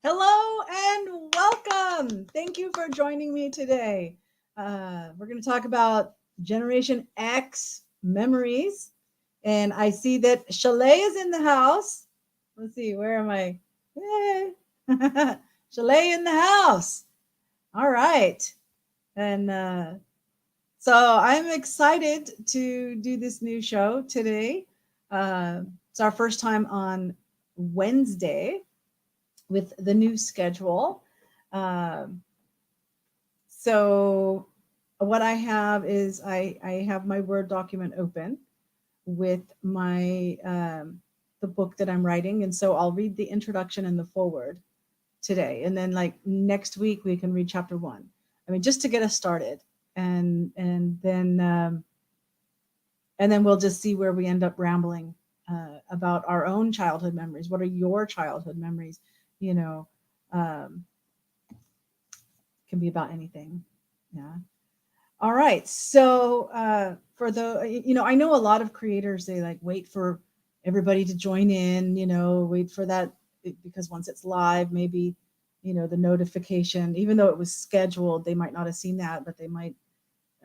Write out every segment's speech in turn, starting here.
Hello and welcome. Thank you for joining me today. We're going to talk about Generation X memories. And I see that Chalet is in the house. Let's see, where am I? Yay. Chalet in the house. All right. And so I'm excited to do this new show today. It's our first time on Wednesday with the new schedule. Um, so what I have is I have my Word document open with my the book that I'm writing, and so I'll read the introduction and the foreword today, and then like next week we can read chapter one. I mean, just to get us started, and then we'll just see where we end up rambling about our own childhood memories. What are your childhood memories? You know, um, can be about anything. Yeah. All right. So for I know a lot of creators, they like wait for everybody to join in, wait for that because once it's live, maybe, the notification, even though it was scheduled, they might not have seen that, but they might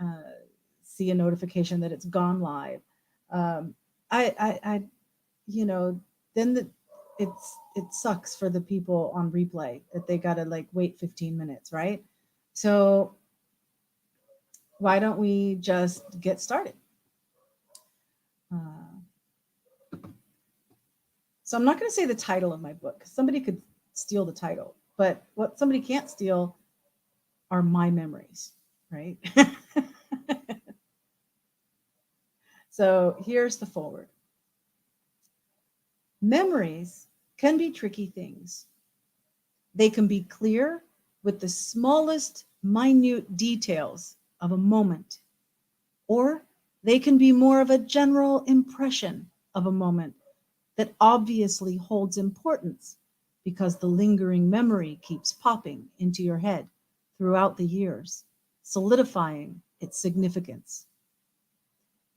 uh, see a notification that it's gone live. Um, I you know, then it sucks for the people on replay that they got to like wait 15 minutes, right? So why don't we just get started? Uh, so I'm not going to say the title of my book because somebody could steal the title, but what somebody can't steal are my memories, right? So here's the forward. Memories can be tricky things. They can be clear with the smallest minute details of a moment, or they can be more of a general impression of a moment that obviously holds importance because the lingering memory keeps popping into your head throughout the years, solidifying its significance.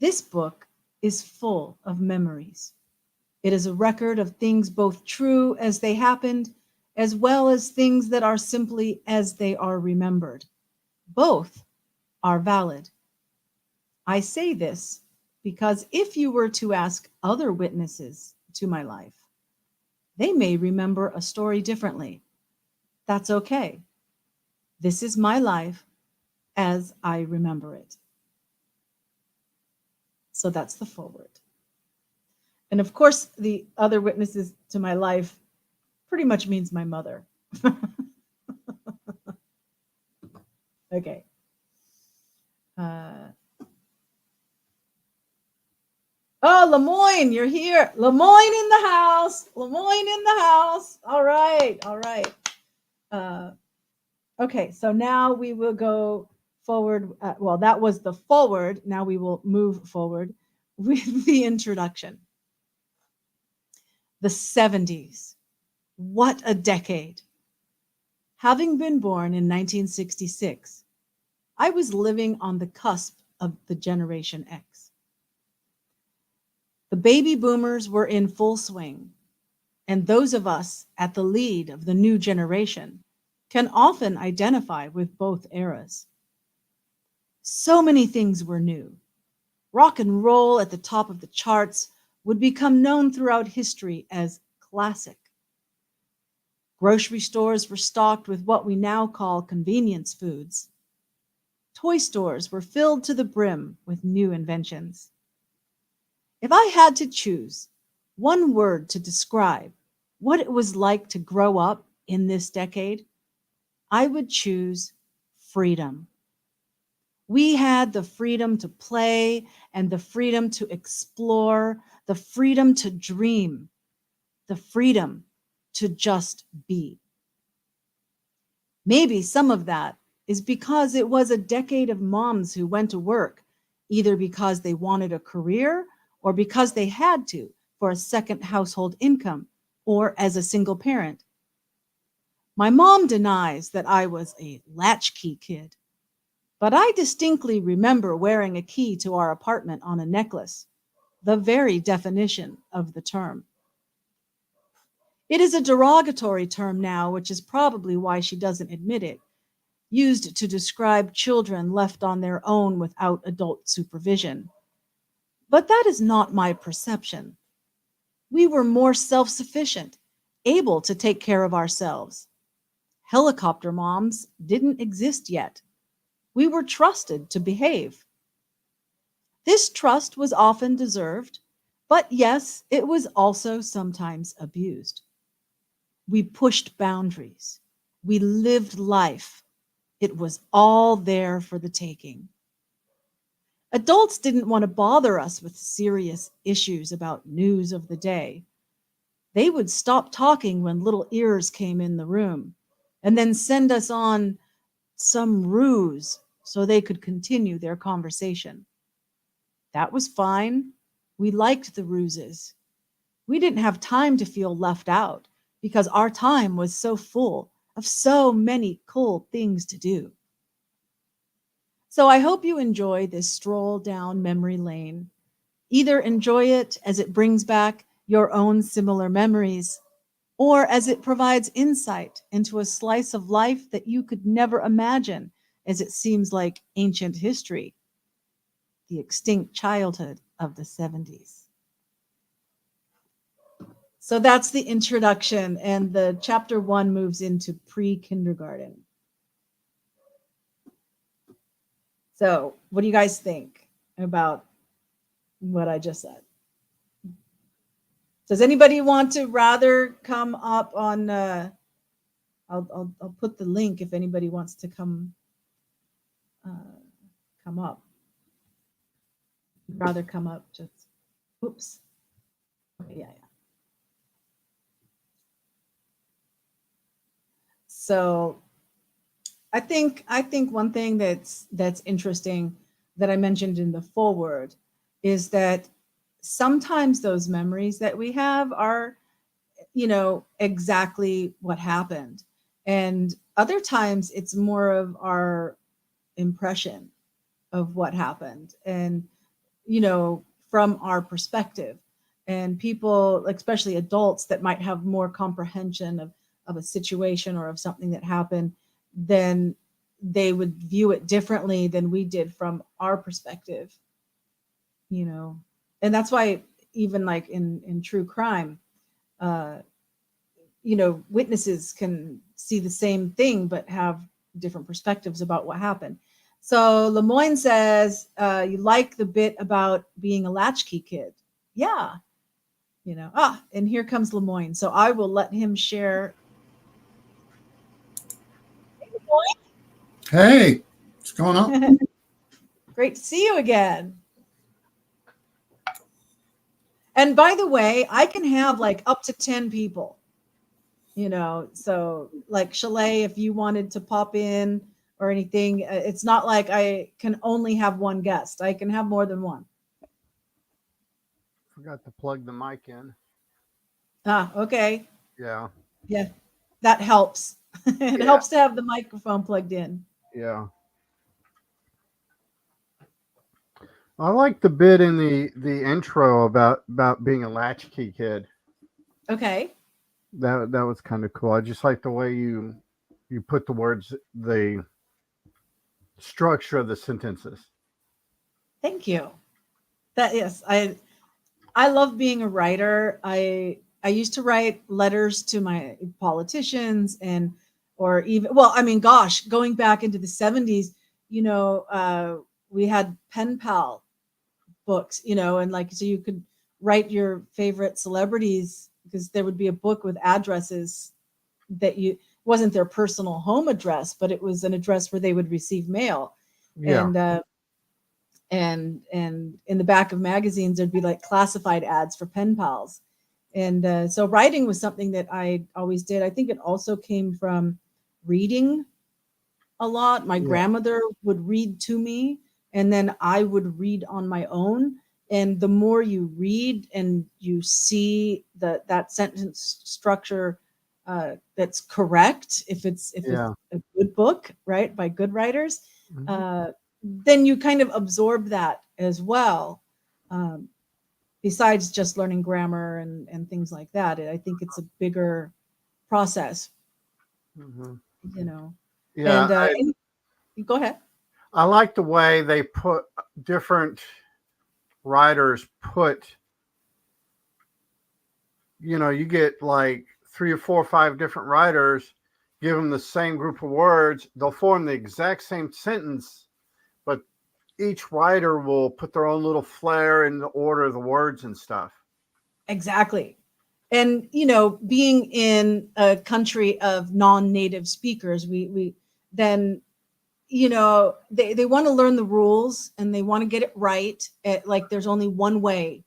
This book is full of memories. It is a record of things both true as they happened, as well as things that are simply as they are remembered. Both are valid. I say this because if you were to ask other witnesses to my life, they may remember a story differently. That's okay. This is my life as I remember it. So that's the forward. And of course, the other witnesses to my life pretty much means my mother. Okay. Uh, oh, Lemoyne, you're here. Lemoyne in the house. Lemoyne in the house. All right. All right. Uh, okay. So now we will go forward. Well, that was the forward. Now we will move forward with the introduction. The 70s. What a decade. Having been born in 1966, I was living on the cusp of the Generation X. The baby boomers were in full swing, and those of us at the lead of the new generation can often identify with both eras. So many things were new. Rock and roll at the top of the charts would become known throughout history as classic. Grocery stores were stocked with what we now call convenience foods. Toy stores were filled to the brim with new inventions. If I had to choose one word to describe what it was like to grow up in this decade, I would choose freedom. We had the freedom to play and the freedom to explore, the freedom to dream, the freedom to just be. Maybe some of that is because it was a decade of moms who went to work, either because they wanted a career or because they had to for a second household income or as a single parent. My mom denies that I was a latchkey kid, but I distinctly remember wearing a key to our apartment on a necklace, the very definition of the term. It is a derogatory term now, which is probably why she doesn't admit it, used to describe children left on their own without adult supervision. But that is not my perception. We were more self sufficient, able to take care of ourselves. Helicopter moms didn't exist yet. We were trusted to behave. This trust was often deserved, but yes, it was also sometimes abused. We pushed boundaries. We lived life. It was all there for the taking. Adults didn't want to bother us with serious issues about news of the day. They would stop talking when little ears came in the room and then send us on some ruse so they could continue their conversation. That was fine. We liked the ruses. We didn't have time to feel left out because our time was so full of so many cool things to do. So I hope you enjoy this stroll down memory lane. Either enjoy it as it brings back your own similar memories, or as it provides insight into a slice of life that you could never imagine, as it seems like ancient history, the extinct childhood of the 70s. So that's the introduction, and the chapter 1 moves into pre-kindergarten. So, what do you guys think about what I just said? Does anybody want to rather come up on? I'll put the link if anybody wants to come up. Rather come up. Just oops. Okay, yeah. So I think one thing that's interesting that I mentioned in the foreword is that sometimes those memories that we have are, exactly what happened. And other times it's more of our impression of what happened and, from our perspective. And people, especially adults that might have more comprehension of a situation or of something that happened, then they would view it differently than we did from our perspective, you know. And that's why even like in true crime, uh, witnesses can see the same thing but have different perspectives about what happened. So Lemoyne says, you like the bit about being a latchkey kid. Yeah. And here comes Lemoyne. So I will let him share. Hey, what's going on? Great to see you again. And by the way, I can have like up to 10 people, so like Chalet, if you wanted to pop in or anything, it's not like I can only have one guest. I can have more than one. Forgot to plug the mic in. Ah, okay. Yeah, Yeah, that helps. It yeah, helps to have the microphone plugged in. yeah. I like the bit in the intro about being a latchkey kid. Okay. That was kind of cool. I just like the way you put the words, the structure of the sentences. Thank you. That yes, I love being a writer. I used to write letters to my politicians and or even well, I mean, gosh, going back into the 70s, we had pen pal books, and like so you could write your favorite celebrities because there would be a book with addresses that you wasn't their personal home address, but it was an address where they would receive mail. Yeah, And in the back of magazines there'd be like classified ads for pen pals. And so writing was something that I always did. I think it also came from reading a lot. My yeah, grandmother would read to me, and then I would read on my own. And the more you read and you see that sentence structure that's correct, if it's yeah. a good book, right, by good writers, Hmm. then you kind of absorb that as well. Um, besides just learning grammar and things like that. I think it's a bigger process, Hmm. you know. Yeah, And go ahead. I like the way they put different writers put, you get like three or four or five different writers, give them the same group of words, they'll form the exact same sentence, but each writer will put their own little flair in the order of the words and stuff. Exactly. And being in a country of non-native speakers, we then they want to learn the rules and they want to get it right. Like there's only one way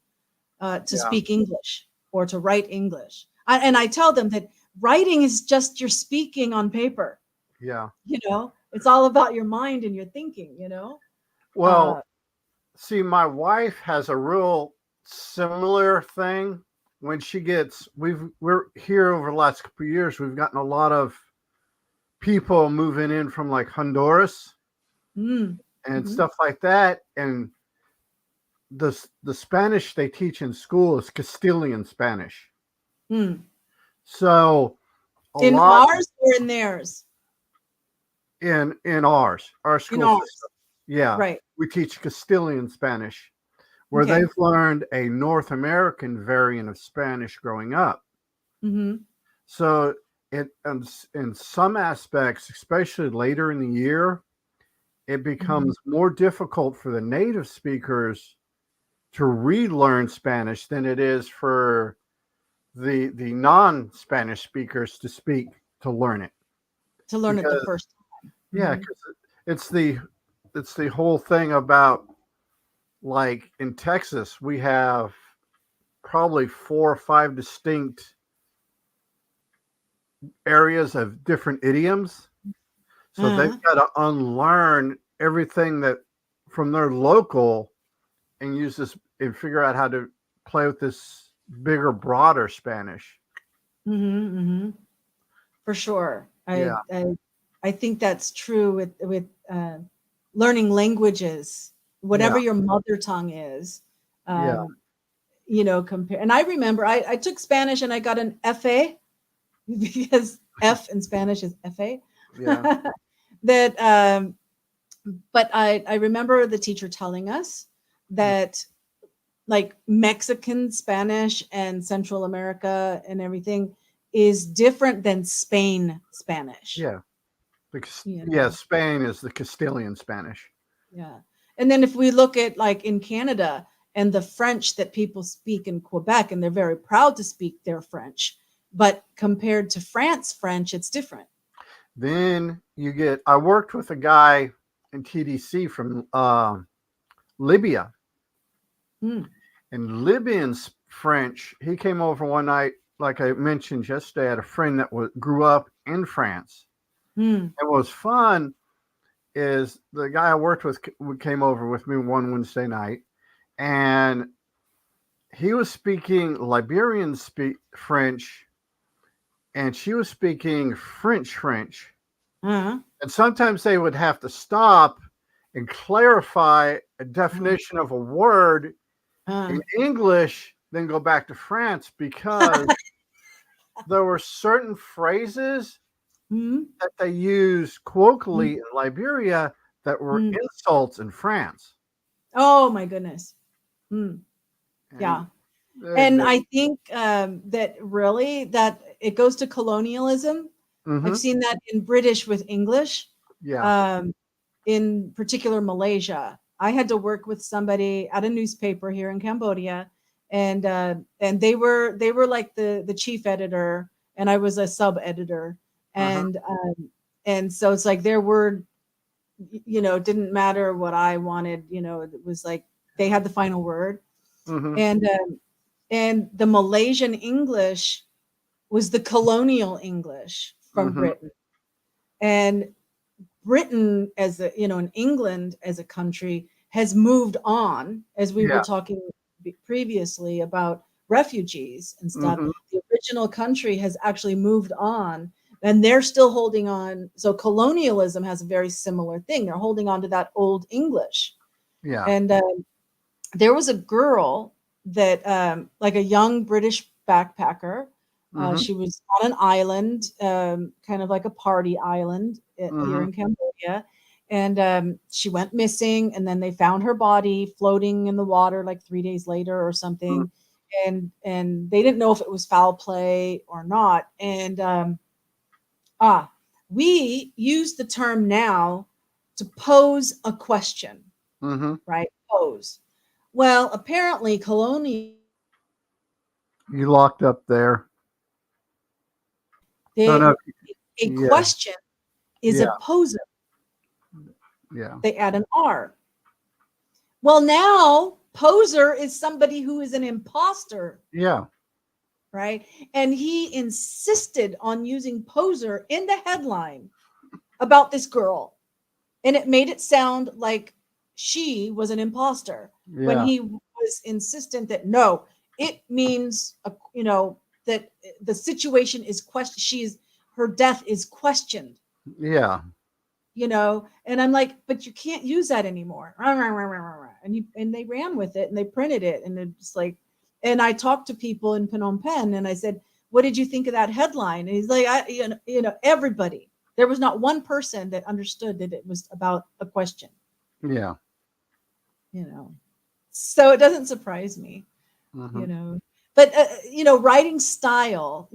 to Yeah, speak English or to write English. And I tell them that writing is just your speaking on paper. yeah. It's all about your mind and your thinking. Uh, Well, see, my wife has a real similar thing. When she gets, we're here over the last couple of years, we've gotten a lot of people moving in from like Honduras mm, and mhm, stuff like that. And the Spanish they teach in school is Castilian Spanish. mm. So a In lot ours or in theirs? in our In school ours, system. Yeah, right. we teach Castilian Spanish, where Okay. they've learned a North American variant of Spanish growing up. Hmm. So in some aspects, especially later in the year, it Hmm. becomes more difficult for the native speakers to relearn Spanish than it is for the non-Spanish speakers to learn it. To learn it the Because first time. yeah, Hmm. because it's the whole thing about, like, in Texas, we have probably 4 or 5 distinct areas of different idioms. So they've Uh, got to unlearn everything that from their local and use this and figure out how to play with this bigger, broader Spanish. hmm. For sure. Yeah, I think that's true with learning languages, yeah, whatever your mother tongue is. yeah, Um, compare. And I remember I took Spanish and I got an FA because F in Spanish is FA. yeah, That but I remember the teacher telling us that like Mexican Spanish and Central America and everything is different than Spain Spanish. yeah. Because You yeah, know, Spain is the Castilian Spanish. yeah. And then if we look at like in Canada and the French that people speak in Quebec, and they're very proud to speak their French, but compared to France French, it's different. Then I worked with a guy in TDC from Libya, Hmm. and Libyan French. He came over one night, like I mentioned yesterday. I had a friend that grew up in France, Hmm. and what was fun is the guy I worked with came over with me one Wednesday night, and he was speaking Liberian French, and she was speaking French. Uh-huh. And sometimes they would have to stop and clarify a Uh-huh. definition of a word Uh-huh. in English, then go back to France because there were certain phrases Hmm. that they used colloquially in Liberia that were Hmm. insults in France. Oh my goodness. Hmm. And Yeah. And the, I think that really that it goes to colonialism. I've mm-hmm, seen that in British with English, yeah, um, in particular Malaysia. I had to work with somebody at a newspaper here in Cambodia, and they were like the chief editor, and I was a sub editor, uh-huh, and so it's like their word, didn't matter what I wanted. It was like they had the final word, mm-hmm, and the Malaysian English was the colonial English from mm-hmm, Britain. And Britain, as in England as a country, has moved on, as we were yeah, talking previously about refugees and stuff. mm-hmm, The original country has actually moved on, and they're still holding on. So colonialism has a very similar thing. They're holding on to that old English. yeah, And there was a girl. that like a young British backpacker. Mm-hmm. She was on an island, kind of like a party island here Mm-hmm. in Cambodia. And she went missing, and then they found her body floating in the water like 3 days later or something. And they didn't know if it was foul play or not. And ah, we use the term now to pose a question, Mm-hmm. right? Pose. Well, apparently, colonial You locked up there. Oh they no. a Yeah. question is a Yeah. poser. Yeah. They add an R. Well, now poser is somebody who is an imposter, Yeah. right? And he insisted on using poser in the headline about this girl. And it made it sound like she was an imposter when Yeah. he was insistent that no, it means, that the situation is questioned. Her death is questioned. Yeah. And I'm like, but you can't use that anymore. And they ran with it and they printed it, and it's like, and I talked to people in Phnom Penh and I said, what did you think of that headline? And he's like, everybody. There was not one person that understood that it was about a question. Yeah. you know so it doesn't surprise me. Mm-hmm. you know but writing style,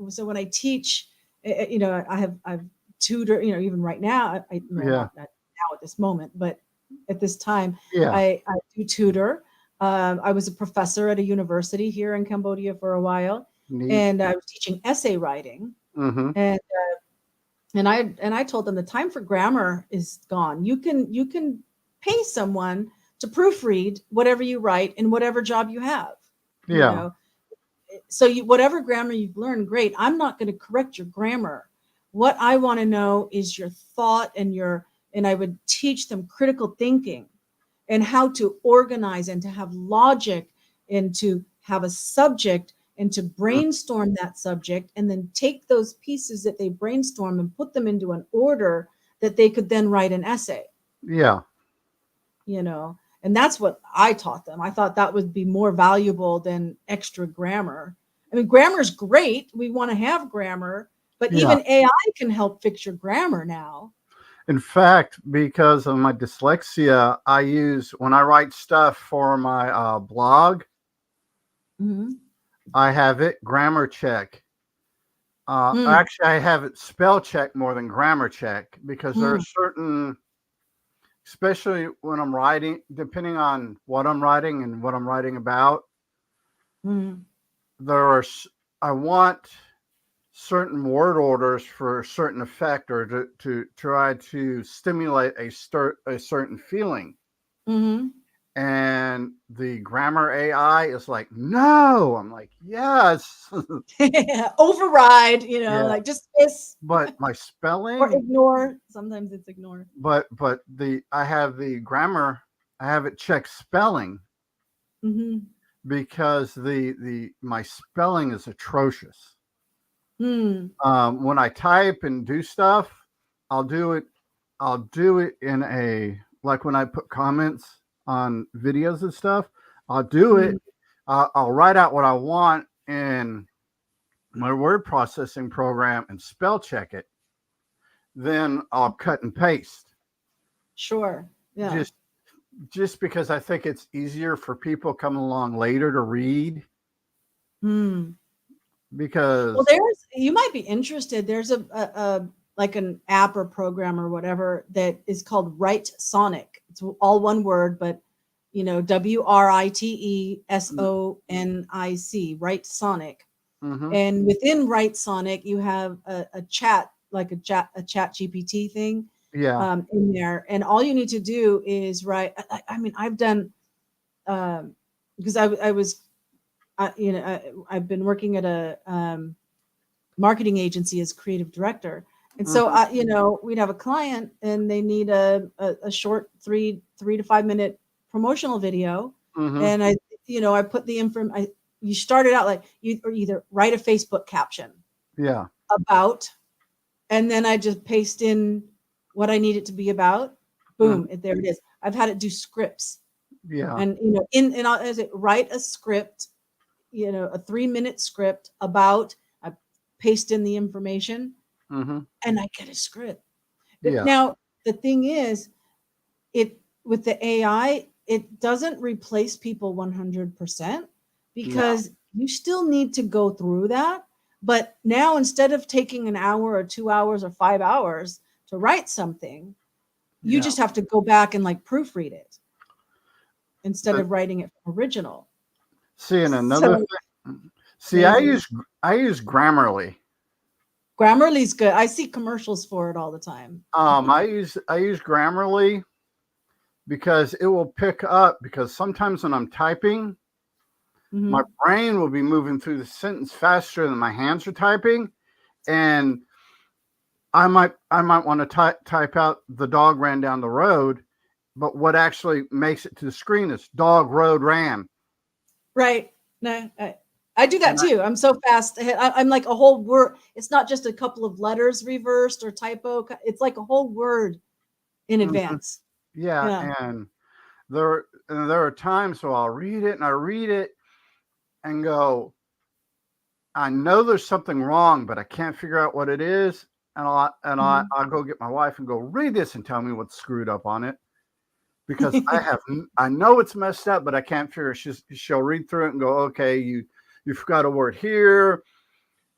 so when I teach, I've tutor, even right now, well, Yeah. not now at this moment, but at this time, Yeah. I do tutor. I was a professor at a university here in Cambodia for a while, Neat. and I was teaching essay writing. Mm-hmm. And I told them the time for grammar is gone. You can pay someone to proofread whatever you write in whatever job you have. You Yeah. know, so whatever grammar you've learned, great. I'm not going to correct your grammar. What I want to know is your thought and I would teach them critical thinking and how to organize and to have logic and to have a subject and to Mm. brainstorm that subject and then take those pieces that they brainstorm and put them into an order that they could then write an essay, Yeah. you know. And that's what I taught them. I thought that would be more valuable than extra grammar. I mean, grammar is great. We want to have grammar, but Yeah. even AI can help fix your grammar now. In fact, because of my dyslexia, I use when I write stuff for my blog, Mm-hmm. I have it grammar check. Mm, Actually, I have it spell check more than grammar check because there are mm, certain, especially when I'm writing, depending on what I'm writing and what I'm writing about, mm. there are, I want certain word orders for a certain effect or to try to stimulate a certain feeling. Mm-hmm. And the grammar AI is like, no. I'm like, yes. Override, Yeah. like just miss But my or spelling, ignore. Sometimes it's ignore. but I have the grammar, I have it check spelling Mm-hmm. because the my spelling is atrocious. Hmm. When I type and do stuff, I'll do it. I'll do it in a like when I put comments on videos and stuff. I'll do it. Mm. I'll write out what I want in my word processing program and spell check it. Then I'll cut and paste. Sure. Yeah. Just just because I think it's easier for people coming along later to read Hmm. Well, because you might be interested. There's a like an app or program or whatever that is called Write Sonic. It's all one word, but WRITESONIC, Write Sonic. mm-hmm, And within Write Sonic, you have a chat, like a chat GPT thing, yeah, in there. And all you need to do is write. I mean, I've done, because I was, I've been working at a marketing agency as creative director. And so, mm-hmm, we'd have a client and they need a short 3 to 5 minute promotional video. mm-hmm, And I put the you started out like you or either write a Facebook caption yeah, about, and then I just paste in what I need it to be about. mm-hmm, Boom, there it is. I've had it do scripts. Yeah. And as it write a script, a 3-minute script about, I paste in the information Mm-hmm. and I get a script. But Yeah. now the thing is, it with the AI, it doesn't replace people 100% No. because you still need to go through that. But now instead of taking an hour or 2 hours or 5 hours to write something, you Yeah. just have to go back and like proofread it instead But of writing it from original. seeing another So thing. See, amazing. I use Grammarly. Grammarly's good. I see commercials for it all the time. I use Grammarly because it will pick up, because sometimes when I'm typing, my Hmm. brain will be moving through the sentence faster than my hands are typing, and I might want to type out the dog ran down the road, but what actually makes it to the screen is dog road ran. Right. No, I do that And too. I'm so fast ahead. I'm like a whole word. It's not just a couple of letters reversed or typo. It's like a whole word in Mhm. advance. Yeah, Yeah. and there are times where I'll read it and I read it and go, I know there's something wrong, but I can't figure out what it is. And Mhm. I'll go get my wife and go read this and tell me what's screwed up on it, because I know it's messed up, but I can't figure. She'll read through it and go, okay, you forgot a word here.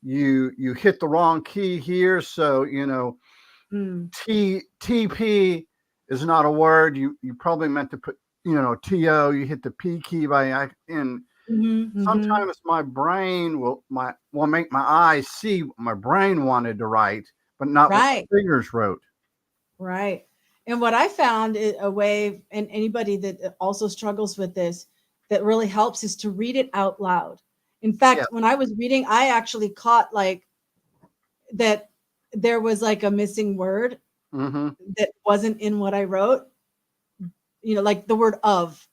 You hit the wrong key here. So Mm. TP is not a word. You probably meant to put TO. You hit the P key and Hmm. Hmm. sometimes my brain will make my eyes see what my brain wanted to write, but not what Right. my fingers wrote. Right. And what I found a way, and anybody that also struggles with this, that really helps is to read it out loud. In Yeah. fact, when I was reading, I actually caught like that there was like a missing word Mm-hmm. that wasn't in what I wrote, like the word of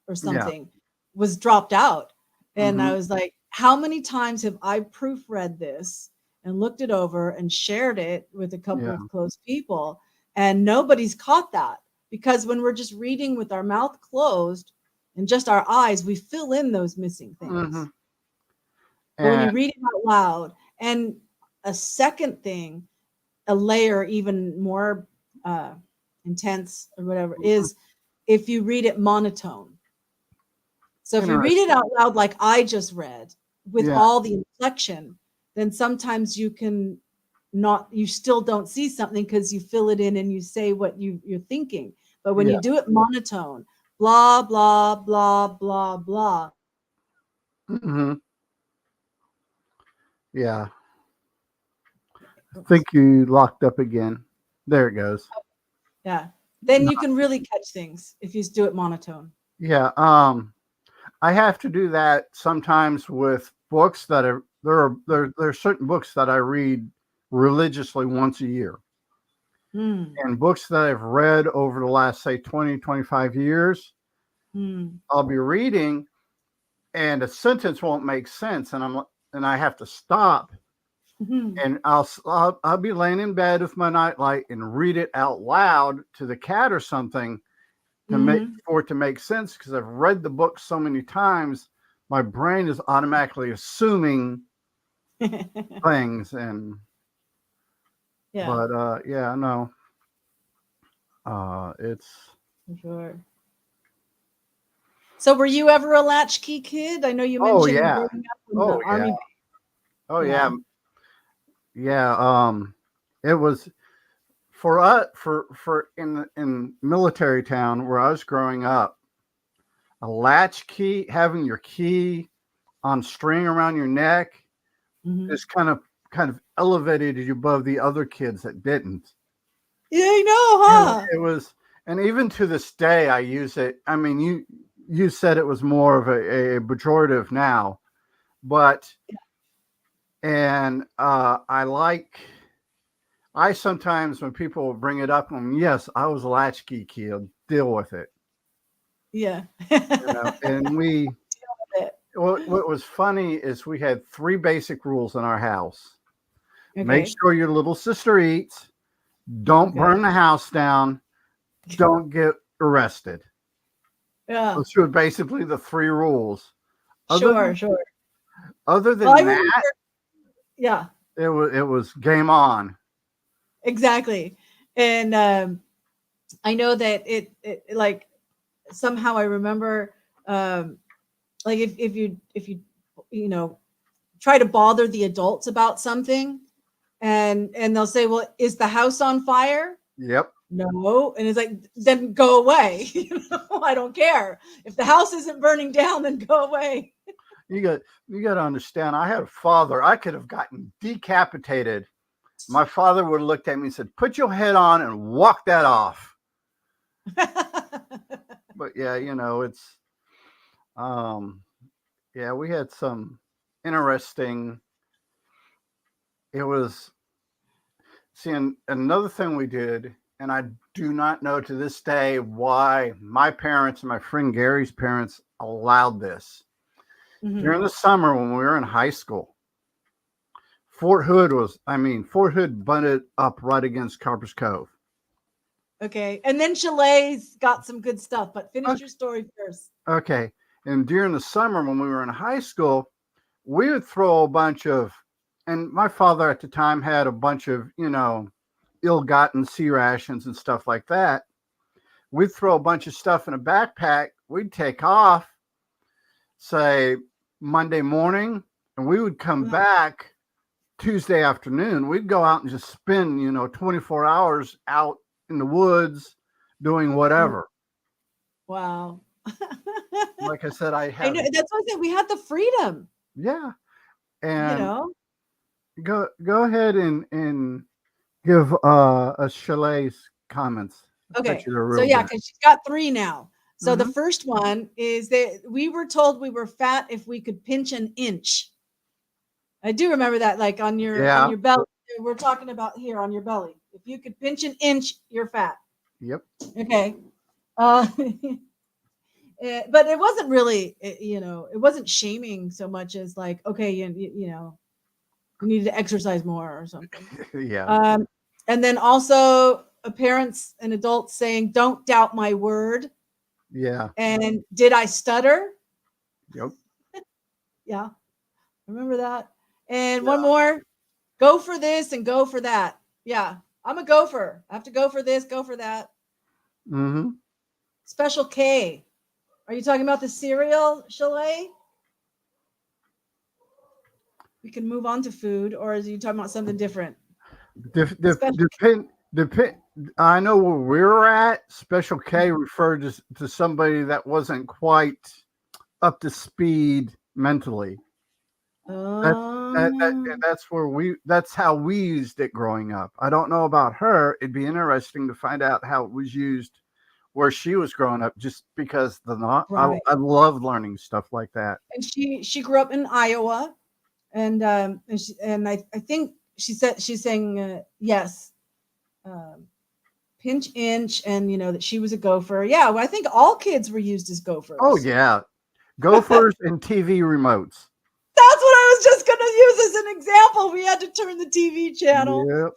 or Yeah. something was dropped out. And Mm-hmm. I was like, how many times have I proofread this and looked it over and shared it with a couple Yeah. of close people? And nobody's caught that because when we're just reading with our mouth closed and just our eyes, we fill in those missing Mm-hmm. things. But when And you read it out loud, and a second thing, a layer even more uh, intense or whatever, is if you read it monotone. So if you read it interesting. out loud like I just read with Yeah. all the inflection, then sometimes you still don't see something because you fill it in and you say what you're thinking. But when Yeah. you do it monotone, blah, blah, blah, blah, blah. Mm-hmm. Yeah. I Oops. think you locked up again. There it goes. Yeah. Then you can really catch things if you do it monotone. Yeah. I have to do that sometimes with books that are there are certain books that I read religiously once a year. Hmm. And books that I've read over the last, say, 20, 25 years, Hmm. I'll be reading and a sentence won't make sense. And I have to stop, Hmm. and I'll be laying in bed with my nightlight and read it out loud to the cat or something to make Hmm. for it to make sense, because I've read the book so many times, my brain is automatically assuming things. And Yeah, but yeah, no, it's for sure. So were you ever a latchkey kid? I know you oh mentioned yeah, growing up in the oh yeah, army. oh yeah, Yeah. yeah. It was for us for in military town where I was growing up. A latch key, having your key on string around your neck, Hmm. is kind of elevated you above the other kids that didn't. Yeah, I know, And huh? it was, and even to this day, I use it. I mean, you said it was more of a pejorative now, but and I sometimes when people bring it up, yes, I was a latchkey kid. Deal with it, Yeah. And what was funny is we had three basic rules in our house. Make Okay. sure your little sister eats. Don't Okay. burn the house down. Don't get arrested. Yeah. Those were basically the three rules. Other Sure, than, sure. other Well, I than remember, that, yeah, it was game on. exactly. And I know that it like somehow I remember like if you you know try to bother the adults about something and they'll say, well, is the house on fire? Yep. No. And it's like, then go away. I don't care if the house isn't burning down, then go away. You got you got to understand. I had a father. I could have gotten decapitated. My father would have looked at me and said, "Put your head on and walk that off." But yeah, it's um yeah, we had some interesting. It was seeing another thing we did, and I do not know to this day why my parents and my friend Gary's parents allowed this. Mhm. During the summer when we were in high school, Fort Hood butted up right against Carper's Cove. Okay. And then Chalet's got some good stuff, but finish O- your story first. Okay. And during the summer when we were in high school, we would throw a bunch of, and my father at the time had a bunch of, ill-gotten sea rations and stuff like that. We'd throw a bunch of stuff in a backpack. We'd take off, say Monday morning, and we would come Uh, back Tuesday afternoon. We'd go out and just spend, 24 hours out in the woods doing mm, whatever. wow. Like I said, I I have, know that's what I said. We had the freedom, yeah. you And know. go ahead and give a Chalet's comments. I bet Okay. you they're So real yeah, good. because she's got three now. So the Hmm. first one is that we were told we were fat if we could pinch an inch. I do remember that, like on Yeah. your belly. We're talking about here on your belly. If you could pinch an inch, you're fat. Yep. Okay. Uh, but it wasn't really, it wasn't shaming so much as like, okay, you need to exercise more or something. Yeah. Um, and then also parents and adults saying, "Don't doubt my word." Yeah. And did I stutter? Yep. Yeah, remember that. And one Yeah. more, go for this and go for that. Yeah, I'm a gopher. I have to go for this, go for that. Hmm. Special K. Are you talking about the cereal, Chalet? We can move on to food, or is you talking about something different? Special. Depend. I know where we're at. Special K referred to somebody that wasn't quite up to speed mentally. That, Um, that's where that's how we used it growing up. I don't know about her. It'd be interesting to find out how it was used where she was growing up, just because right. I love learning stuff like that. And she grew up in Iowa, and I think she's saying yes, um, pinch inch, and that she was a gopher. Yeah, well, I think all kids were used as Oh gophers. yeah, Gophers and TV remotes. That's what I was just going to use as an example. We had to turn the TV channel. Yep.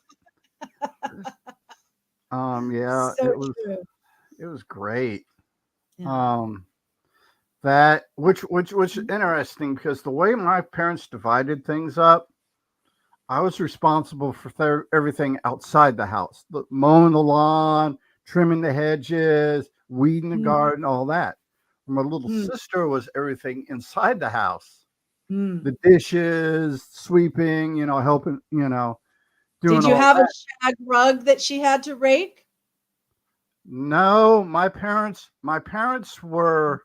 Yeah, So true. it was great. Yeah. Um, that which is interesting because the way my parents divided things up, I was responsible for everything outside the house, mowing the lawn, trimming the hedges, weeding the Mm, garden, all that. My little mm, sister was everything inside the house, mm. the dishes, sweeping, helping, doing Did you all have a that. shag rug that she had to rake? No, my parents were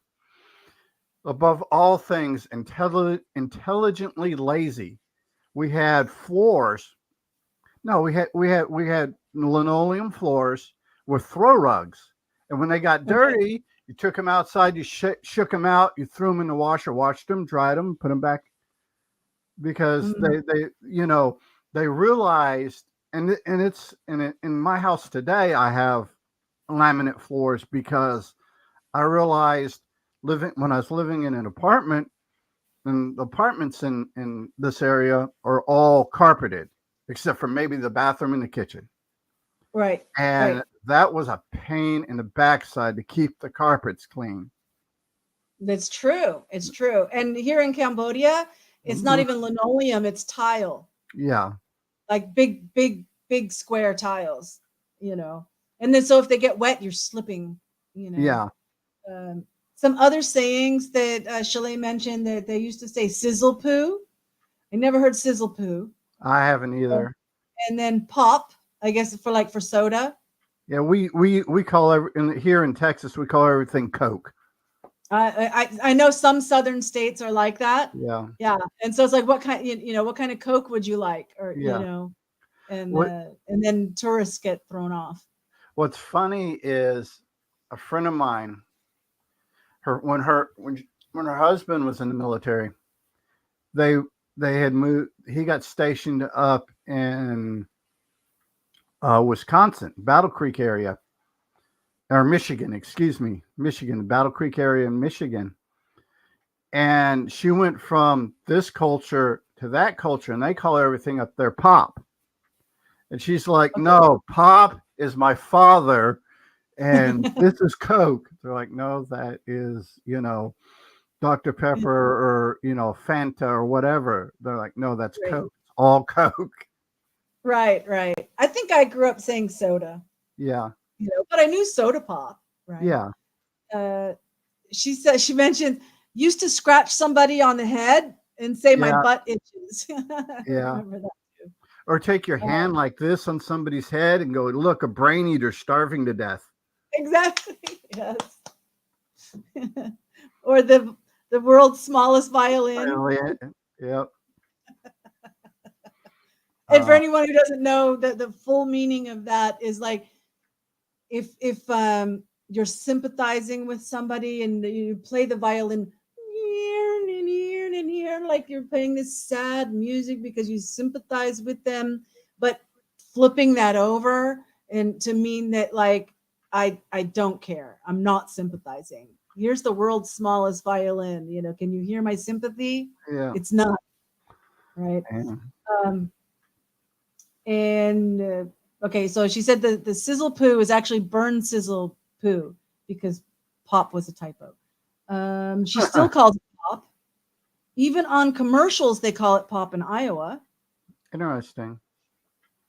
above all things intelligently lazy. We had floors. No, we had linoleum floors with throw rugs, and when they got Okay. dirty, you took them outside, you shook them out, you threw them in the washer, washed them, dried them, put them back, because Mm, they realized, in my house today, I have laminate floors because I realized, living when I was living in an apartment, and the apartments in this area are all carpeted except for maybe the bathroom and the kitchen. right. And Right. that was a pain in the backside to keep the carpets clean. That's true. It's true. And here in Cambodia, it's not Mhm. even linoleum, it's tile. Yeah. Like big square tiles, you know. And then so if they get wet, you're slipping, you know. Yeah. Um, some other sayings that Chalet mentioned that they used to say sizzle poo. I never heard sizzle poo. I haven't either. And then pop, I guess for soda. Yeah, we call here in Texas we call everything Coke. I know some southern states are like that. Yeah. Yeah, and so it's like, what kind, what kind of Coke would you like, or Yeah. What and then tourists get thrown off. What's funny is a friend of mine, when her husband was in the military, they they had moved. He got stationed up in Wisconsin, Battle Creek area, or Michigan, excuse me, Michigan, Battle Creek area in Michigan. And she went from this culture to that culture, and they call everything up there pop. And she's like, Okay. no, pop is my father, and this is Coke. They're like, no, that is, Dr. Pepper or, Fanta or whatever. They're like, no, that's Right, Coke. It's all Coke. right. I think I grew up saying soda, Yeah. but I knew soda pop, right? Yeah. Uh, she mentioned used to scratch somebody on the head and say my Yeah. butt itches. I Yeah. remember that too. Or take your Uh, hand like this on somebody's head and go, look, a brain eater starving to death. exactly. Yes. Or the world's smallest violin. Yep. And for Uh, anyone who doesn't know, that the full meaning of that is like if you're sympathizing with somebody and you play the violin like you're playing this sad music because you sympathize with them, but flipping that over and to mean that like I don't care, I'm not sympathizing. Here's the world's smallest violin, can you hear my sympathy? yeah. It's not, right? Yeah. um and okay, so she said the sizzle poo is actually burn sizzle poo because pop was a typo. She still calls it pop. Even on commercials, they call it pop in Iowa. Interesting.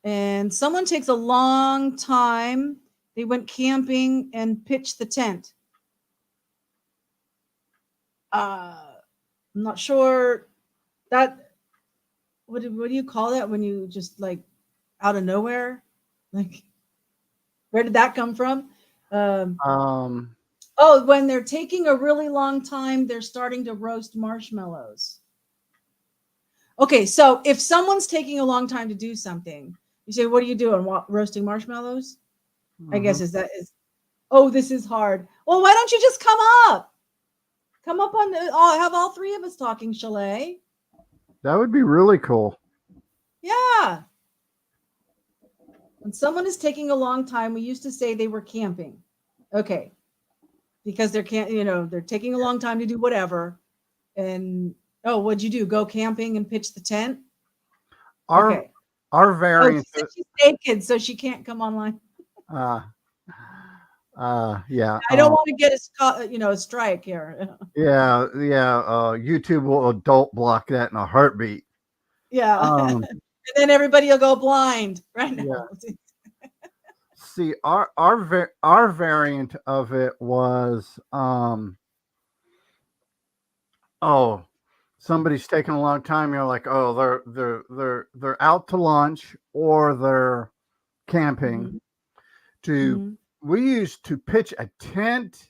And someone takes a long time. They went camping and pitched the tent. I'm not sure that. What do you call that when you just like out of nowhere? Like, where did that come from? Um, Um, Oh, when they're taking a really long time, they're starting to roast marshmallows. Okay, so if someone's taking a long time to do something, you say, "What are you doing? Roasting marshmallows?" I guess mhm. Oh, this is hard. Well, why don't you just come up? Come up on have all three of us talking, Chalet. That would be really cool. Yeah. When someone is taking a long time, we used to say they were camping. Okay, because they're taking a long time to do whatever. And oh, what'd you do? Go camping and pitch the tent? Our Okay. our Oh, she variant, said she's naked, so she can't come online. uh, yeah, I don't want to get a strike here. yeah. YouTube will adult block that in a heartbeat. Yeah. Um, And then everybody will go blind right yeah. now. See, our variant of it was, oh, somebody's taking a long time. You're like, oh, they're out to lunch or they're camping. Mhm, To mhm. We used to pitch a tent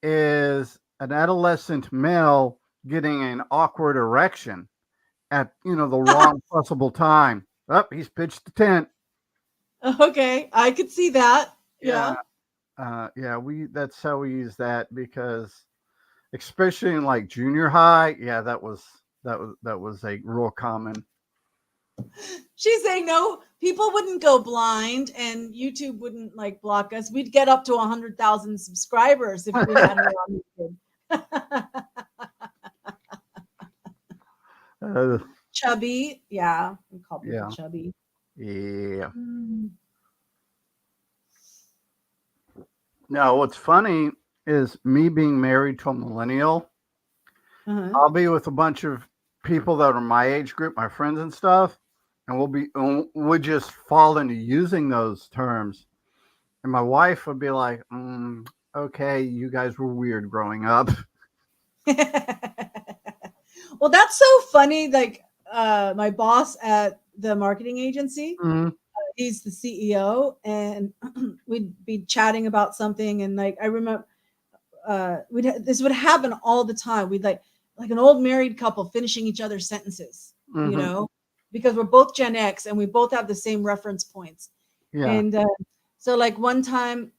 is an adolescent male getting an awkward erection at the wrong possible time. Up, he's pitched the tent. Okay, I could see that. Yeah, Yeah. yeah. We That's how we use that because, especially in like junior high, yeah, that was a real common. She's saying no, people wouldn't go blind and YouTube wouldn't like block us. We'd get up to 100,000 subscribers if we had her on YouTube. uh, Chubby. Yeah. We call people yeah, chubby. yeah. Mm. Now, what's funny is me being married to a millennial. Uh-huh. I'll be with a bunch of people that are my age group, my friends and stuff, and we'll just fall into using those terms. And my wife would be like, "Okay, you guys were weird growing up." Well, that's so funny. Like my boss at the marketing agency, Mm-hmm. he's the CEO, and we'd be chatting about something, and like I remember this would happen all the time. We'd like an old married couple finishing each other's sentences, you Mm-hmm. know, because we're both Gen X and we both have the same reference points. Yeah. And so like one time,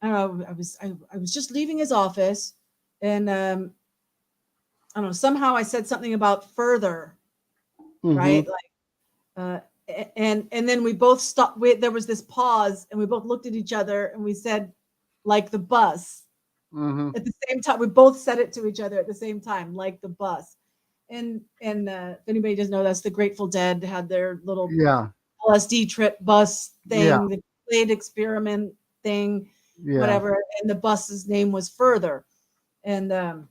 I don't know, I was just leaving his office, and I don't know, somehow I said something about further, Mm-hmm. right? Like and then we both stopped. There was this pause, and we both looked at each other, and we said, like the bus. Mm-hmm. At the same time, we both said it to each other at the same time, like the bus. And if anybody doesn't know, that's the Grateful Dead had their little Yeah. LSD trip bus Yeah. thing, the played experiment thing, Yeah. whatever. And the bus's name was Further. And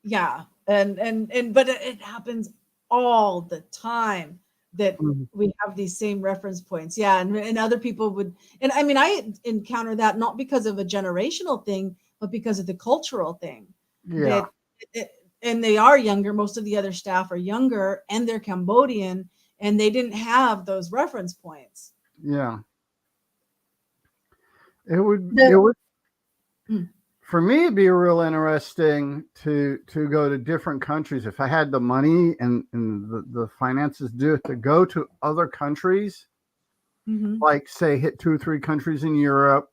yeah, and but it happens all the time that Mm-hmm. we have these same reference points. Yeah, and other people would, and I mean, I encounter that not because of a generational thing, but because of the cultural thing Yeah. that it, and they are younger. Most of the other staff are younger, and they're Cambodian, and they didn't have those reference points. Yeah. It The, would mm, for me it'd be real interesting to go to different countries if I had the money and the finances do it to go to other countries, mhm. like say hit 2 or 3 countries in Europe,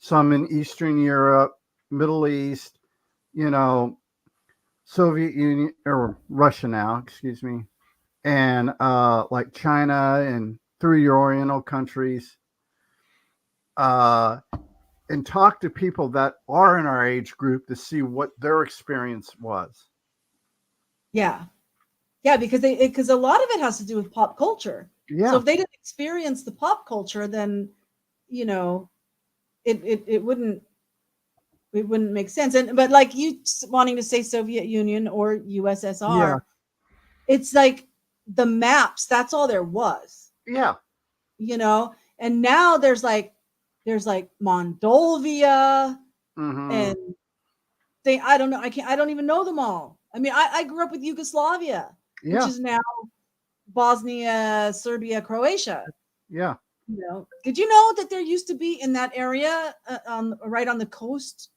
some in Eastern Europe, Middle East, you know, Soviet Union or Russia now, excuse me, and like China and through your Oriental countries, uh, and talk to people that are in our age group to see what their experience was. Yeah, yeah, because a lot of it has to do with pop culture. So Yeah, if they didn't experience the pop culture, then you know it wouldn't make sense. And but like you wanting to say Soviet Union or yeah, USSR, it's like the maps. That's all there was, yeah. you know. And now there's like Moldovia Hmm. and they. I don't know. I can't. I don't even know them all. I mean, I grew up with Yugoslavia, which Yeah, is now Bosnia, Serbia, Croatia. yeah, Did you know that there used to be in that area, right on the coast?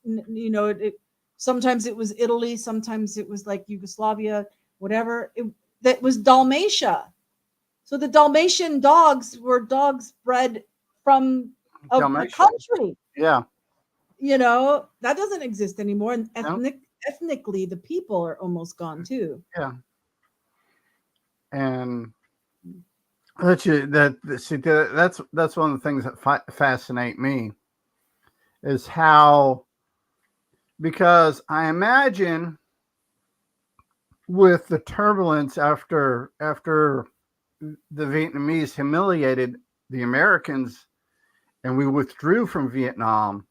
Sometimes it was Italy, sometimes it was like Yugoslavia, whatever. That was Dalmatia. So the Dalmatian dogs were dogs bred from a Dalmatian. country. Yeah, That doesn't exist anymore. And no, ethnically, the people are almost gone too. yeah. And that's one of the things that fascinate me is how, because I imagine with the turbulence after the Vietnamese humiliated the Americans and we withdrew from Vietnam.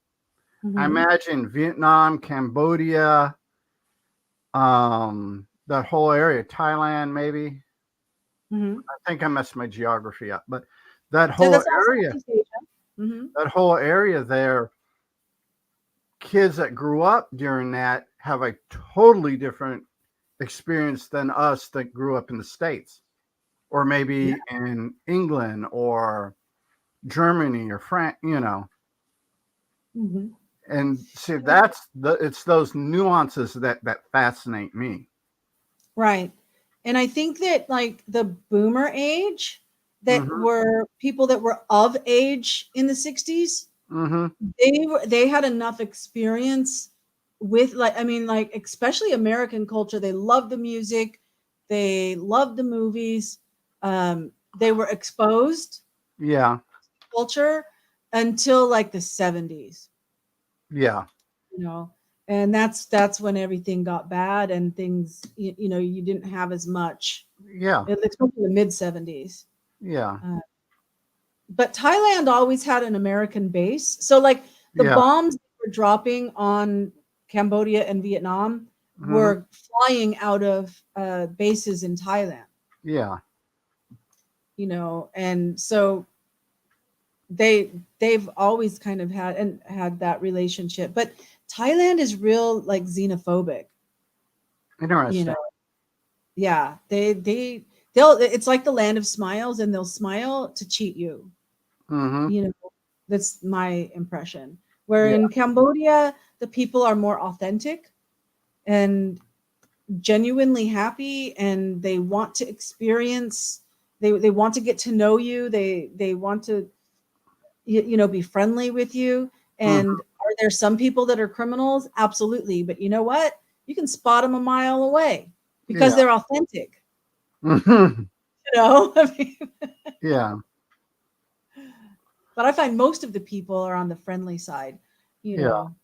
I Hmm. imagine Vietnam, Cambodia, that whole area, Thailand, maybe. Hmm. I think I messed my geography up, but that So whole that's also area, East Asia. Hmm. that whole area there, kids that grew up during that have a totally different experience than us that grew up in the States or Yeah. maybe in England or Germany or France. Hmm. And see, it's those nuances that fascinate me. Right. And I think that like the boomer age that Hmm. were people that were of age in the 60s, Hmm. they had enough experience with like I mean like especially American culture. They loved the music, they loved the movies. They were exposed Yeah, to culture until like the 70s, yeah, you know. And that's when everything got bad and things you didn't have as much. yeah, It's from the mid 70s. yeah, But Thailand always had an American base. So like the yeah, bombs were dropping on Cambodia and Vietnam Mhm. were flying out of bases in Thailand, Yeah. and so they've always kind of had that relationship. But Thailand is real like xenophobic, you Interesting. know. Yeah, they'll it's like the land of smiles, and they'll smile to cheat you. Mhm. You know, that's my impression. Where Yeah. in Cambodia, the people are more authentic and genuinely happy, and they want to experience, they want to get to know you, they want to be friendly with you. And Mhm. are there some people that are criminals? Absolutely. But you know what? You can spot them a mile away because Yeah. they're authentic. Mhm. I mean, Yeah. but I find most of the people are on the friendly side, you Yeah. know.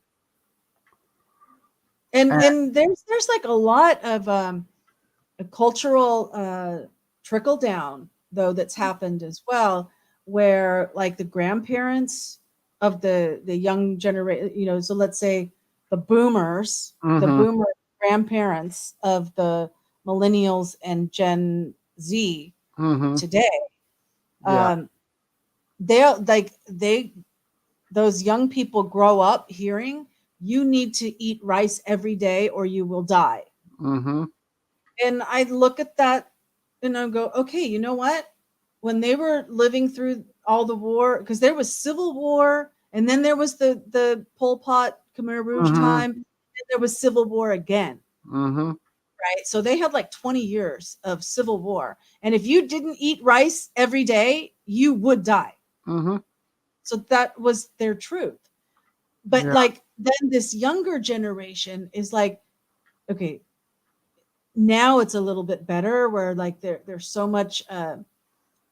And And, there's like a lot of a cultural trickle down though that's happened as well, where like the grandparents of the young generation, so let's say the mhm. boomer grandparents of the millennials and Gen Z Mhm. today, Yeah. um, they those young people grow up hearing you need to eat rice every day or you will die. Mhm. And I look at that and I go, okay, you know what? When they were living through all the war, because there was civil war, and then there was the Pol Pot Khmer Rouge Mhm. time, and there was civil war again, Mhm. right? So they had like 20 years of civil war, and if you didn't eat rice every day, you would die. Mhm. So that was their truth. But Yeah. like then this younger generation is like, okay, now it's a little bit better where like there's so much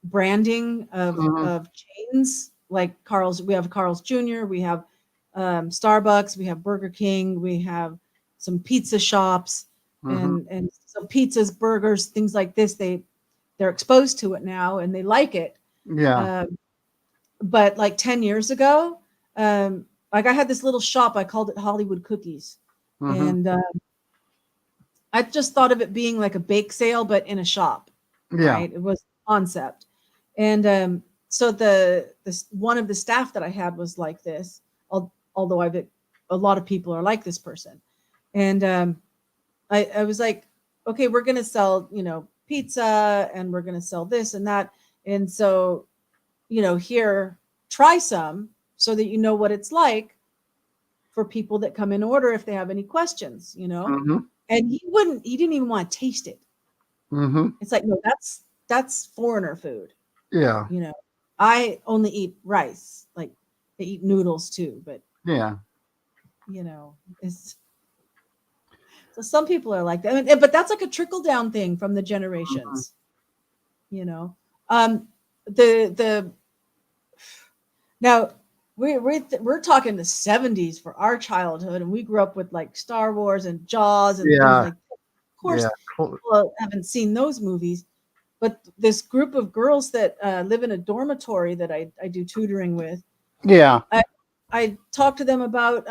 branding Mhm. of chains like Carl's. We have Carl's Jr. We have Starbucks. We have Burger King. We have some pizza shops, Mhm. and so pizzas, burgers, things like this. They're exposed to it now and they like it. Yeah. Um, but like 10 years ago, like I had this little shop. I called it Hollywood Cookies, Mhm. and I just thought of it being like a bake sale, but in a shop, Yeah. right? It was concept. And so the one of the staff that I had was like this, although a lot of people are like this person. And I was like, okay, we're going to sell, pizza, and we're going to sell this and that. And so, here, try some so that you know what it's like for people that come in order if they have any questions. Mhm. And he didn't even want to taste it. Mhm. It's like, no, that's foreigner food. Yeah. You know, I only eat rice. Like they eat noodles too, but Yeah. it's so some people are like that. But that's like a trickle down thing from the Mhm. generations. You know, um, the now we're talking the 70s for our childhood, and we grew up with like Star Wars and Jaws and things Yeah. like that. Of Yeah. course, people haven't seen those movies, but this group of girls that live in a dormitory that I do tutoring with, Yeah. I I talked to them about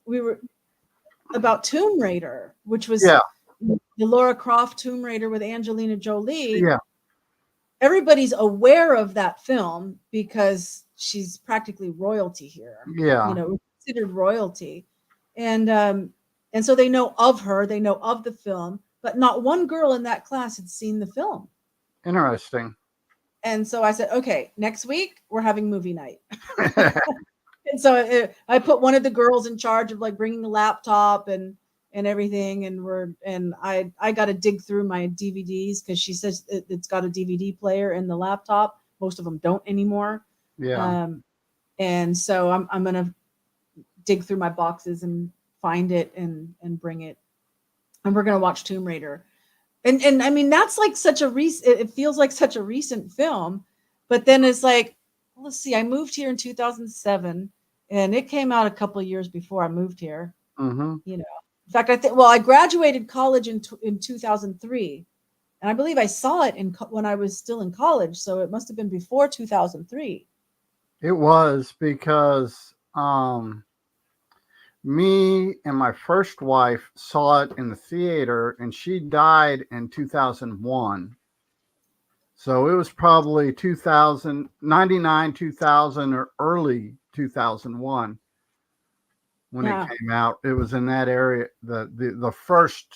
we were about Tomb Raider, which was Yeah. the Laura Croft Tomb Raider with Angelina Jolie. Yeah. Everybody's aware of that film because she's practically royalty here. Yeah. Considered royalty, and and so they know of her, they know of the film, but not one girl in that class had seen the film. Interesting. And so I said, okay, next week we're having movie night. And so I put one of the girls in charge of like bringing the laptop and everything, and I got to dig through my DVDs because she says it's got a DVD player in the laptop. Most of them don't anymore, Yeah. um, and so I'm gonna dig through my boxes and find it and bring it, and we're gonna watch Tomb Raider. And I mean that's like such a recent. It feels like such a recent film, but then it's like, well, let's see. I moved here in 2007, and it came out a couple of years before I moved here. Mhm. You know, in fact, I think well, I graduated college in 2003, and I believe I saw it when I was still in college, so it must have been before 2003. It was because Me and my first wife saw it in the theater, and she died in 2001. So it was probably 2099, 2000, or early 2001 when it Yeah, came out. It was in that area. The first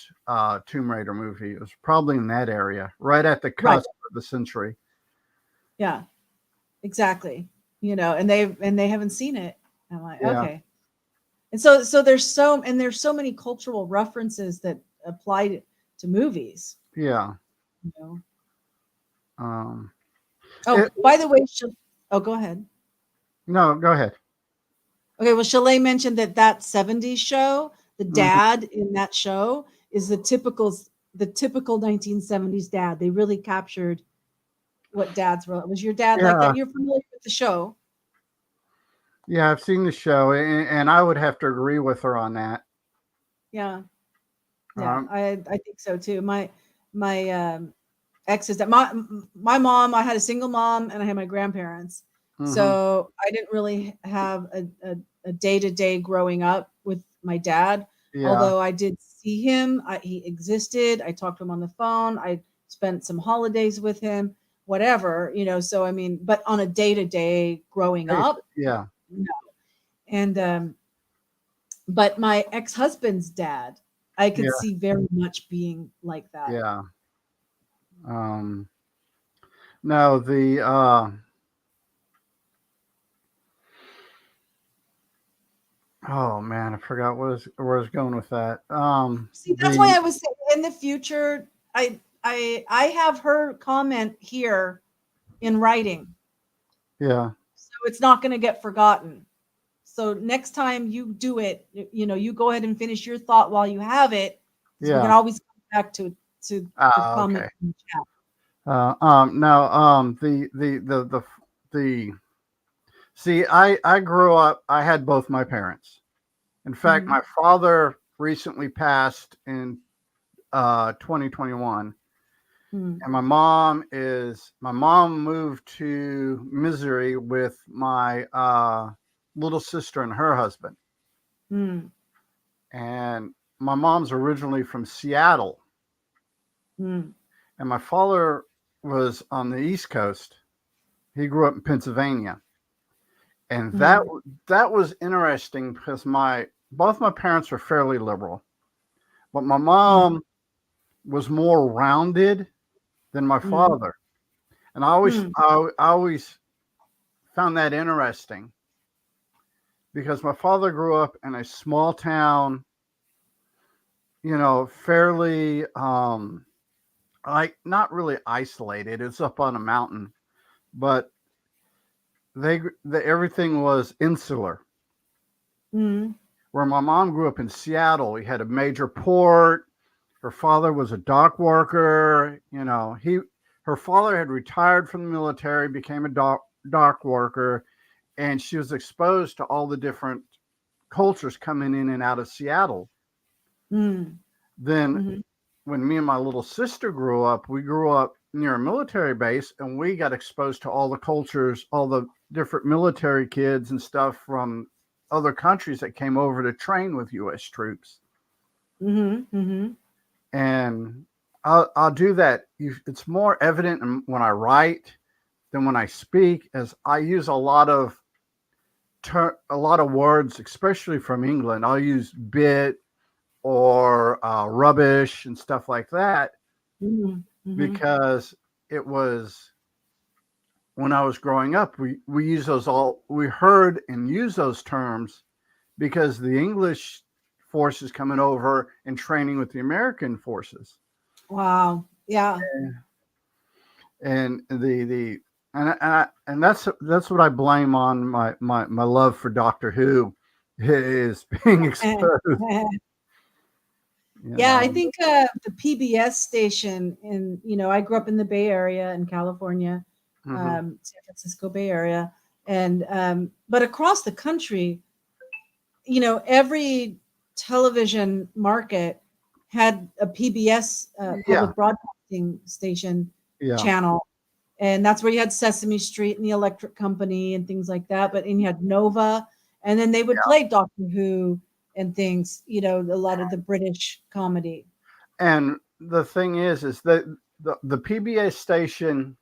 Tomb Raider movie. It was probably in that area, right at the right. cusp of the century. Yeah, exactly. And they haven't seen it. I'm like, Yeah, okay. And so there's so many cultural references that apply to movies, yeah. you know. Um, Oh, it, by the way, oh, go ahead. no, go ahead. Okay, well, Chalet mentioned that 70s show, the Mhm. dad in that show is the typical 1970s dad. They really captured what dads were. Was your dad like Yeah, that? You're familiar with the show? yeah. I've seen the show, and I would have to agree with her on that. Yeah, yeah, Um, I think so too. My exes that my mom, I had a single mom and I had my grandparents. mhm. So I didn't really have a day-to-day growing up with my dad, Yeah, although I did see him. He existed. I talked to him on the phone. I spent some holidays with him, whatever, so I mean, but on a day-to-day growing up, yeah, no. And but my ex-husband's dad, I could yeah, see very much being like that. yeah. Um, no, oh man, I forgot where I was going with that. See, that's why I was saying in the future, I have her comment here in writing, Yeah, so it's not going to get forgotten. So next time you do it, you go ahead and finish your thought while you have it, because we can yeah. always come back to the Ah, comment okay. in the chat. No, the see, I grew up. I had both my parents. In fact, Mm-hmm. my father recently passed in 2021, and my mom moved to Missouri with my little sister and her husband. Mm-hmm. And my mom's originally from Seattle, and my father was on the East Coast. He grew up in Pennsylvania, and Mm-hmm. that was interesting because my both my parents were fairly liberal, but my mom was more rounded than my Mm-hmm. father, and I always found that interesting because my father grew up in a small town, fairly like not really isolated. It's up on a mountain, but everything was insular. Mm-hmm. Where my mom grew up in Seattle, we had a major port. Her father was a dock worker. Her father had retired from the military, became a dock worker, and she was exposed to all the different cultures coming in and out of Seattle. Then, Mm-hmm. when me and my little sister grew up, we grew up near a military base, and we got exposed to all the cultures, all the different military kids and stuff from other countries that came over to train with U.S. troops. Mm-hmm. Mm-hmm. And I'll do that. It's more evident when I write than when I speak, as I use a lot of words, especially from England. I'll use bit or rubbish and stuff like that Mm-hmm. Mm-hmm. because it was when I was growing up. We use those all. We heard and use those terms because the English forces coming over and training with the American forces. Wow. Yeah. And and that's what I blame on my love for Doctor Who is being exposed. You Yeah, I know. think the PBS station I grew up in the Bay Area in California, Hmm. San Francisco Bay Area, and but across the country, every television market had a PBS Yeah, public broadcasting station yeah, channel, and that's where you had Sesame Street and the Electric Company and things like that. And you had Nova, and then they would play Doctor Who and things, you know, a lot of the British comedy. And the thing is that the PBS station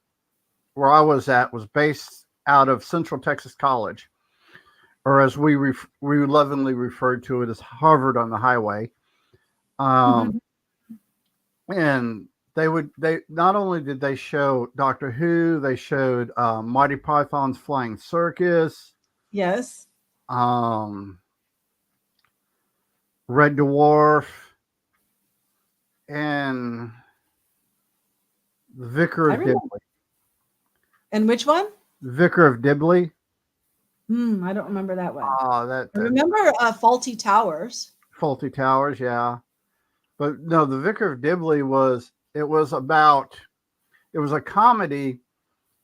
where I was at was based out of Central Texas College, or as we lovingly referred to it as Harvard on the Highway. Um, and they not only did they show Doctor Who, they showed Mighty Python's Flying Circus, Yes. um, Red Dwarf, and the Vicar I of remember. Dibley. And which one? Vicar of Dibley. I don't remember that one. That I remember Faulty Towers. Faulty Towers, yeah. But no, the Vicar of Dibley was it was a comedy,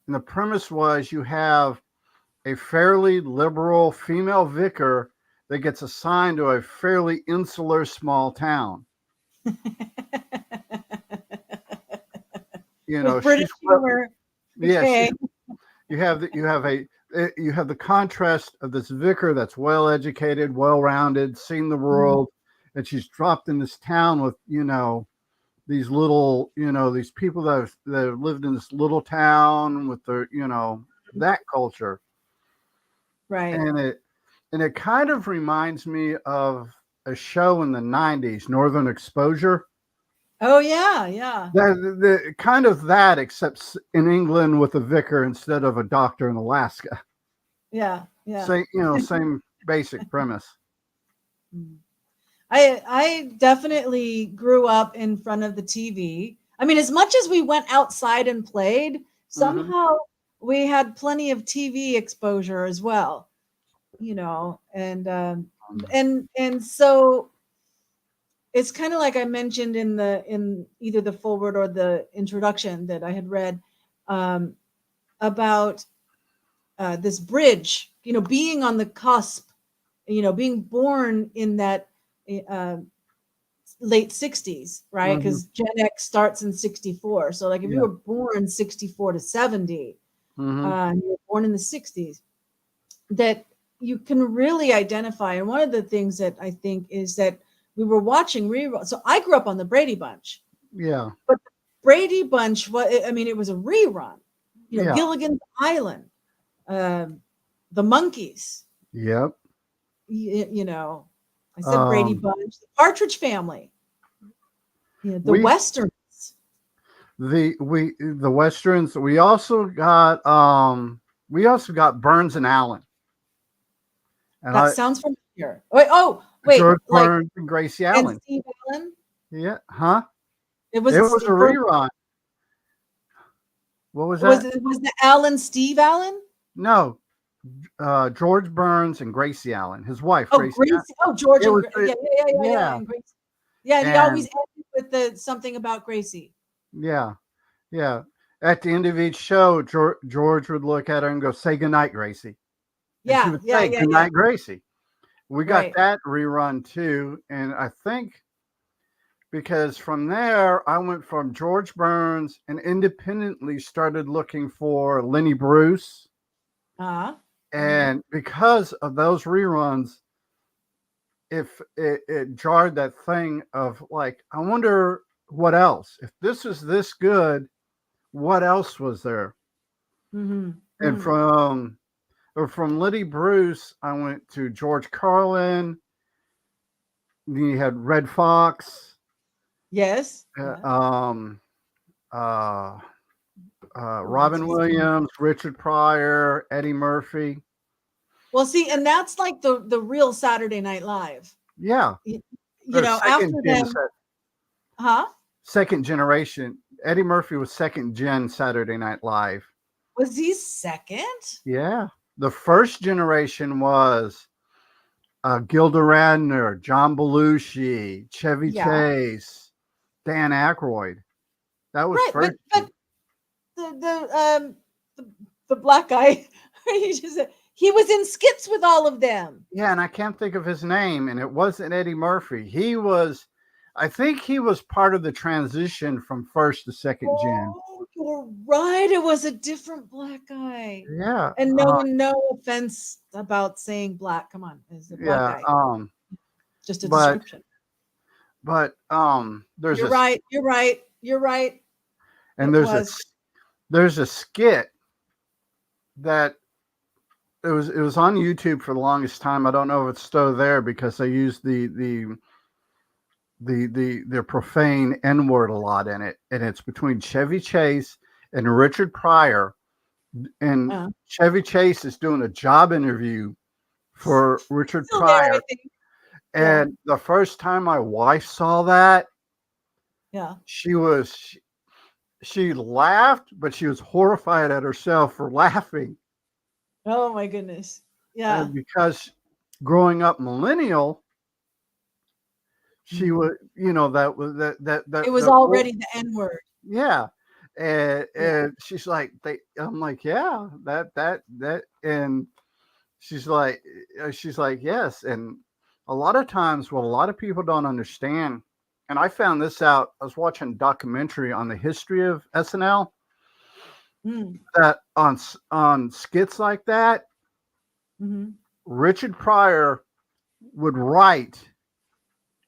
and the premise was you have a fairly liberal female vicar that gets assigned to a fairly insular small town. You know, With British humor. Yeah, Okay. you have the contrast of this vicar that's well educated, well rounded, seen the world, and she's dropped in this town with these little these people that have lived in this little town with their that culture, Right. and it kind of reminds me of a show in the 90s, Northern Exposure. Oh yeah, yeah. The kind of that, except in England with a vicar instead of a doctor in Alaska. Yeah, yeah. Same basic premise. I definitely grew up in front of the TV. I mean, as much as we went outside and played, somehow we had plenty of TV exposure as well. You know, and so it's kind of like I mentioned in either the forward or the introduction that I had read about this bridge, you know, being on the cusp, you know, being born in that uh, late 60s, right? Because Gen X starts in 64. So, like, if you were born 64 to 70, and you were born in the 60s, that you can really identify. And one of the things that I think is that we were watching reruns. So I grew up on the Brady Bunch. Yeah. But the Brady Bunch, it was a rerun. You know, Gilligan's Island, the Monkees. Yep. You know, I said Brady Bunch, the Partridge Family. You know, the Westerns. The Westerns. We also got Burns and Allen. And that sounds familiar. Wait. George Burns and Gracie Allen. And Steve Allen? Yeah. Huh? It was a rerun. What was that? Was the Allen Steve Allen? No. George Burns and Gracie Allen, his wife. Gracie. Oh, George. Yeah. And he always ended with something about Gracie. Yeah. Yeah. At the end of each show, George would look at her and go, "Say goodnight, Gracie." And she would say, "Good night, Gracie." We got that rerun too. And I think because from there, I went from George Burns and independently started looking for Lenny Bruce. And because of those reruns, if it jarred that thing of like, I wonder what else. If this is this good, what else was there? And from Lenny Bruce, I went to George Carlin. Then you had Red Fox. Yes. Robin Williams, Richard Pryor, Eddie Murphy. Well, see, and that's like the real Saturday Night Live. Yeah. You know, after them. Second generation. Eddie Murphy was second gen Saturday Night Live. Was he second? Yeah. The first generation was Gilda Radner, John Belushi, Chevy Chase, Dan Aykroyd. That was first. But the black guy, he was in skits with all of them. Yeah, and I can't think of his name, and it wasn't Eddie Murphy. I think he was part of the transition from first to second gen. You're right. It was a different black guy. Yeah. And no offense about saying black. Come on. It's a black guy. just a but description. there's You're a right. You're right. You're right. and It was. there's a skit that it was on YouTube for the longest time. I don't know if it's still there because they used the profane N word a lot in it, and it's between Chevy Chase and Richard Pryor, and Uh, Chevy Chase is doing a job interview for Richard Still there, I Pryor, think. Yeah. and the first time my wife saw that, Yeah. she laughed, but she was horrified at herself for laughing, Oh my goodness. Yeah. because growing up millennial, she Mhm. was, that was It was the already the N word. yeah, Yeah. and she's like, I'm like, yeah, and she's like, yes, and a lot of times, what a lot of people don't understand, and I found this out. I was watching a documentary on the history of SNL, Mm. that on skits like that, Hmm. Richard Pryor would write.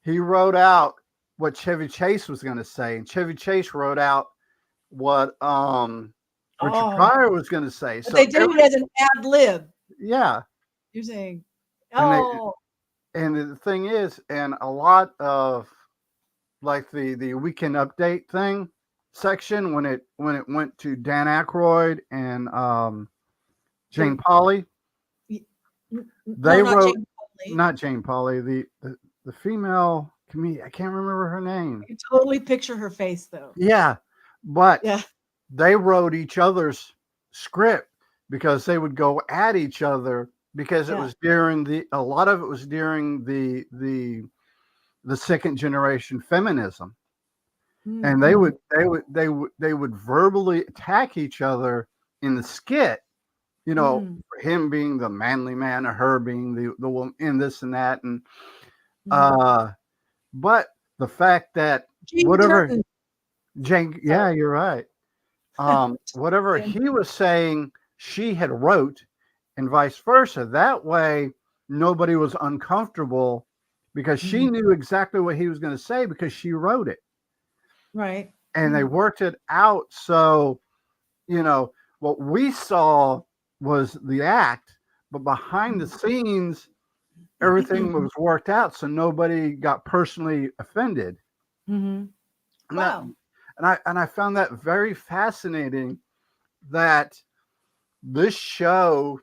He wrote out what Chevy Chase was going to say, and Chevy Chase wrote out what Richard Oh, Pryor was going to say. but So they did it as an ad lib. yeah, You're saying, and oh, the thing is, and a lot of, like, the Weekend Update thing section, when it went to Dan Aykroyd and Jane the, Pauley, no, they not wrote, Jane Pauley. not Jane Pauley, the female comedian. I can't remember her name. I can totally picture her face though. Yeah, but Yeah. they wrote each other's script because they would go at each other, because it Yeah. was during a lot of it was during the second generation feminism, and Mm-hmm. they would verbally attack each other in the skit, Mm-hmm. him being the manly man, or her being the woman, in this and that, and Mm-hmm. uh but the fact that Gene whatever Turton. Jane, Sorry. yeah, you're right, whatever Saying. he was saying, she had wrote, and vice versa. That way, nobody was uncomfortable, because she Mhm. knew exactly what he was going to say, because she wrote it, Right. and they Mhm. worked it out. So, what we saw was the act, but behind the scenes, everything was worked out, so nobody got personally offended. Mhm. And that, Wow. and I found that very fascinating, that this show,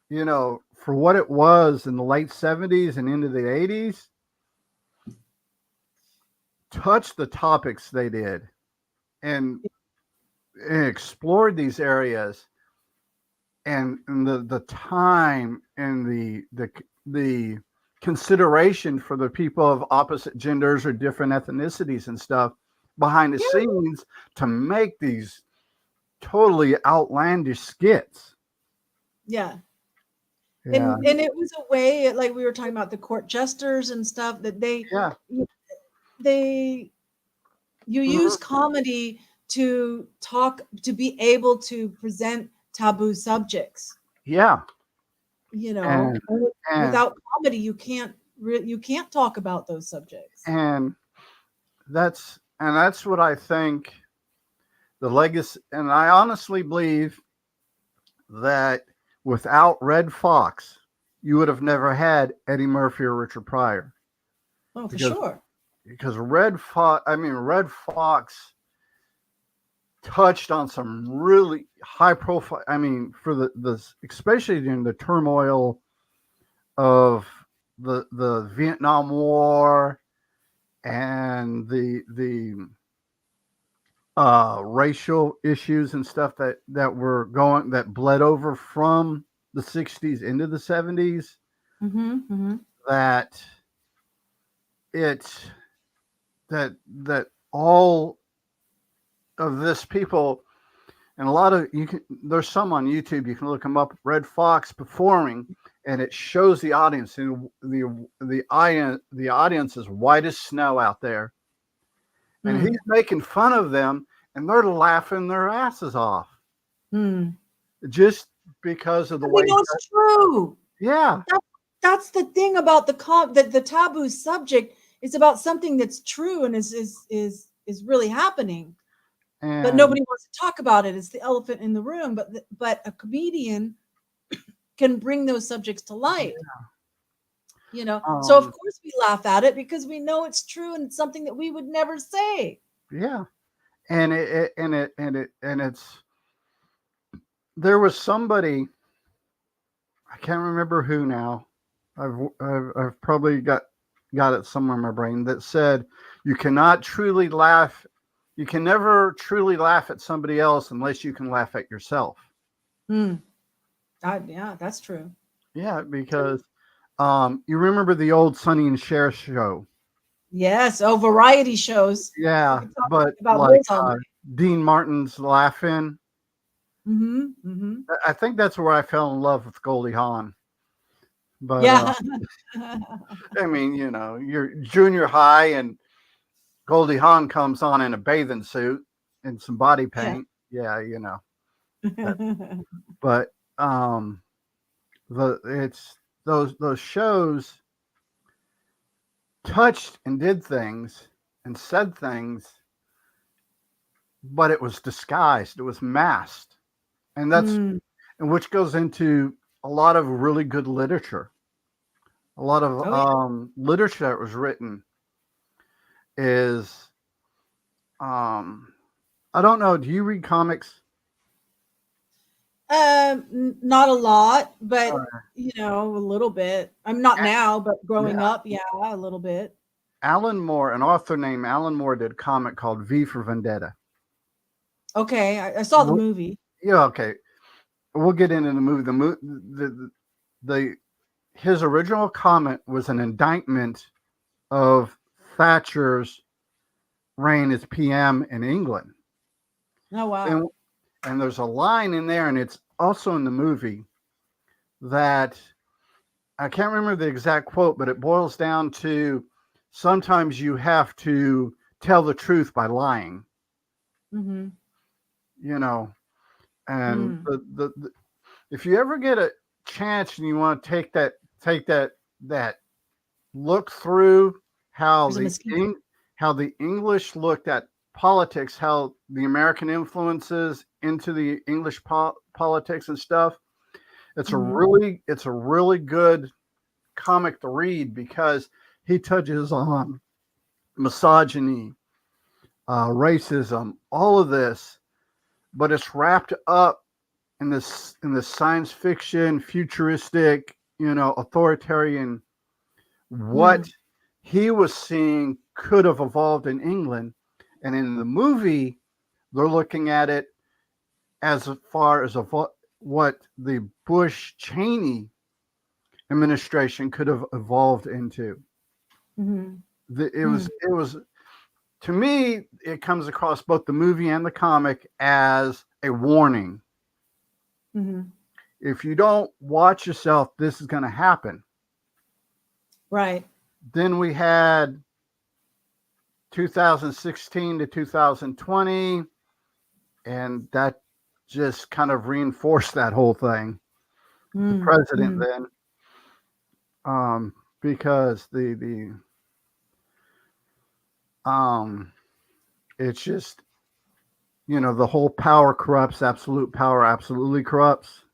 for what it was in the late 70s and into the 80s, touched the topics they did, and, explored these areas, and the time, and the consideration for the people of opposite genders or different ethnicities and stuff behind the Yeah. scenes, to make these totally outlandish skits. Yeah. Yeah, And it was a way, like we were talking about the court jesters and stuff, that yeah, they you use mhm, comedy to talk, to be able to present taboo subjects. yeah, And and and without comedy, you can't talk about those subjects. and that's what I think the legacy. And I honestly believe that without Red Fox, you would have never had Eddie Murphy or Richard Pryor, Oh, for because sure. Red Fox touched on some really high profile. I mean, for the especially during the turmoil of the Vietnam War, and the racial issues and stuff that bled over from the 60s into the 70s, Mm-hmm. Mm-hmm. that it that all of this people, and a lot of, there's some on YouTube, you can look them up, Red Fox performing, and it shows the audience, and the audience is white as snow out there, and Mm. he's making fun of them, and they're laughing their asses off, Mm. just because of the And they way. know it's true. Yeah, That, that's the thing about the taboo subject. It's about something that's true and is really happening, but And nobody wants to talk about it. It's the elephant in the room. But a comedian can bring those subjects to light. So of um, course we laugh at it because we know it's true and it's something that we would never say. yeah, and it's there was somebody, I can't remember who now. I've probably got it somewhere in my brain that said you cannot truly laugh. You can never truly laugh at somebody else unless you can laugh at yourself. Hmm. Yeah, that's true. Yeah, because you remember the old Sonny and Cher show. Yes. Oh, variety shows. We Yeah, could talk but about like those all night. Dean Martin's laughing. Mm-hmm. Mm-hmm. I think that's where I fell in love with Goldie Hawn. But Yeah. I mean, you're junior high and Goldie Hawn comes on in a bathing suit and some body Yeah. paint. Yeah, that- but it's those shows touched and did things and said things, but it was disguised. It was masked, and Mm. which goes into a lot of really good literature. A lot of Oh yeah. literature that was written is I don't know. Do you read comics? Not a lot, but Uh, a little bit. I'm not now, but yeah. growing up, yeah, a little bit. Alan Moore, an author named Alan Moore, did a comic called V for Vendetta. Okay, I saw the Well, movie. yeah, okay. We'll get into the movie. The his original comment was an indictment of Thatcher's reign as PM in England, Oh wow. and there's a line in there, and it's also in the movie that I can't remember the exact quote, but it boils down to sometimes you have to tell the truth by lying, Mm-hmm. you know. And Mm. the if you ever get a chance and you want to take that look through how There's a mosquito. how the English looked at politics, how the American influences into the English politics and stuff. Mm-hmm. It's a really good comic to read because he touches on misogyny, racism, all of this, but it's wrapped up in this science fiction, futuristic, authoritarian. What Mm. he was seeing could have evolved in England, and in the movie, they're looking at it as far as what the Bush Cheney administration could have evolved into. Mm-hmm. It was to me, it comes across both the movie and the comic as a warning. Mm-hmm. If you don't watch yourself, this is going to happen. Right. Then we had 2016 to 2020, and that just kind of reinforced that whole thing. The Mm. president Mm. then, because um, it's just the whole power corrupts, absolute power absolutely corrupts.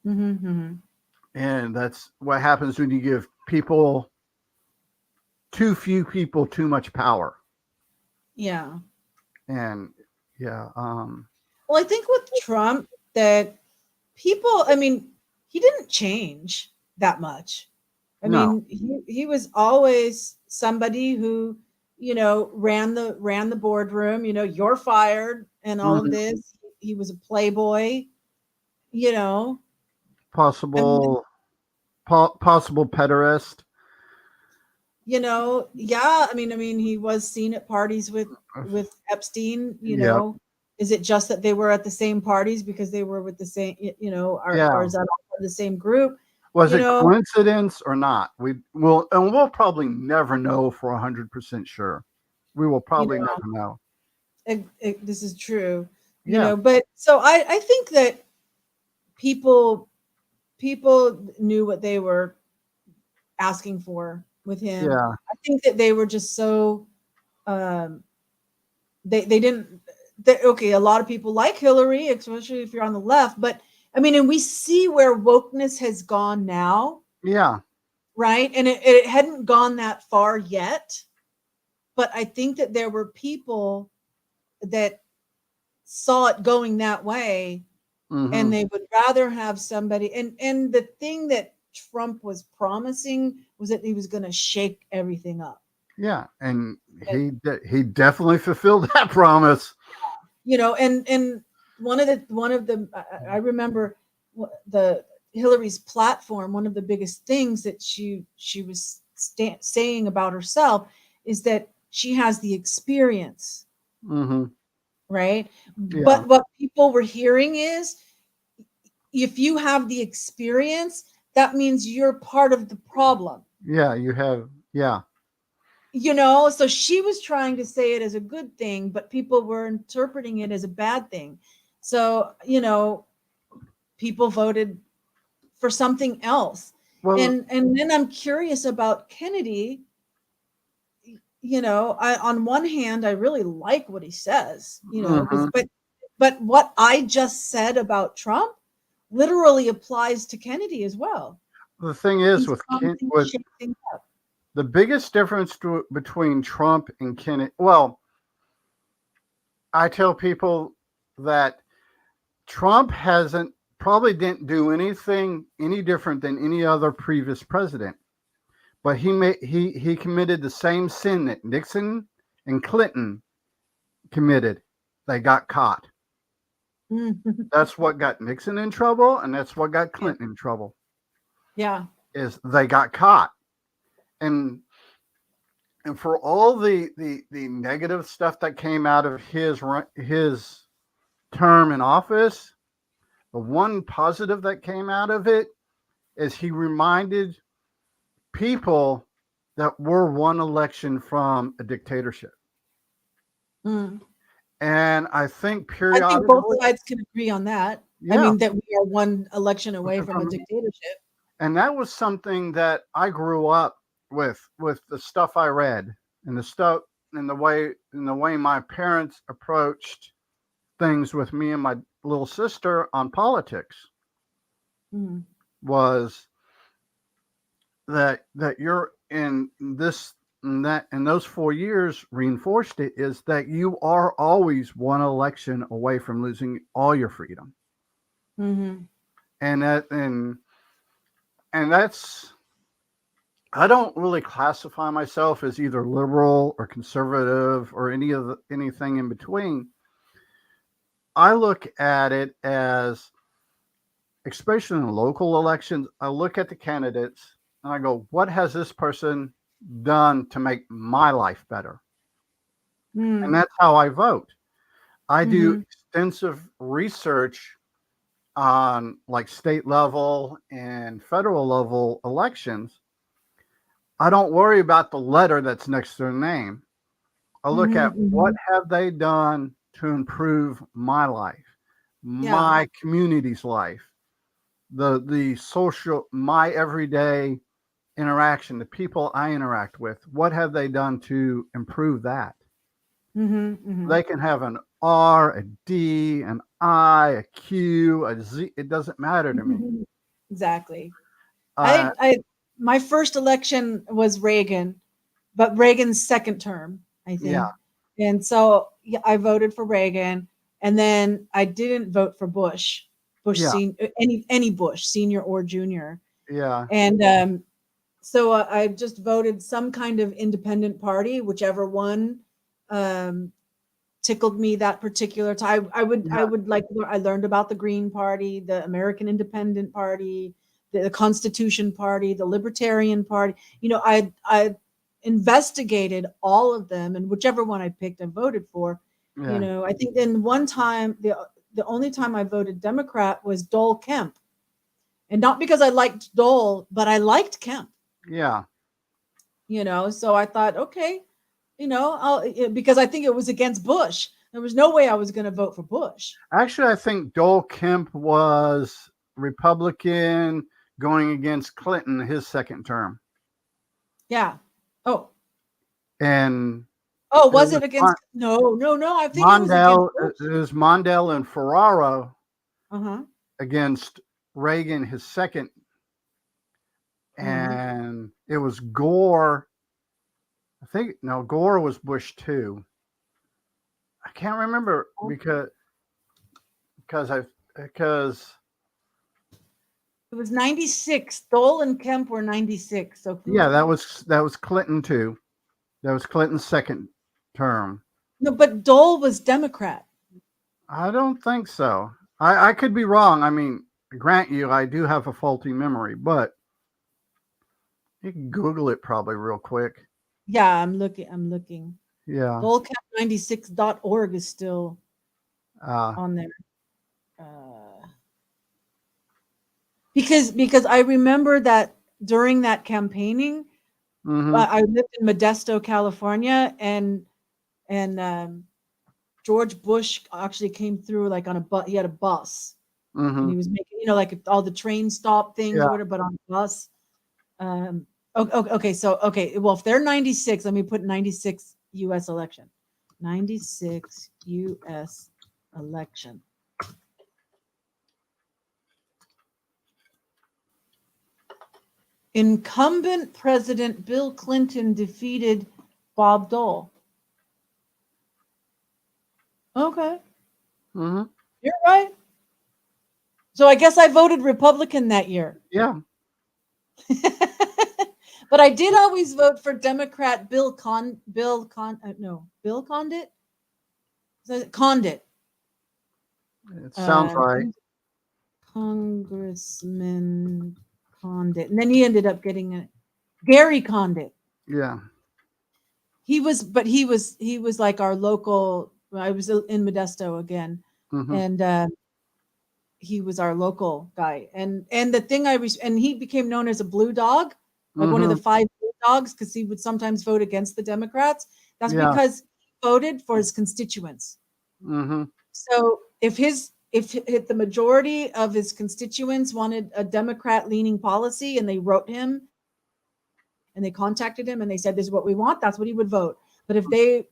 Mm-hmm. Mm-hmm. And that's what happens when you give too few people too much power. Yeah. And yeah, Well, I think with Trump that people, I mean, he didn't change that much. I no. mean, he was always somebody who, ran the boardroom, you're fired and all of Mhm. this. He was a playboy, you know. I mean, Possible pederast. yeah, I mean he was seen at parties with Epstein, Yeah, Is it just that they were at the same parties because they were with the same, or yeah. is that all part of the same group? Was You it know, coincidence or not? We'll probably never know for 100% sure. We will you probably know, never know. this is true, Yeah. but so I think that people knew what they were asking for with him. Yeah. I think that they were just so um, they didn't. Okay, a lot of people like Hillary, especially if you're on the left. But I mean, and we see where wokeness has gone now, Yeah. right? And it hadn't gone that far yet. But I think that there were people that saw it going that way, and Hmm. they would rather have somebody. And the thing that Trump was promising was that he was going to shake everything up. Yeah. And And, he definitely fulfilled that promise. and one of the I remember the Hillary's platform. One of the biggest things that she was saying about herself is that she has the experience, Hmm. right? Yeah. But what people were hearing is, if you have the experience, that means you're part of the problem. Yeah. You have. Yeah. So she was trying to say it as a good thing, but people were interpreting it as a bad thing. So people voted for something else. Well. And then I'm curious about Kennedy. On one hand, I really like what he says, because Hmm. but what I just said about Trump literally applies to Kennedy as well. The thing is, He's promising to with shake things up. the biggest difference between Trump and Kennedy. Well, I tell people that Trump hasn't probably didn't do anything any different than any other previous president, but he committed the same sin that Nixon and Clinton committed. They got caught. Mhm. That's what got Nixon in trouble, and that's what got Yeah. Clinton in trouble. Yeah. Is they got caught, and for all the negative stuff that came out of his term in office, the one positive that came out of it is he reminded people that we're one election from a dictatorship. Mm. And I think I think both periodically, sides can agree on that. I yeah, mean, that we are one election away from a dictatorship. and that was something that I grew up with the stuff I read and the stuff and the way my parents approached things with me and my little sister on politics Mm. was that you're in this and that and those 4 years reinforced it is that you are always one election away from losing all your freedom. Mm-hmm. And that's I don't really classify myself as either liberal or conservative or anything in between. I look at it as, especially in local elections, I look at the candidates and I go, what has this person done to make my life better? And Mm. that's how I vote. I do Mm-hmm. extensive research on like state level and federal level elections. I don't worry about the letter that's next to their name. I look Mm-hmm. at what Mm-hmm. have they done to improve my life, Yeah. my community's life, the social, my everyday interaction, the people I interact with. What have they done to improve that? Mm-hmm. Mm-hmm. They can have an R, a D, an I, a Q, a Z. It doesn't matter to me. Exactly. Uh, I my first election was Reagan, but Reagan's second term, I yeah, think. And so yeah, I voted for Reagan, and then I didn't vote for Bush, yeah, any Bush, senior or junior. yeah, And so I just voted some kind of independent party, whichever one um, tickled me that particular time. I yeah, would like I learned about the Green Party, the American Independent Party, the Constitution Party, the Libertarian Party. I investigated all of them, and whichever one I picked, I voted for. yeah, I think then one time the only time I voted Democrat was Dole Kemp, and not because I liked Dole, but I liked Kemp. yeah. So I thought, okay, because I think it was against Bush. There was no way I was going to vote for Bush. Actually, I think Dole Kemp was Republican going against Clinton his second term. Yeah. Oh. and Oh, it was was it against? No, no, no. I think it was against Mondale. Bush. It was Mondale and Ferraro Uh-huh. against Reagan, his second, Uh-huh. and it was Gore. I think no, Gore was Bush too. I can't remember because I because It was 96. Dole and Kemp were 96. So yeah, who? that was Clinton too. That was Clinton's second term. No, but Dole was Democrat. I don't think so. I could be wrong. I mean, grant you, I do have a faulty memory, but you can Google it probably real quick. Yeah, I'm looking. I'm looking. Yeah. Dolecamp96.org is still Uh, on there. Because I remember that during that campaigning, mm-hmm, I lived in Modesto, California, and George Bush actually came through like on a bus. He had a bus, and mm-hmm. he was making, like all the train stop things Yeah. or whatever, but on a bus. Um, okay, so okay, well, if they're 96, let me put 96 U.S. election, 96 U.S. election. Incumbent President Bill Clinton defeated Bob Dole. Okay, Mm-hmm. you're right. So I guess I voted Republican that year. Yeah. But I did always vote for Democrat Bill Condit. Condit. It sounds right. Congressman Condit. And then he ended up getting Gary Condit. Yeah. He was like our local. I was in Modesto again, Mm-hmm. and he was our local guy. And the thing and he became known as a blue dog, like one of Mm-hmm. the five blue dogs, because he would sometimes vote against the Democrats. That's Yeah. because he voted for his constituents. Mm-hmm. So if the majority of his constituents wanted a Democrat leaning policy and they wrote him and they contacted him and they said, this is what we want, that's what he would vote. But they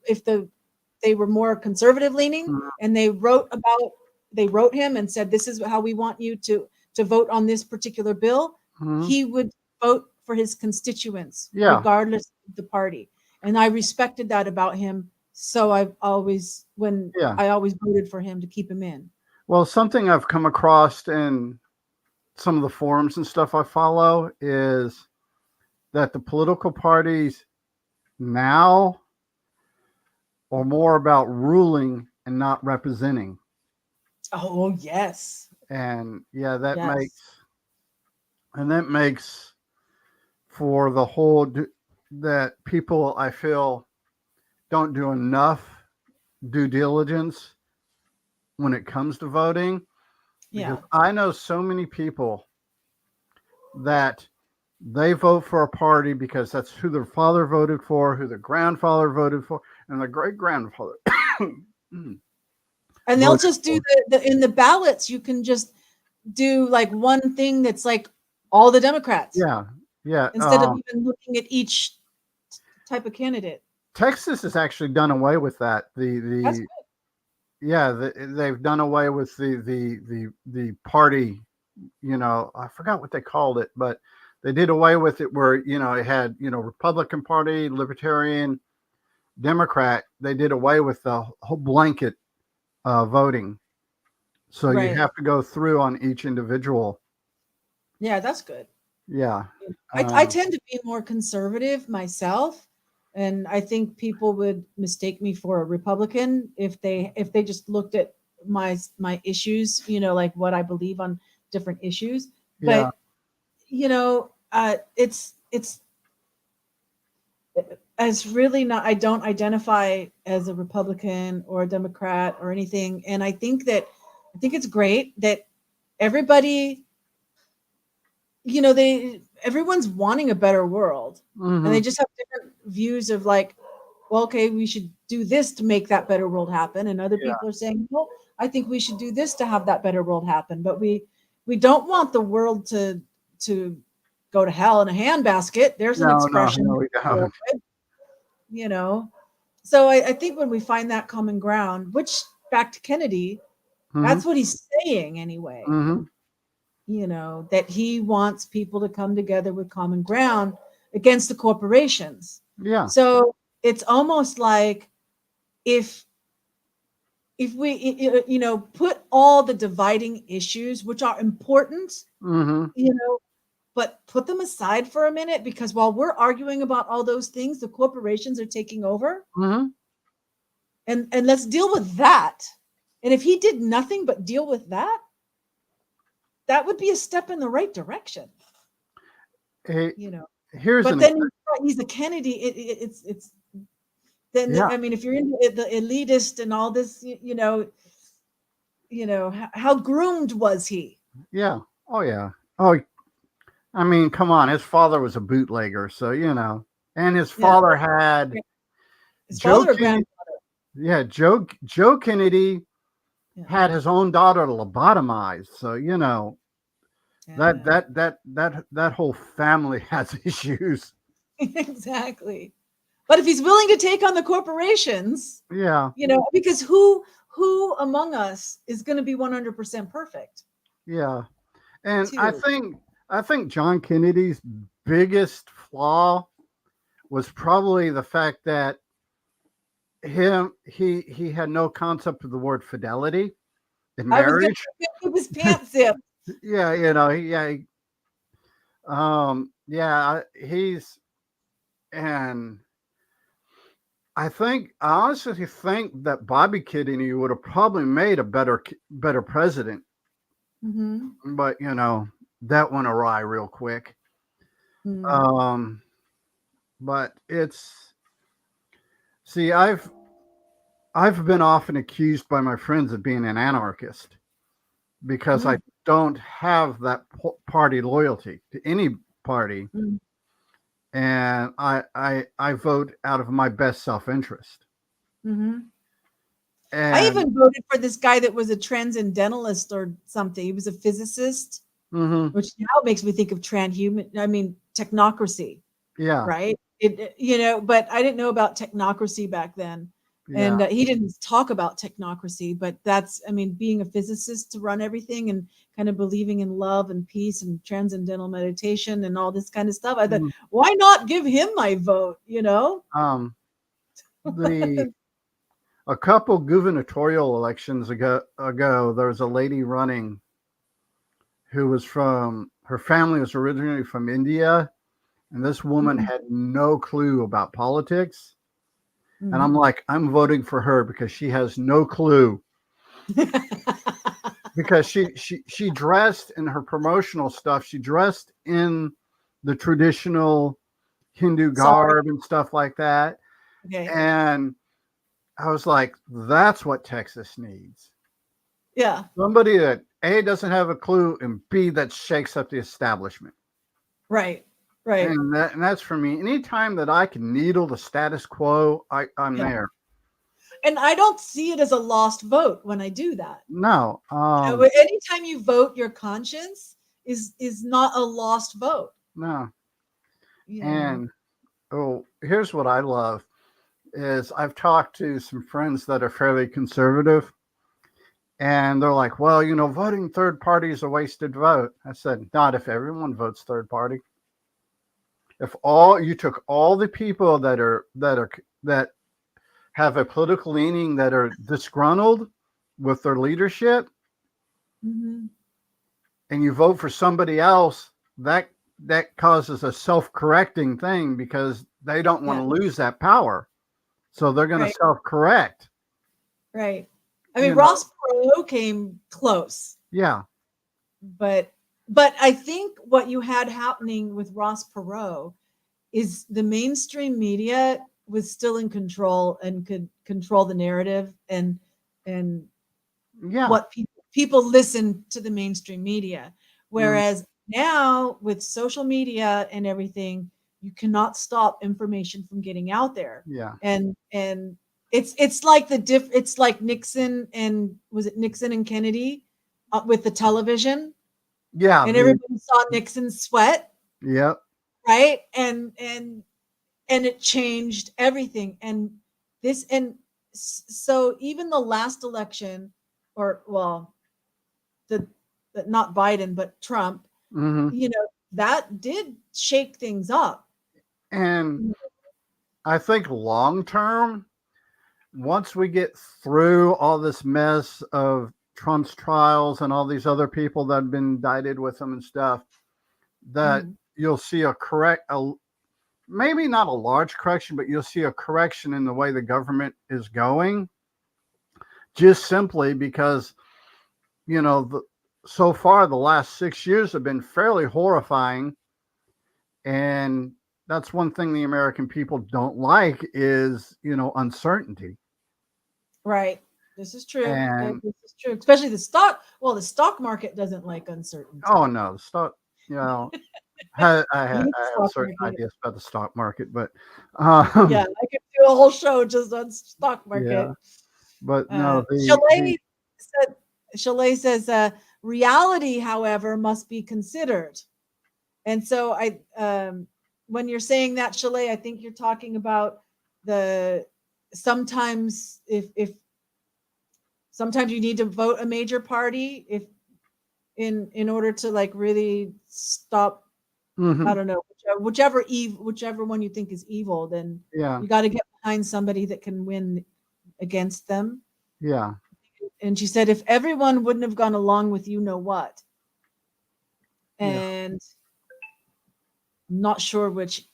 were more conservative leaning and they wrote him and said, this is how we want you to vote on this particular bill, Mm-hmm. he would vote for his constituents Yeah. regardless of the party. And I respected that about him. So Yeah. I always voted for him to keep him in. Well, something I've come across in some of the forums and stuff I follow is that the political parties now are more about ruling and not representing. Oh, yes. And yeah, Yes. that makes for the whole that people I feel don't do enough due diligence when it comes to voting, because Yeah. I know so many people that they vote for a party because that's who their father voted for, who their grandfather voted for, and their great grandfather And they'll voted just do for. in the ballots, you can just do like one thing that's like all the Democrats Yeah, yeah. instead of even looking at each type of candidate. Texas has actually done away with that. That's The good. yeah, they've done away with the party. You know, I forgot what they called it, but they did away with it where it had Republican Party, Libertarian, Democrat. They did away with the whole blanket voting, so you Right. have to go through on each individual. Yeah, that's good. Yeah, I tend to be more conservative myself, and I think people would mistake me for a Republican if they just looked at my issues, like what I believe on different issues. yeah, But it's as really not. I don't identify as a Republican or a Democrat or anything, and I think it's great that everybody everyone's wanting a better world and hmm they just have different views of like, well, okay, we should do this to make that better world happen, and other yeah, people are saying, well, I think we should do this to have that better world happen, but we don't want the world to go to hell in a handbasket. There's an expression, we don't. you know. So I think when we find that common ground, which back to Kennedy, Mm-hmm. that's what he's saying anyway. Mm-hmm. You know, that he wants people to come together with common ground against the corporations. Yeah. So it's almost like if we put all the dividing issues, which are important, Mm-hmm. but put them aside for a minute, because while we're arguing about all those things, the corporations are taking over, Mm-hmm. and let's deal with that. And if he did nothing but deal with that, that would be a step in the right direction. Hey, you know here's but an then he's a Kennedy. It's then yeah. I mean, if you're into the elitist and all this, how groomed was he? Yeah. Oh yeah. Oh, I mean, come on. His father was a bootlegger, so and his Yeah. father had His Joe father or Kennedy. grandfather? Yeah, Joe Kennedy Yeah. had his own daughter lobotomized, so Yeah. that whole family has issues. Exactly. But if he's willing to take on the corporations, Yeah. because who among us is going to be 100% perfect? Yeah. And Too. I think John Kennedy's biggest flaw was probably the fact that he had no concept of the word fidelity in I was going marriage. to keep his pants zipped. Yeah, he's and I honestly think that Bobby Kennedy would have probably made a better president, Mm-hmm. but that went awry real quick. Mm-hmm. But see, I've been often accused by my friends of being an anarchist because I don't have that party loyalty to any party, Mm-hmm. and I vote out of my best self-interest. Mm-hmm. I And even voted for this guy that was a transcendentalist or something. He was a physicist, mm-hmm, which now makes me think of technocracy, yeah, right? But I didn't know about technocracy back then. yeah, And he didn't talk about technocracy, but being a physicist to run everything and kind of believing in love and peace and transcendental meditation and all this kind of stuff. I thought, mm-hmm. why not give him my vote? The a couple gubernatorial elections ago, there was a lady running who was her family was originally from India, and this woman Mm. had no clue about politics. And I'm Mhm. like, I'm voting for her because she has no clue. Because she dressed in her promotional stuff. She dressed in the traditional Hindu Sorry. garb and stuff like that. Okay. And I was like, that's what Texas needs. Yeah. Somebody that A, doesn't have a clue, and B, that shakes up the establishment. Right. Right. And that's for me. Anytime that I can needle the status quo, I'm Yeah. there. And I don't see it as a lost vote when I do that. No. Anytime you vote your conscience is not a lost vote. No. You know. And here's what I love is I've talked to some friends that are fairly conservative, and they're like, well, voting third party is a wasted vote. I said, not if everyone votes third party. If you took all the people that have a political leaning that are disgruntled with their leadership, Mm-hmm. and you vote for somebody else, that causes a self-correcting thing because they don't want to lose that power. So they're going to self-correct. Right. I mean, Ross Perot came close. Yeah. But I think what you had happening with Ross Perot is the mainstream media was still in control and could control the narrative and what people listen to the mainstream media. Whereas now with social media and everything, you cannot stop information from getting out there. Yeah. And it's like it's like Nixon and was it Nixon and Kennedy with the television? Yeah. And everybody saw Nixon sweat. Yep. right? And it changed everything. And this and so even the last election, or well, the not Biden but Trump, Hmm. you know, that did shake things up. And I think long term, once we get through all this mess of Trump's trials and all these other people that have been indicted with him and stuff, that Mhm. you'll see maybe not a large correction, but you'll see a correction in the way the government is going, just simply because, you know, so far the last 6 years have been fairly horrifying. And that's one thing the American people don't like is, uncertainty. Right. This is true. And This is true. Especially the stock. Well, the stock market doesn't like oh uncertainty. no, the stock, you know, Even the I have stock certain market. ideas about the stock market, but Yeah, I could do a whole show just on stock yeah, market. but no, the Chalet said, Chalet says, reality, however, must be considered. And so when you're saying that, Chalet, I think you're talking about the sometimes if sometimes you need to vote a major party if in order to like really stop, I mhm, don't know, whichever one you think is evil, then yeah, you got to get behind somebody that can win against them. yeah, And she said if everyone wouldn't have gone along with you know what, yeah. and not sure which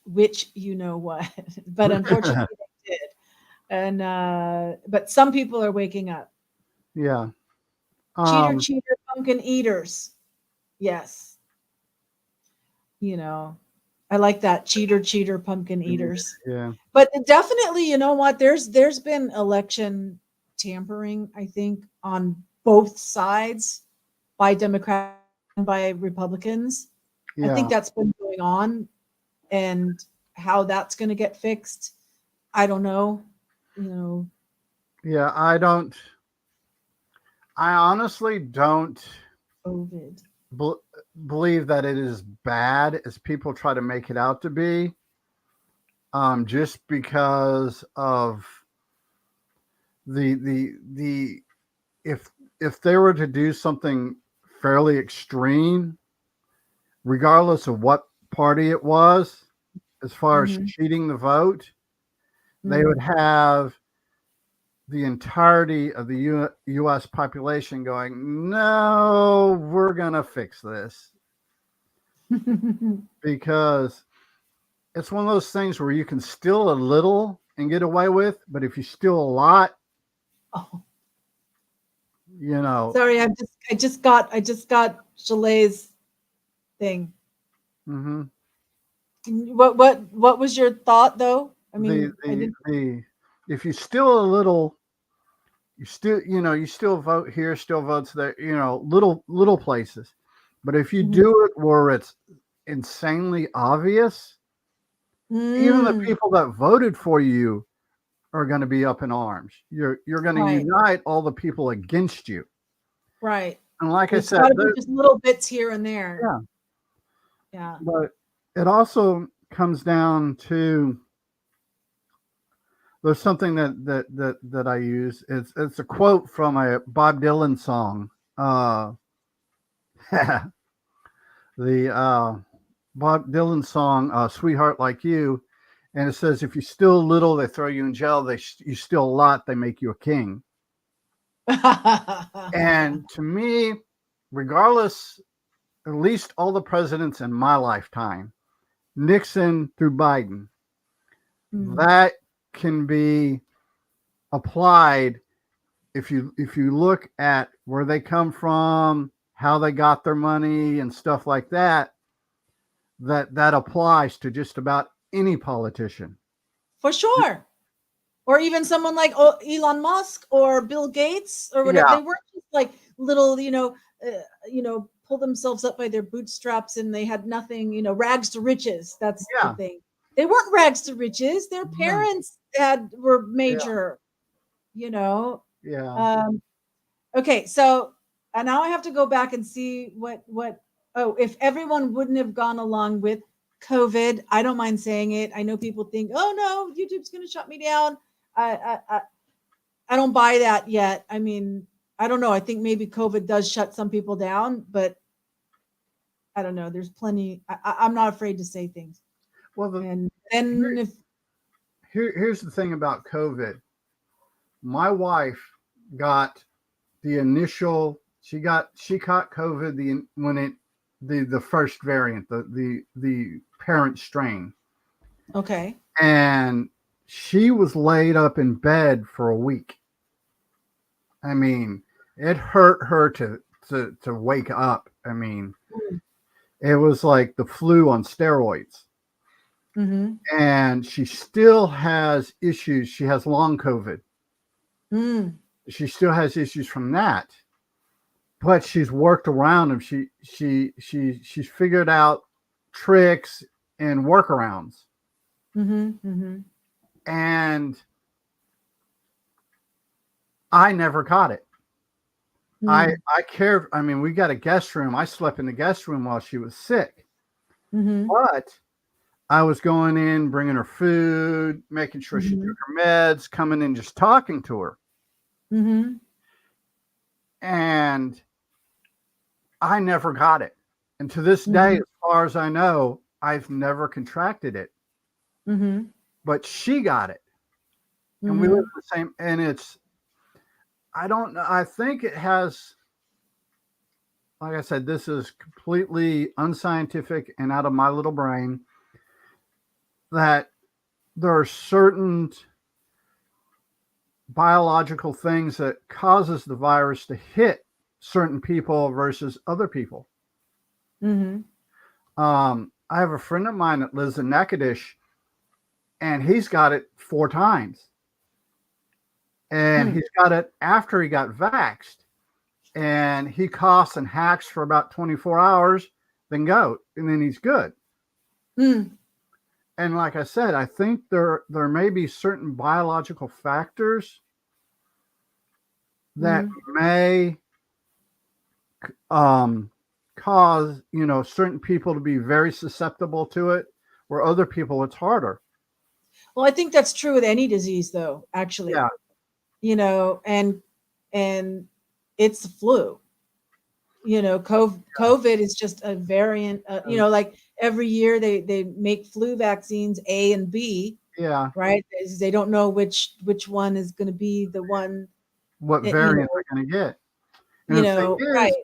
you know what, but unfortunately they did. And but some people are waking up. Yeah. Cheater, Um, cheater, pumpkin eaters. Yes, you know, I like that, cheater, cheater, pumpkin eaters. yeah, But definitely, you know what? There's been election tampering, I think, on both sides by Democrats and by Republicans. I think yeah, that's been going on, and how that's going to get fixed, I don't know. You know, yeah. I honestly don't COVID. bel believe that it is bad as people try to make it out to be. Just because of the if if they were to do something fairly extreme, regardless of what party it was, as far as Mm-hmm. cheating the vote, they would Mm. have the entirety of the U.S. population going, no, we're going to fix this. Because it's one of those things where you can steal a little and get away with, but if you steal a lot, Oh, you know, sorry, I just got Chalet's thing. hmm What was your thought though? I the, mean, I the, didn't. the, if you steal a little, you still vote here, still votes there, little places. But if you Mhm. do it where it's insanely obvious, even the Mm, people that voted for you are going to be up in arms. You're going to right, unite all the people against you. right. And like I It's said, got to be just little bits here and there. yeah, Yeah. but it also comes down to there's something that I use. It's a quote from a Bob Dylan song. Uh, the Bob Dylan song "Sweetheart Like You," and it says, "If you steal little, they throw you in jail. You steal a lot, they make you a king." And to me, regardless, at least all the presidents in my lifetime, Nixon through Biden, Mm, that can be applied if you look at where they come from, how they got their money and stuff like that, that applies to just about any politician. for sure. Or even someone like Elon Musk or Bill Gates or whatever. Yeah, They weren't just like little, pull themselves up by their bootstraps and they had nothing, rags to riches. That's the yeah, thing. They weren't rags to riches. Their no, parents were yeah, major, you know. yeah, Um, okay, so now I have to go back and see what. Oh, if everyone wouldn't have gone along with COVID. I don't mind saying it. I know people think, oh no, YouTube's going to shut me down. I don't buy that yet. I mean, I don't know. I think maybe COVID does shut some people down, but I don't know. There's plenty. I'm not afraid to say things. Well, And then if here's the thing about COVID. My wife got the initial. She caught COVID the first variant, the parent strain, okay, and she was laid up in bed for a week. I mean, it hurt her to wake up. I mean, it was like the flu on steroids. mm-hmm. And she still has issues. She has long COVID. She still has issues from that, but she's worked around them. She's figured out tricks and workarounds. And I never caught it. I cared. I mean, we got a guest room. I slept in the guest room while she was sick, but I was going in, bringing her food, making sure she took her meds, coming in, just talking to her. And I never got it. And to this day, as far as I know, I've never contracted it. But she got it. And we live the same. And I don't know. I think it has, like I said, this is completely unscientific and out of my little brain, that there are certain biological things that causes the virus to hit certain people versus other people. I have a friend of mine that lives in Natchitoches, and he's got it 4 times. And he's got it after he got vaxxed. And he coughs and hacks for about 24 hours, then and then he's good. And like I said, I think there may be certain biological factors that may cause, certain people to be very susceptible to it, where other people it's harder. Well, I think that's true with any disease, though. Actually, and it's the flu. COVID is just a variant. Like every year they make flu vaccines A and B. Yeah. Right. They don't know which one is going to be the one. What variant they're going to get. And the thing is, right.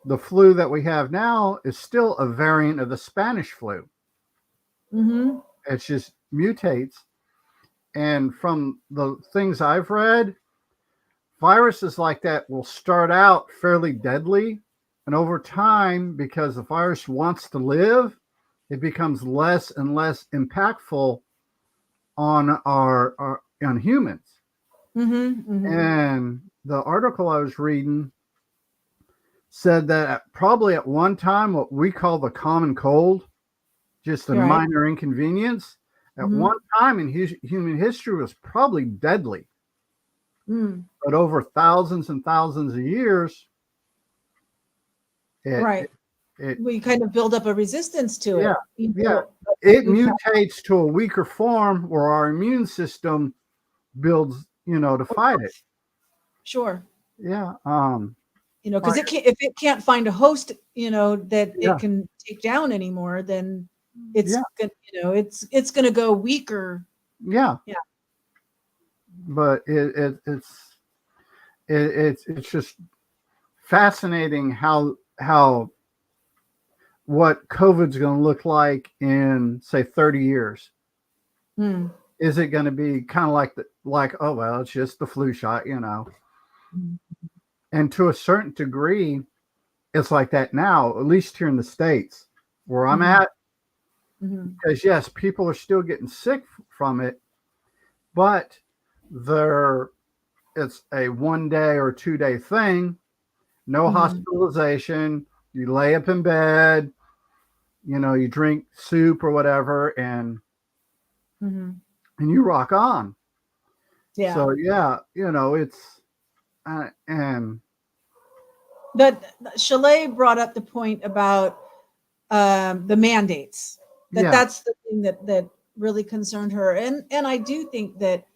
The flu that we have now is still a variant of the Spanish flu. It just mutates. And from the things I've read, viruses like that will start out fairly deadly. And over time, because the virus wants to live, it becomes less and less impactful on on humans. And the article I was reading said that probably at one time, what we call the common cold, just a minor inconvenience, at one time in human history was probably deadly. But over thousands and thousands of years, we kind of build up a resistance to it. It mutates to a weaker form where our immune system builds, to fight it. Sure. Yeah. Because if it can't find a host, that it can take down anymore, then it's it's going to go weaker. Yeah. But it's just fascinating how what COVID's going to look like in, say, 30 years. Is it going to be kind of like, oh, well, it's just the flu shot, And to a certain degree, it's like that now, at least here in the States where I'm at. Because, yes, people are still getting sick from it, but it's a 1 day or 2 day thing. No hospitalization. You lay up in bed, you drink soup or whatever, and you rock on. Yeah. So it's and but Chalet brought up the point about the mandates, Yeah. That's the thing that really concerned her. And I do think that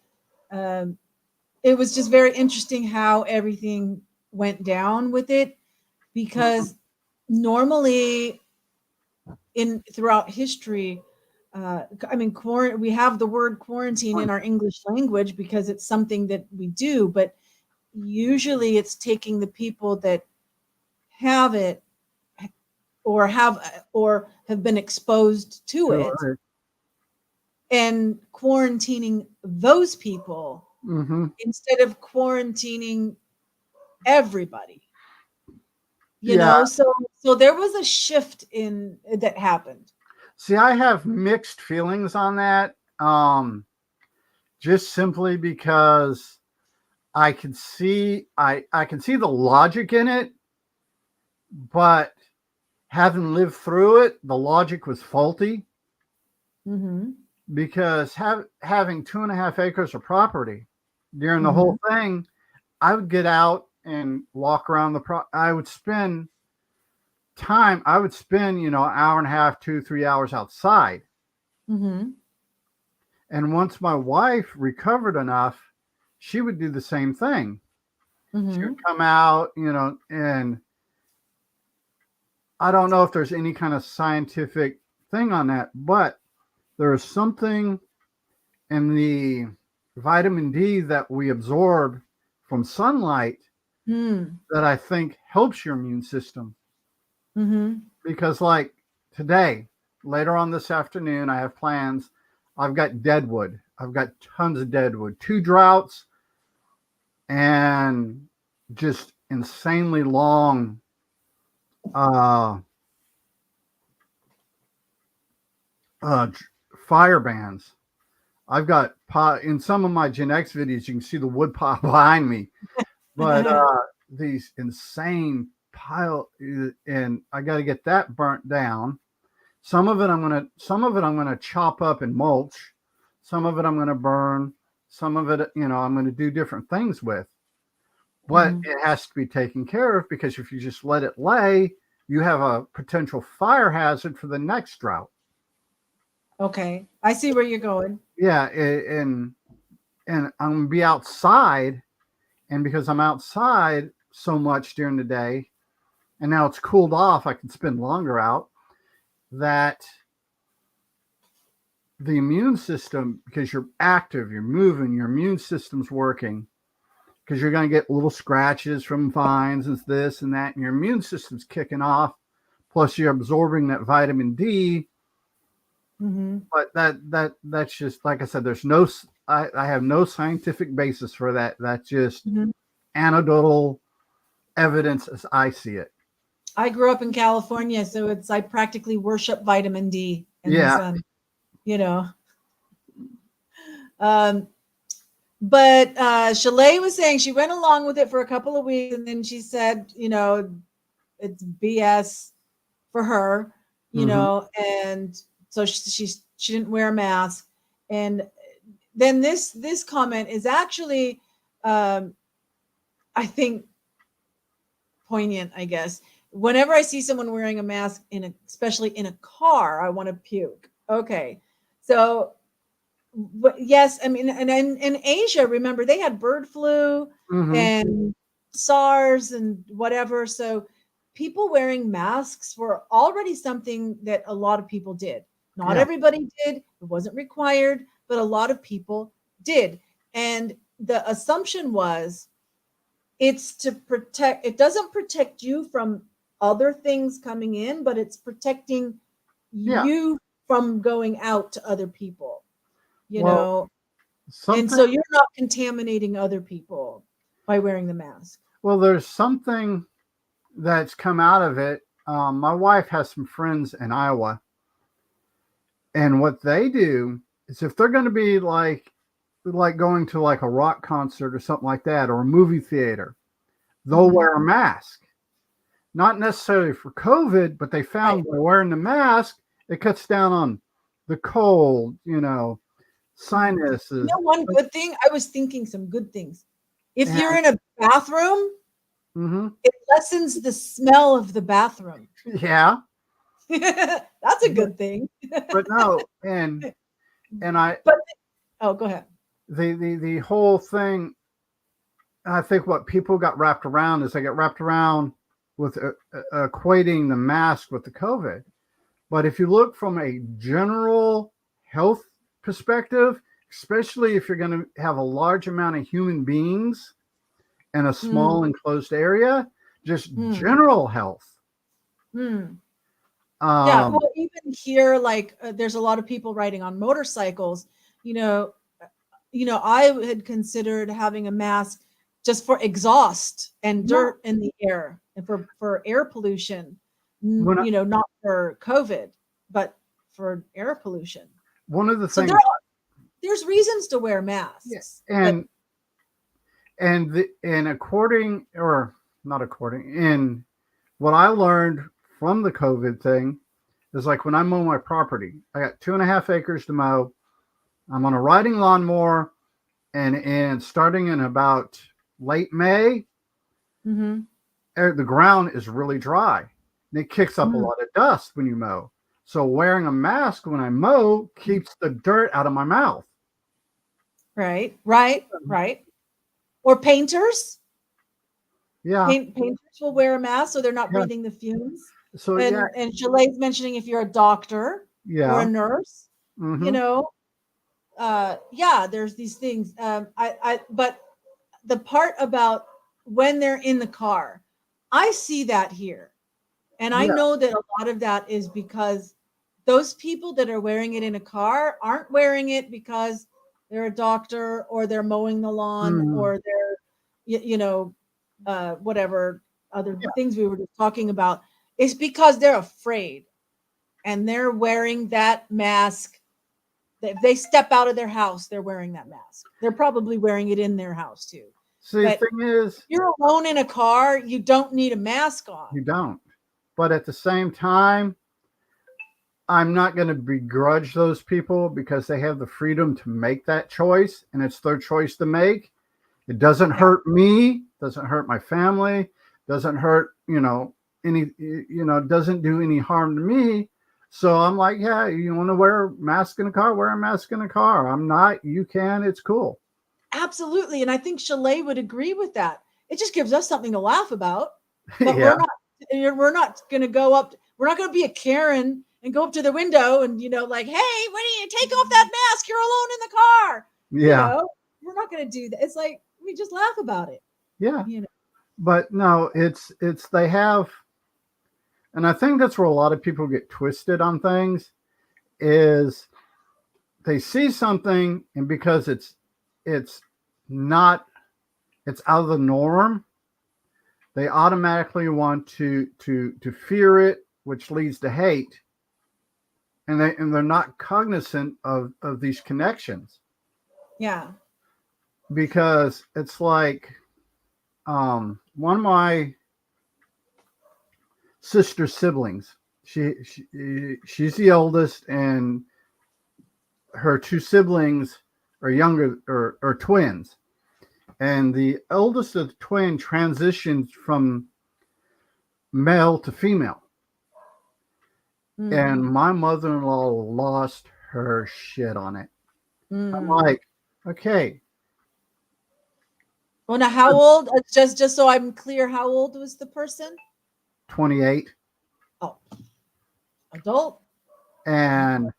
um, it was just very interesting how everything went down with it, because normally in throughout history, I mean, we have the word quarantine in our English language because it's something that we do, but usually it's taking the people that have it or have been exposed to it Sure. and quarantining those people Mm-hmm. instead of quarantining everybody. Yeah. So there was a shift in that happened. See, I have mixed feelings on that. Just simply because I can see the logic in it, but having lived through it, the logic was faulty Mm-hmm. because having 2.5 acres of property during the Mm-hmm. whole thing, I would get out and walk around I would spend time. I would spend, an hour and a half, 2, 3 hours outside. Mm-hmm. And once my wife recovered enough, she would do the same thing. She would Mm-hmm. come out, and I don't know if there's any kind of scientific thing on that, but there is something in the vitamin D that we absorb from sunlight Mm-hmm. that I think helps your immune system. Mm-hmm. Because, like today, later on this afternoon, I have plans. I've got deadwood. I've got tons of deadwood, 2 droughts, and just insanely long uh, uh, fire bands. I've got in some of my GenX videos. You can see the wood pile behind me, but these insane pile, and I got to get that burnt down. Some of it I'm gonna chop up and mulch. Some of it I'm gonna burn. Some of it, I'm gonna do different things with. But Mm-hmm. it has to be taken care of because if you just let it lay, you have a potential fire hazard for the next drought. Okay, I see where you're going. Yeah, and I'm gonna be outside, and because I'm outside so much during the day, and now it's cooled off, I can spend longer out. That the immune system, because you're active, you're moving, your immune system's working, because you're going to get little scratches from vines and this and that, and your immune system's kicking off. Plus, you're absorbing that vitamin D. Mm-hmm. But that's just like I said. There's no, I have no scientific basis for that. That's just Mm-hmm. anecdotal evidence as I see it. I grew up in California, so I practically worship vitamin D in the Yeah. sun. You know, um, but Shalay was saying she went along with it for a couple of weeks, and then she said, it's BS for her, Mm-hmm. and so she didn't wear a mask. And then this comment is actually, um, I think, poignant, I guess. Whenever I see someone wearing a mask especially in a car, I want to puke. Okay, so yes, I mean, and in Asia, remember they had bird flu Mm-hmm. and SARS and whatever. So people wearing masks were already something that a lot of people did. Not Yeah. everybody did, it wasn't required, but a lot of people did. And the assumption was it's to protect, it doesn't protect you from other things coming in, but it's protecting Yeah. you from going out to other people, you Well, know and something. so you're not contaminating other people by wearing the mask. Well, there's something that's come out of it. My wife has some friends in Iowa, and what they do is if they're going to be like going to like a rock concert or something like that, or a movie theater, they'll Mm-hmm. wear a mask. Not necessarily for COVID, but they Right. found by wearing the mask, it cuts down on the cold, sinuses. One good thing, I was thinking some good things. If And you're in a bathroom, mhm, it lessens the smell of the bathroom. yeah, That's a but, good thing. but no, and I But oh, go ahead. the whole thing. I think what people got wrapped around is they got wrapped around with equating the mask with the COVID. But if you look from a general health perspective, especially if you're going to have a large amount of human beings in a Hmm. small enclosed area, just Hmm. general health. Hmm. Yeah, Um, well, even here, like there's a lot of people riding on motorcycles. You know, I had considered having a mask just for exhaust and yeah, dirt in the air and for air pollution. when I, Not for COVID, but for air pollution. one of the So things, there's reasons to wear yeah, masks, but and according or not according in what I learned from the COVID thing is like when I mow my property, I got 2.5 acres to mow. I'm on a riding lawnmower, and starting in about late May, Mhm. the ground is really dry. And it kicks up a Mm. lot of dust when you mow. So wearing a mask when I mow keeps the dirt out of my mouth. Right, right, right. Or painters. Yeah, Painters will wear a mask so they're not yeah. breathing the fumes. So yeah, And Chalet's mentioning if you're a doctor or a yeah. nurse, you Mm-hmm. know, yeah, there's these things. But the part about when they're in the car, I see that here. And I Yeah. know that a lot of that is because those people that are wearing it in a car aren't wearing it because they're a doctor or they're mowing the lawn Mm, or they're, you know, whatever other yeah. things we were just talking about. It's because they're afraid and they're wearing that mask. If they step out of their house, they're wearing that mask. They're probably wearing it in their house too. See, the But thing is, if you're alone in a car, you don't need a mask on. you don't. But at the same time, I'm not going to begrudge those people because they have the freedom to make that choice and it's their choice to make. It doesn't Yeah, hurt me, doesn't hurt my family, doesn't hurt, doesn't do any harm to me. So I'm like, yeah, you want to wear a mask in a car, wear a mask in a car. I'm not, you can, it's cool. absolutely. And I think Chalet would agree with that. It just gives us something to laugh about. But Yeah, we're not going to go up. We're not going to be a Karen and go up to the window and like, hey, when do you take off that mask? You're alone in the car. yeah, We're not going to do that. It's like we just laugh about it. yeah. You know. But no, they have, and I think that's where a lot of people get twisted on things is they see something and because it's not it's out of the norm, they automatically want to fear it, which leads to hate, and they're not cognizant of these connections Yeah. because it's like one of my sister siblings, she's the oldest, and her two siblings are younger or twins, and the eldest of the twin transitioned from male to female. Mm. And my mother-in-law lost her shit on it. I'm Mm. like, okay, Well, now how old? Just so I'm clear, how old was the person? 28. Oh, adult. And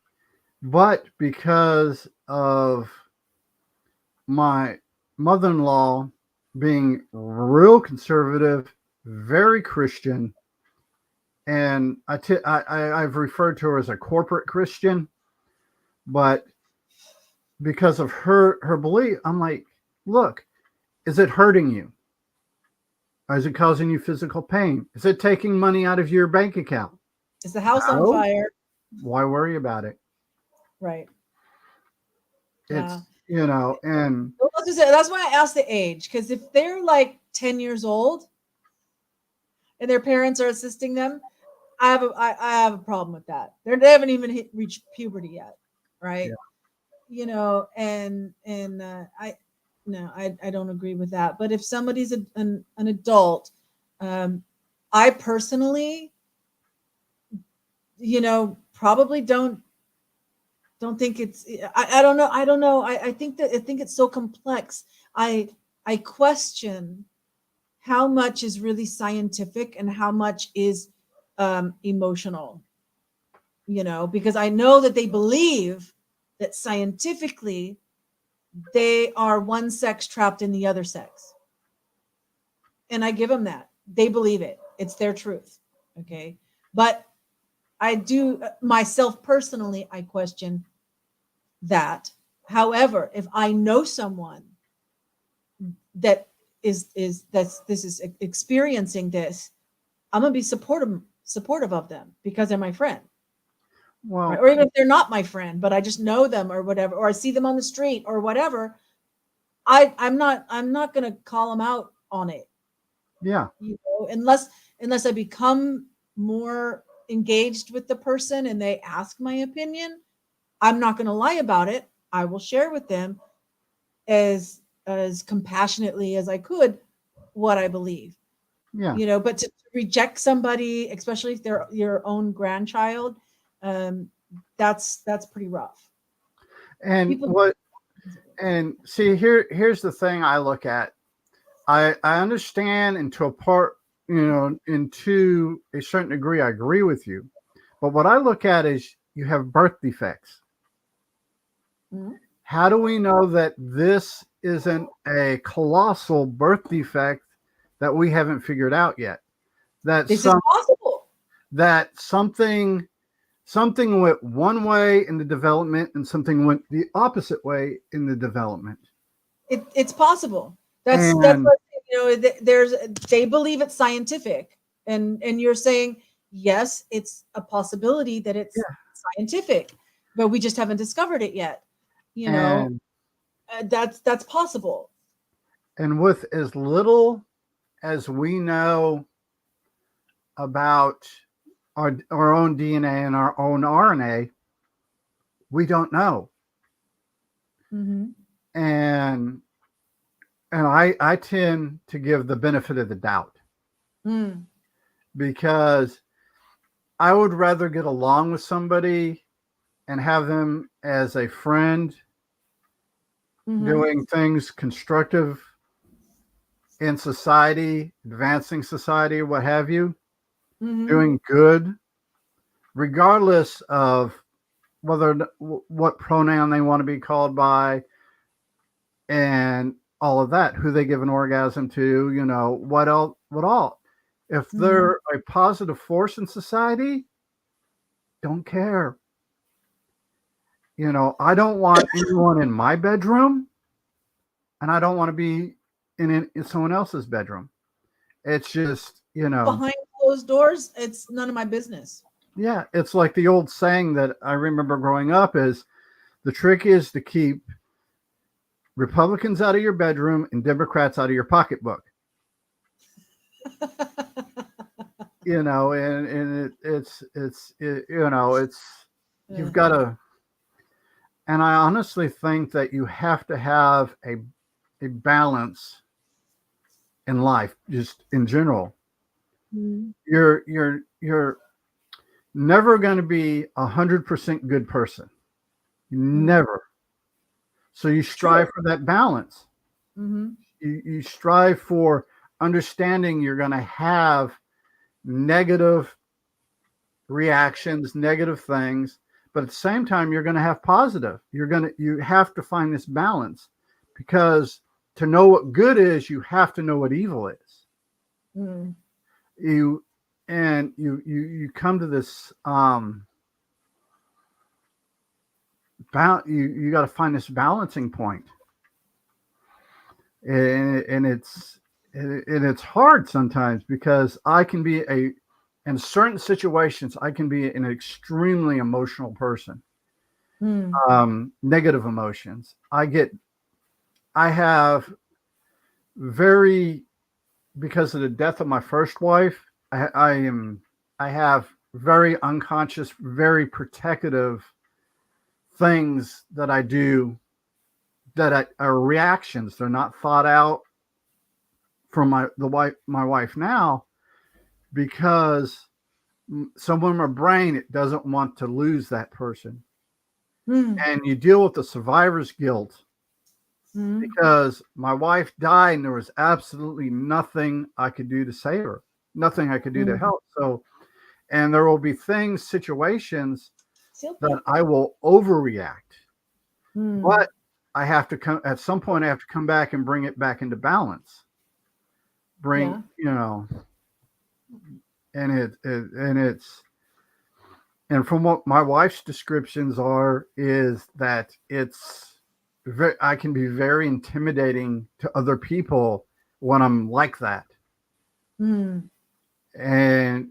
but because of my mother-in-law being real conservative, very Christian, and I've referred to her as a corporate Christian, but because of her belief, I'm like, look, is it hurting you? Or is it causing you physical pain? Is it taking money out of your bank account? Is the house on No. fire? Why worry about it? Right. Yeah. It's and Well, that's why I asked the age, because if they're like 10 years old and their parents are assisting them, I have a problem with that. They haven't even reached puberty yet, right? yeah, And I no, I don't agree with that. But if somebody's an adult, um, I personally probably don't think it's, I don't know. I don't know. I think it's so complex. I question how much is really scientific and how much is emotional, because I know that they believe that scientifically they are one sex trapped in the other sex. And I give them that. They believe it. It's their truth. Okay. But I do myself personally, I question that. However, if I know someone that is that's this is experiencing this, I'm gonna be supportive of them because they're my friend. Right? Well, Or even if they're not my friend, but I just know them or whatever, or I see them on the street or whatever, I'm not gonna call them out on it, yeah, unless I become more engaged with the person and they ask my opinion. I'm not gonna lie about it. I will share with them as compassionately as I could what I believe. yeah. But to reject somebody, especially if they're your own grandchild, um, that's pretty rough. And People. what and see here's the thing I look at. I understand and to a part, and to a certain degree I agree with you. But what I look at is you have birth defects. Mhm. How do we know that this isn't a colossal birth defect that we haven't figured out yet? That This is some possible. that something went one way in the development and something went the opposite way in the development. It's possible. That's And what, there's they believe it's scientific, and you're saying yes, it's a possibility that it's yeah, scientific, but we just haven't discovered it yet. You know, and that's possible. and with as little as we know about our own DNA and our own RNA, we don't know. Hmm. And I tend to give the benefit of the doubt Mm. because I would rather get along with somebody and have them as a friend Hmm. doing things constructive in society, advancing society, what have you, Hmm. doing good, regardless of whether what pronoun they want to be called by and all of that, who they give an orgasm to, what else, what all. If Hmm. they're a positive force in society, don't care. I don't want anyone in my bedroom, and I don't want to be in someone else's bedroom. It's just, Behind closed doors, it's none of my business. yeah, it's like the old saying that I remember growing up is the trick is to keep Republicans out of your bedroom and Democrats out of your pocketbook. And it's you've Yeah. got to, and I honestly think that you have to have a balance in life, just in general. Mhm. You're never going to be 100% good person, Mm. never. So you True. strive for that balance. Hmm. You strive for understanding you're going to have negative reactions, negative things, but at the same time you're going to have positive. You have to find this balance because to know what good is, you have to know what evil is. Mm. You you come to this you got to find this balancing point, and it's hard sometimes because I can be in certain situations I can be an extremely emotional person. Mm. Negative emotions. I have very because of the death of my first wife. I have very unconscious, very protective things that I do are reactions. They're not thought out from my wife now because Somewhere in my brain, it doesn't want to lose that person. Mm. And you deal with the survivor's guilt Mm. because my wife died and there was absolutely nothing I could do to save her, nothing I could do to Mm. help. So, and there will be things, situations that Silky. I will overreact, Mm. but I have to come at some point, I have to come back and bring it back into balance. Bring, Yeah. and it's, and from what my wife's descriptions are, is that I can be very intimidating to other people when I'm like that. Mm. And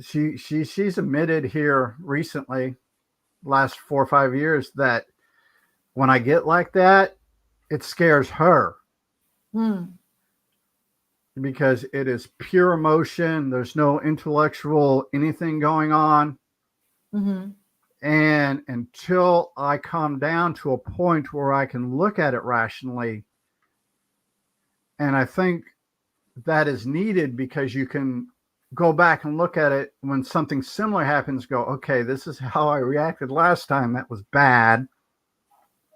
she's admitted here recently, last 4 or 5 years, that when I get like that, it scares her Mm. because it is pure emotion. There's no intellectual anything going on. Mm-hmm. And until I come down to a point where I can look at it rationally, and I think that is needed because you can go back and look at it when something similar happens, go, okay, this is how I reacted last time. That was bad.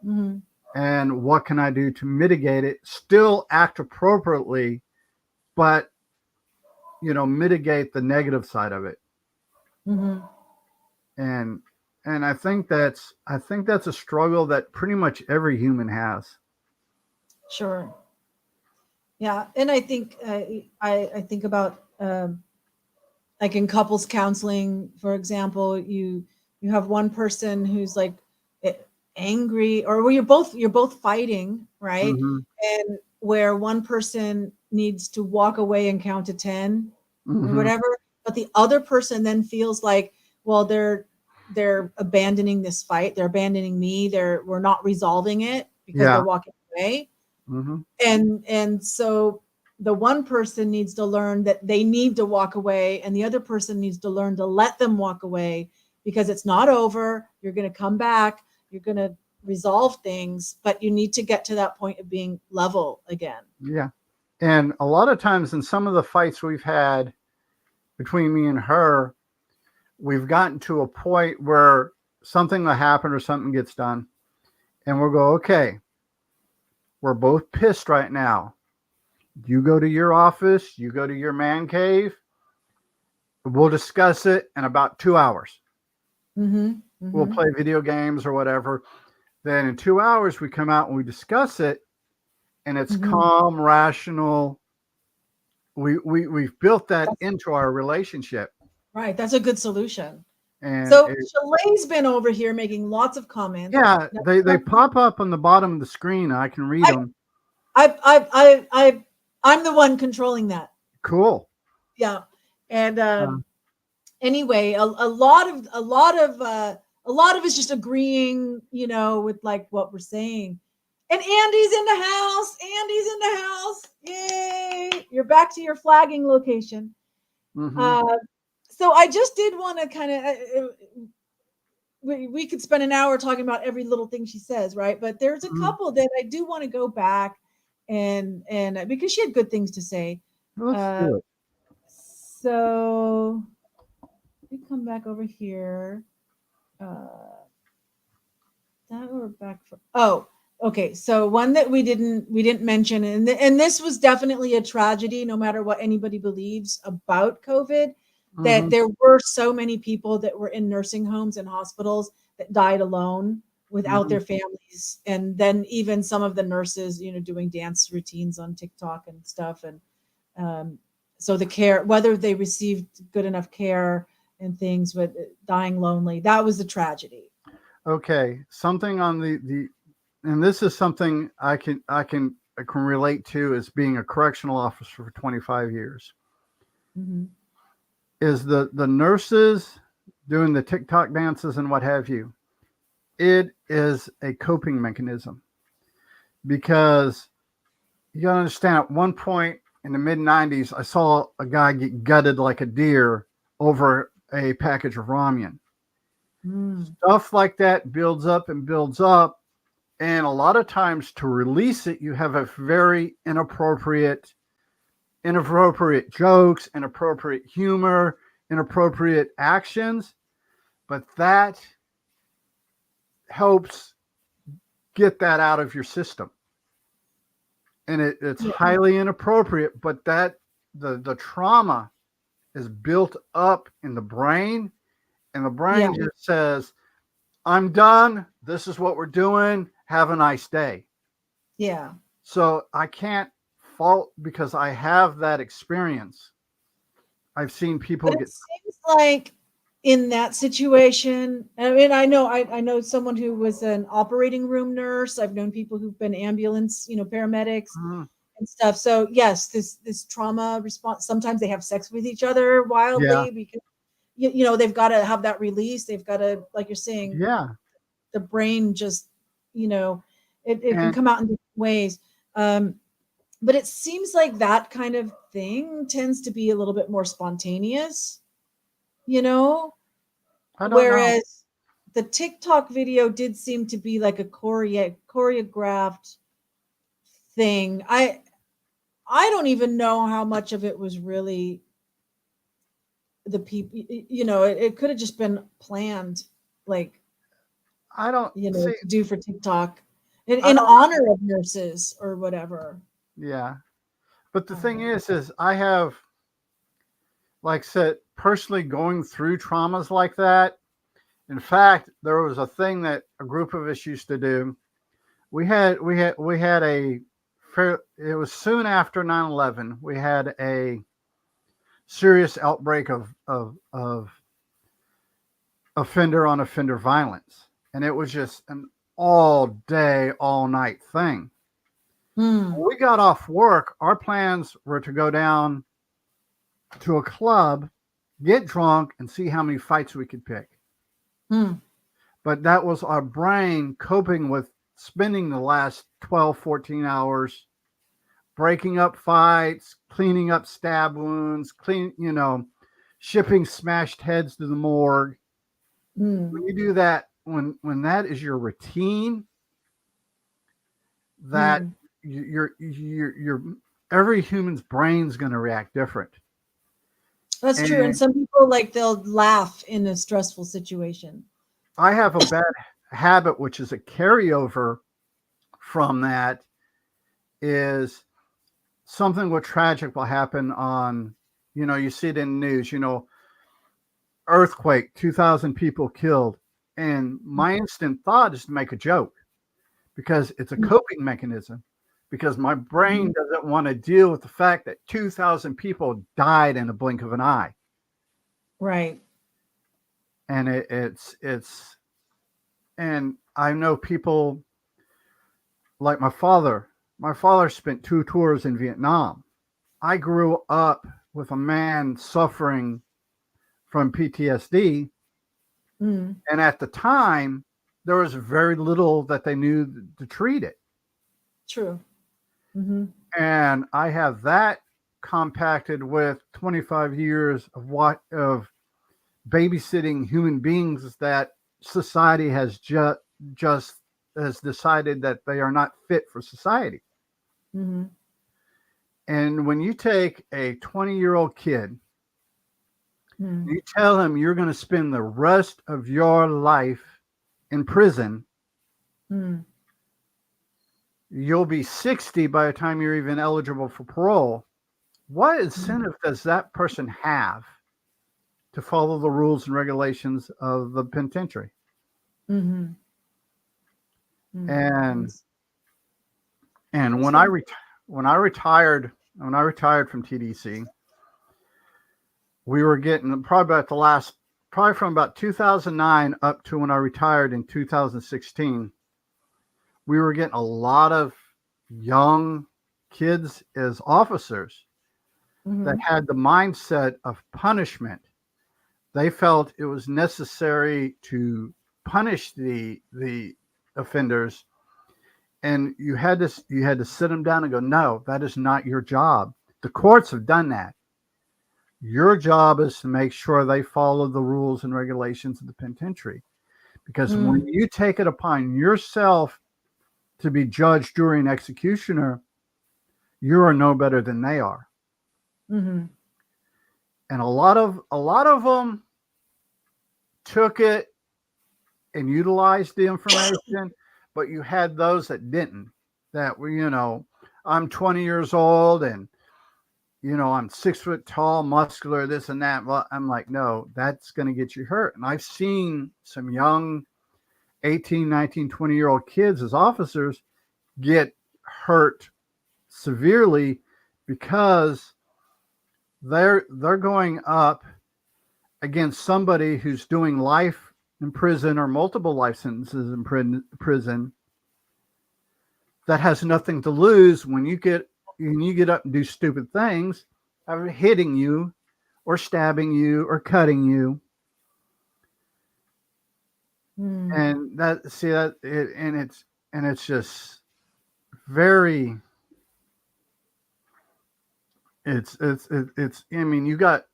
Mm-hmm. And what can I do to mitigate it? Still act appropriately, but mitigate the negative side of it. Mm-hmm. And I think that's a struggle that pretty much every human has. Sure. Yeah, and I think I think about like in couples counseling, for example, you have one person who's like eh, angry, or where you're both fighting, right? Hmm. And where one person needs to walk away and count to 10 or Hmm. whatever, but the other person then feels like, well, they're abandoning this fight, they're abandoning me, we're not resolving it because they're Yeah. walking away. Hmm. And so the one person needs to learn that they need to walk away, and the other person needs to learn to let them walk away, because it's not over. You're going to come back, you're going to resolve things, but you need to get to that point of being level again. Yeah. And a lot of times in some of the fights we've had between me and her, we've gotten to a point where something will happen or something gets done, and we'll go, okay, we're both pissed right now. You go to your office, you go to your man cave. We'll discuss it in about 2 hours. Mm-hmm. We'll Mm-hmm. play video games or whatever. Then in 2 hours, we come out and we discuss it, and it's Mm-hmm. calm, rational. We've built that That's into our relationship, right. That's a good solution. and So Shalene's been over here making lots of comments. yeah, Now, they pop up on the bottom of the screen. I can read I, them. I'm the one controlling that. Cool. Yeah. And Uh, anyway, a lot of it's just agreeing, with like what we're saying. And Andy's in the house. Andy's in the house. Yay! You're back to your flagging location. hmm. Uh, so I just did want to kind of. We could spend an hour talking about every little thing she says, right? But there's a Hmm. couple that I do want to go back and because she had good things to say. Let's Uh, do it. so we come back over here. Uh, that we're back for. Oh, okay. So one that we didn't mention, and this was definitely a tragedy, no matter what anybody believes about COVID. That Hmm. there were so many people that were in nursing homes and hospitals that died alone without Hmm. their families, and then even some of the nurses, doing dance routines on TikTok and stuff, and um, so the care, whether they received good enough care and things, but dying lonely, that was a tragedy. Okay, something on the and this is something I can relate to as being a correctional officer for 25 years. Mm-hmm. Is the nurses doing the TikTok dances and what have you. It is a coping mechanism because you got to understand at one point in the mid 90s, I saw a guy get gutted like a deer over a package of ramen. Mm. Stuff like that builds up and builds up. And a lot of times to release it, you have a very inappropriate jokes, inappropriate humor, inappropriate actions, but that helps get that out of your system. And it's Yeah. highly inappropriate, but that the trauma is built up in the brain, and the Yeah. brain just says, I'm done. This is what we're doing. Have a nice day. Yeah. So I can't fault because I have that experience. I've seen people But it get, seems like in that situation, I mean, I know someone who was an operating room nurse. I've known people who've been ambulance, paramedics mm, and stuff. So yes, this trauma response. Sometimes they have sex with each other yeah, wildly because they've got to have that release. They've got to, like you're saying, yeah. the brain just it can And come out in different ways. But it seems like that kind of thing tends to be a little bit more spontaneous, you know, I don't know. whereas the TikTok video did seem to be like a choreographed thing. I don't even know how much of it was really the people. It could have just been planned, like I don't see, to do for TikTok I in don't, honor of nurses or whatever. yeah. But the thing Um, is I have, like said, personally going through traumas like that. In fact, there was a thing that a group of us used to do. We had a fair, it was soon after 9/11. We had a serious outbreak of offender on offender violence. And it was just an all day, all night thing. hmm, When we got off work, our plans were to go down to a club, get drunk, and see how many fights we could pick. hmm, But that was our brain coping with spending the last 12, 14 hours breaking up fights, cleaning up stab wounds, shipping smashed heads to the morgue. hmm, When you do that, when that is your routine, that hmm. your every human's brain's going to react different. That's true. And And some people they'll laugh in a stressful situation. I have a bad habit, which is a carryover from that, is something what tragic will happen on, you see it in the news, earthquake, 2,000 people killed. And my instant thought is to make a joke because it's a coping mechanism, because my Mhm. brain doesn't want to deal with the fact that 2,000 people died in a blink of an eye. Right. And and I know people like my father. My father spent 2 tours in Vietnam. I grew up with a man suffering from PTSD. Mm, And at the time, there was very little that they knew to treat it. true. Hmm. And I have that compacted with 25 years of babysitting human beings that society has just has decided that they are not fit for society. Hmm. And when you take a 20-year-old kid, Mm, you tell him you're going to spend the rest of your life in prison, mm, you'll be 60 by the time you're even eligible for parole. What mm, incentive does that person have to follow the rules and regulations of the penitentiary? mhm, mm. And and That's very when I retired from TDC, we were getting probably from about 2009 up to when I retired in 2016, we were getting a lot of young kids as officers that hmm. had the mindset of punishment. They felt it was necessary to punish the offenders, and you had to sit them down and go, no, that is not your job. The courts have done that. Your job is to make sure they follow the rules and regulations of the penitentiary. Because when Mm, you take it upon yourself to be judge, jury, and executioner, you are no better than they are. hmm. and a lot of them took it and utilized the information, but you had those that didn't. That were, I'm 20 years old and I'm 6 foot tall, muscular, this and that. Well, I'm like, no, that's going to get you hurt. And I've seen some young 18, 19, 20-year-old kids as officers get hurt severely because they're going up against somebody who's doing life in prison or multiple life sentences in prison that has nothing to lose when you get up and do stupid things, hitting you or stabbing you or cutting you. And it's just very, it's I mean, you got,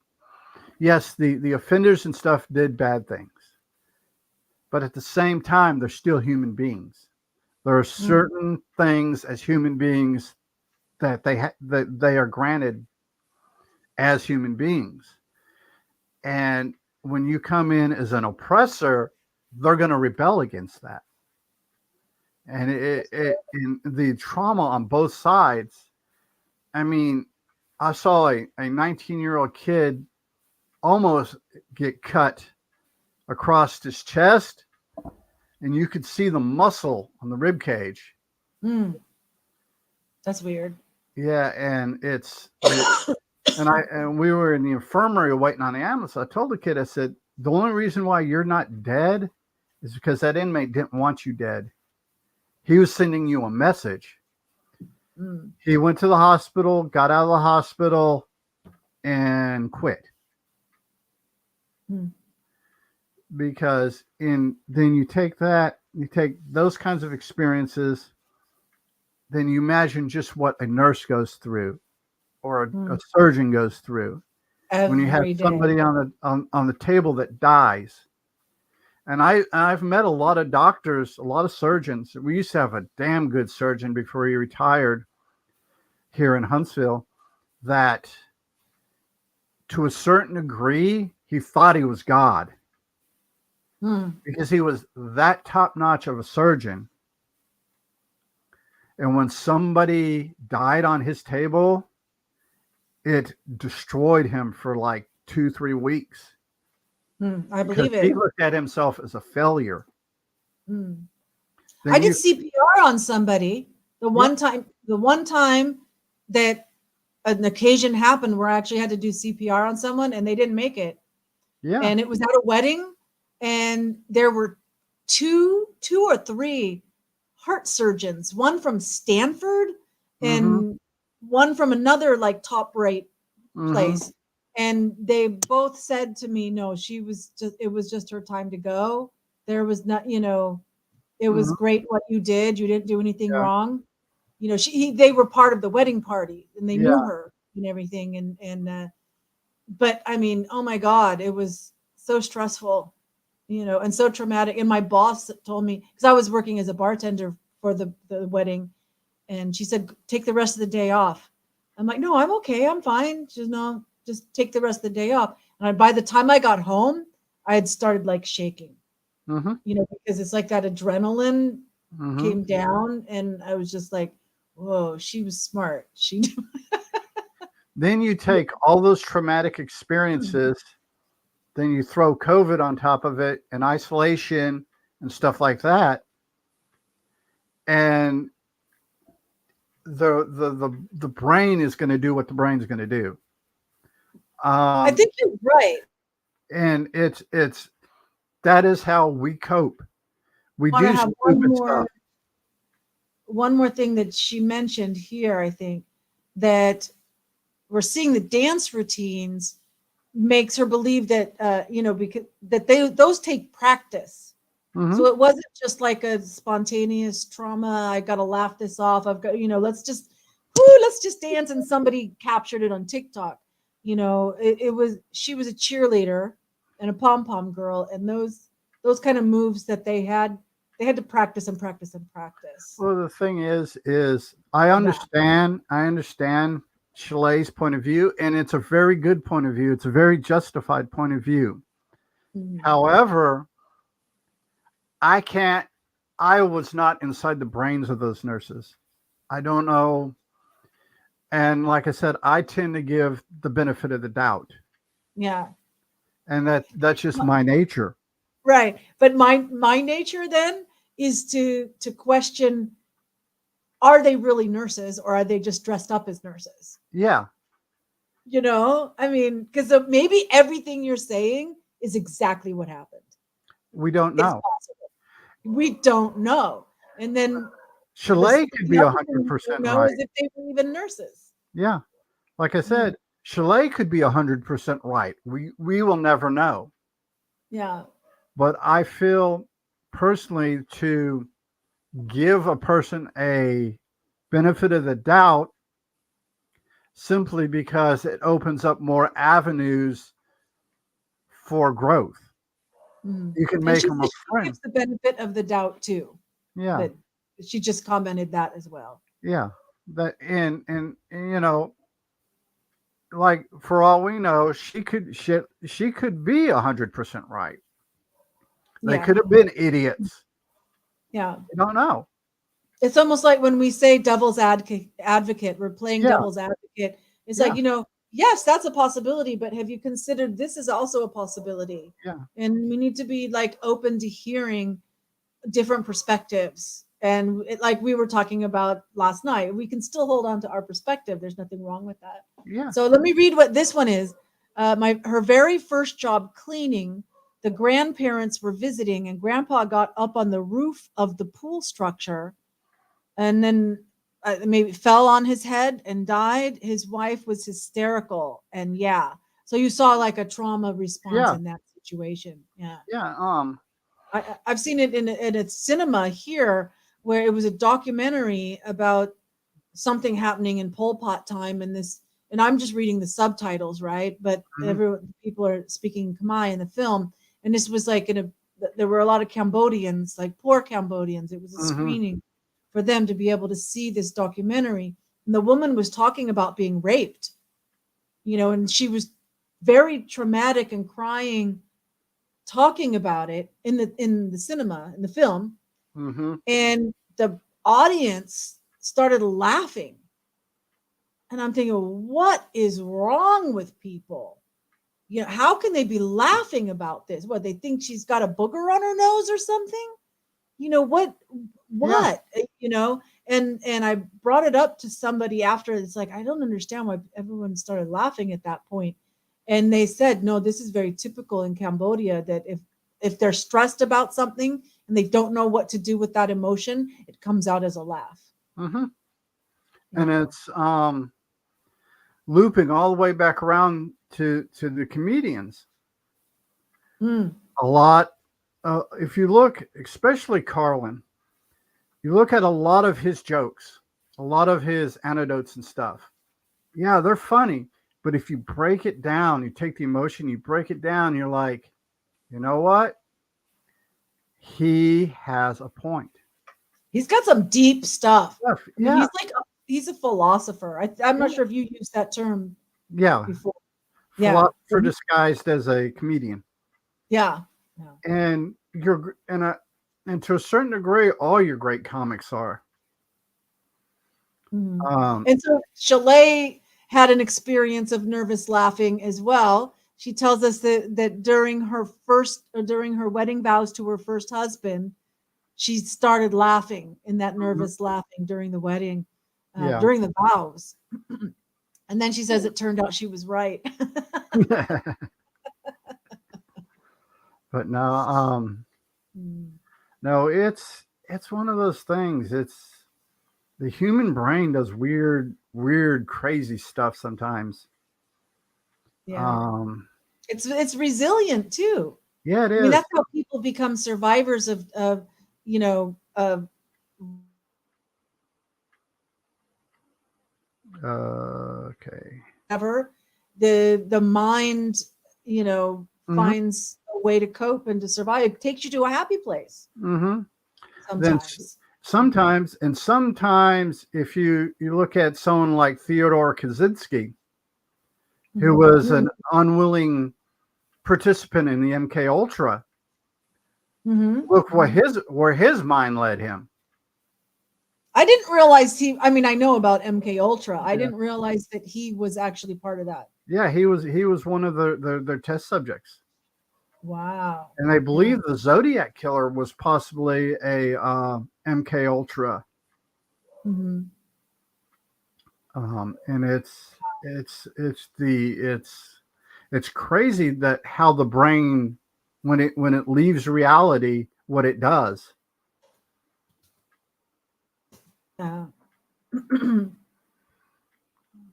yes, the offenders and stuff did bad things, but at the same time they're still human beings. There are certain things as human beings that that they are granted as human beings. And when you come in as an oppressor, they're going to rebel against that. And in the trauma on both sides. I mean, I saw a 19-year-old kid almost get cut across his chest, and you could see the muscle on the rib cage. That's weird. Yeah, and and we were in the infirmary waiting on the ambulance. I told the kid, I said, the only reason why you're not dead is because that inmate didn't want you dead. He was sending you a message. He went to the hospital, got out of the hospital, and quit. Because then you take those kinds of experiences, then you imagine just what a nurse goes through or a surgeon goes through when you have somebody on the table that dies. And I've met a lot of doctors, a lot of surgeons. We used to have a damn good surgeon before he retired here in Huntsville that to a certain degree, he thought he was God because he was that top-notch of a surgeon. And when somebody died on his table, it destroyed him for like 2-3 weeks. I believe it. He looked at himself as a failure. I did CPR on somebody. The one time that an occasion happened where I actually had to do CPR on someone and they didn't make it. Yeah. And it was at a wedding, and there were two or three heart surgeons, one from Stanford and one from another like top rate place. And they both said to me, no, it was just her time to go. There was not, it was great what you did. You didn't do anything wrong. They were part of the wedding party and they knew her and everything. But I mean, oh my God, it was so stressful, and so traumatic. And my boss told me, because I was working as a bartender for the wedding, and she said, take the rest of the day off. I'm like, no, I'm okay. I'm fine. She's no, just take the rest of the day off. And by the time I got home, I had started like shaking, because it's like that adrenaline came down, and I was just like, whoa, she was smart. She knew. Then you take all those traumatic experiences, then you throw COVID on top of it and isolation and stuff like that. And the brain is going to do what the brain's going to do. I think you're right. And that is how we cope. We do stupid stuff. One more thing that she mentioned here, I think, that we're seeing the dance routines makes her believe that, because those take practice. So it wasn't just like a spontaneous trauma. I got to laugh this off. I've got, let's just dance. And somebody captured it on TikTok. She was a cheerleader and a pom-pom girl. And those kind of moves that they had to practice and practice and practice. Well, the thing is I understand Shale's point of view, and it's a very good point of view. It's a very justified point of view. Mhm. However, I can't, I was not inside the brains of those nurses. I don't know. And like I said, I tend to give the benefit of the doubt. Yeah. And that's just my nature. Right. But my nature then is to question, are they really nurses or are they just dressed up as nurses? Yeah, I mean, because maybe everything you're saying is exactly what happened. we don't It's know. possible. We don't know. And then Shale could the be other thing we 100% don't know right. is if they were even nurses. Yeah. Like I Mm, said, Shale could be 100% right. We will never know. yeah. But I feel personally to give a person a benefit of the doubt simply because it opens up more avenues for growth. Mm. You can And make she them a said she friend. gives the benefit of the doubt too. Yeah. That she just commented that as well. Yeah. That and like for all we know, she could be 100% right. They Yeah. could have been idiots. Yeah. You don't know. It's almost like when we say advocate, we're playing Yeah. devil's advocate. It's like, Yeah. yes, that's a possibility, but have you considered this is also a possibility? Yeah. And we need to be like open to hearing different perspectives. And like we were talking about last night, we can still hold on to our perspective. There's nothing wrong with that. Yeah. So let me read what this one is. Her very first job cleaning, the grandparents were visiting, and Grandpa got up on the roof of the pool structure and then maybe fell on his head and died. His wife was hysterical, and yeah, so you saw like a trauma response Yeah. in that situation. Yeah, Yeah. I've seen it in a cinema here where it was a documentary about something happening in Pol Pot time, and I'm just reading the subtitles, right? But Mhm. people are speaking Khmer in the film, and this was like there were a lot of Cambodians, like poor Cambodians. It was a Mhm. screening for them to be able to see this documentary. And the woman was talking about being raped, and she was very traumatic and crying, talking about it in the cinema, in the film. Mhm. And the audience started laughing. And I'm thinking, what is wrong with people? How can they be laughing about this? What, they think she's got a booger on her nose or something? What Yeah. what you know and I brought it up to somebody after. It's like, I don't understand why everyone started laughing at that point. And they said, no, this is very typical in Cambodia, that if they're stressed about something and they don't know what to do with that emotion, it comes out as a laugh. Mhm. you And know it's looping all the way back around to the comedians. mm, A lot. If you look, especially Carlin, you look at a lot of his jokes, a lot of his anecdotes and stuff. Yeah, they're funny, but if you break it down, you take the emotion, you break it down, you're like, you know what? He has a point. he's got some deep stuff. I mean, Yeah, he's a philosopher. I'm not yeah, sure if you used that term yeah. before. Yeah, but Philosopher disguised as a comedian, yeah, yeah. and and to a certain degree, all your great comics are. Mhm. Um, And so Chalet had an experience of nervous laughing as well. She tells us that during her wedding vows to her first husband, she started laughing in that mhm, nervous laughing during the wedding, yeah, during the vows. And then she says it turned out she was right. but no, Mm. no, it's one of those things. It's the human brain does weird, crazy stuff sometimes. Yeah. Um, It's resilient too. yeah, it I mean, is. that's how people become survivors of of Okay. ever. The mind, Hmm. finds a way to cope and to survive. It takes you to a happy place Hmm. Then sometimes. sometimes if you look at someone like Theodore Kaczynski, who Mhm. was an unwilling participant in the MK Ultra, Mhm. look what Mhm. where his mind led him. I didn't realize I mean, I know about MK Ultra. I Yeah, didn't realize that he was actually part of that. yeah, he was one of their test subjects, Wow. and they Yeah. believe the Zodiac killer was possibly a MK Ultra. Mhm. And it's crazy that how the brain when it leaves reality what it does. Yeah.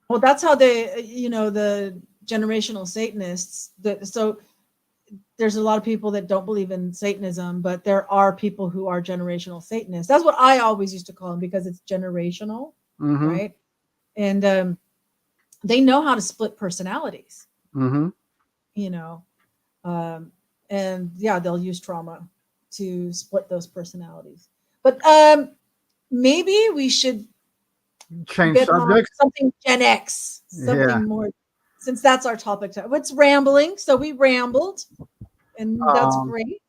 Well, that's how they, the generational Satanists. So there's a lot of people that don't believe in Satanism, but there are people who are generational Satanists. That's what I always used to call them because it's generational, Mm-hmm. right? And they know how to split personalities, Mm-hmm. you know, um, and yeah, they'll use trauma to split those personalities. But maybe we should Change get on subjects. something Gen X, Yeah. something more, since that's our topic. It's rambling, so we rambled, and that's Um, great.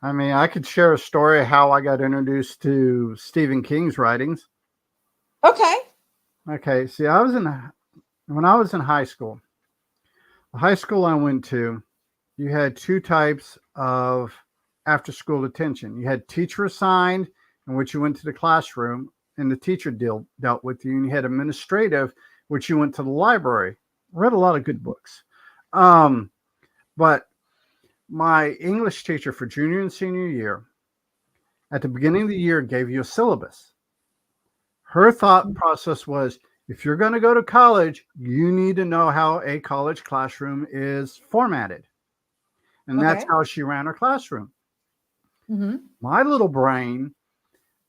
I mean, I could share a story of how I got introduced to Stephen King's writings. Okay. Okay, see, when I was in high school, the high school I went to, you had two types of after school detention. You had teacher assigned, in which you went to the classroom and the teacher dealt with you, and you had administrative, which you went to the library. Read a lot of good books. Um, but my English teacher for junior and senior year, at the beginning of the year, gave you a syllabus. Her thought process was, if you're going to go to college, you need to know how a college classroom is formatted. And that's Okay. how she ran her classroom. Mm-hmm. My little brain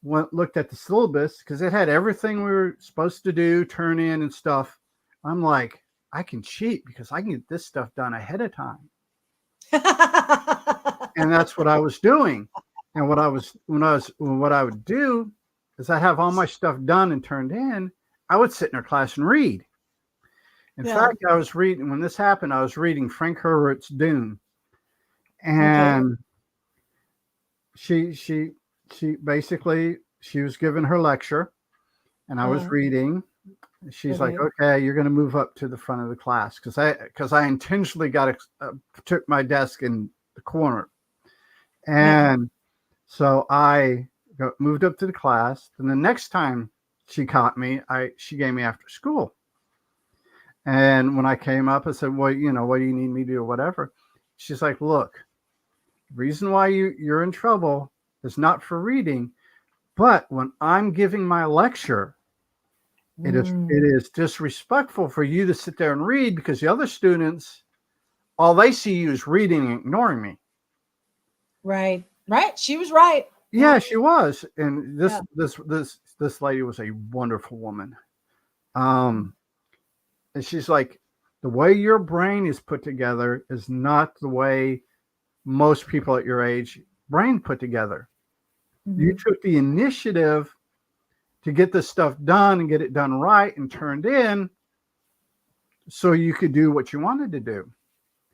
looked at the syllabus because it had everything we were supposed to do, turn in and stuff. I'm like, I can cheat because I can get this stuff done ahead of time. And that's what I was doing. And what I would do is I have all my stuff done and turned in. I would sit in her class and read. In Yeah. fact, I was reading when this happened. I was reading Frank Herbert's Dune, Okay. and she she she basically she was giving her lecture, and I was Uh, reading. She's like, okay. "Okay, you're going to move up to the front of the class," because I intentionally took my desk in the corner, Yeah. and so I moved up to the class. And the next time she caught me, she gave me after school. And when I came up, I said, "Well, what do you need me to do, or whatever?" She's like, "Look, the reason why you're in trouble is not for reading, but when I'm giving my lecture, it Mm, is disrespectful for you to sit there and read because the other students, all they see you is reading and ignoring me." right. Right. She was right. Yeah. Yeah, she was, and Yeah. this lady was a wonderful woman. Um, and she's like, the way your brain is put together is not the way most people at your age brain put together. You Mm-hmm. took the initiative to get this stuff done and get it done right and turned in so you could do what you wanted to do.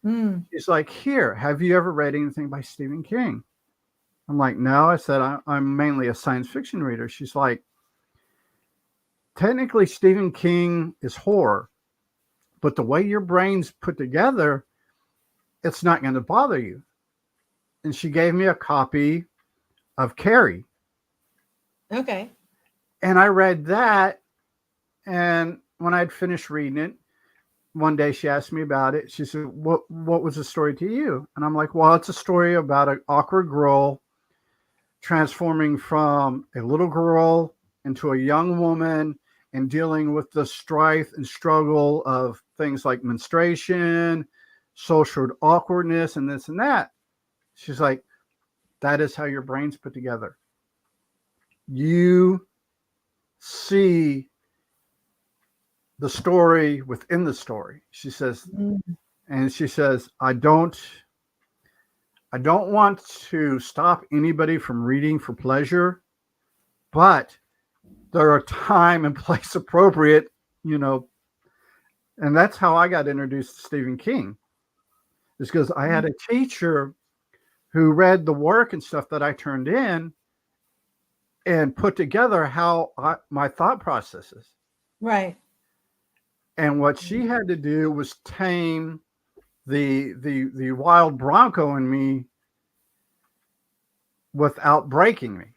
Mm. She's like, here, have you ever read anything by Stephen King? I'm like, no. I said, I'm mainly a science fiction reader. She's like, technically, Stephen King is horror, but the way your brain's put together, it's not going to bother you. And she gave me a copy of Carrie. Okay. And I read that. And when I'd finished reading it, one day she asked me about it. She said, what was the story to you? And I'm like, well, it's a story about an awkward girl transforming from a little girl into a young woman and dealing with the strife and struggle of things like menstruation, social awkwardness, and this and that. She's like, that is how your brain's put together. You see the story within the story. She says, Mm. and she says, I don't want to stop anybody from reading for pleasure, but there are time and place appropriate, you know, and that's how I got introduced to Stephen King. Is because I had a teacher who read the work and stuff that I turned in and put together my thought processes. Right. And what she had to do was tame the wild bronco in me without breaking me.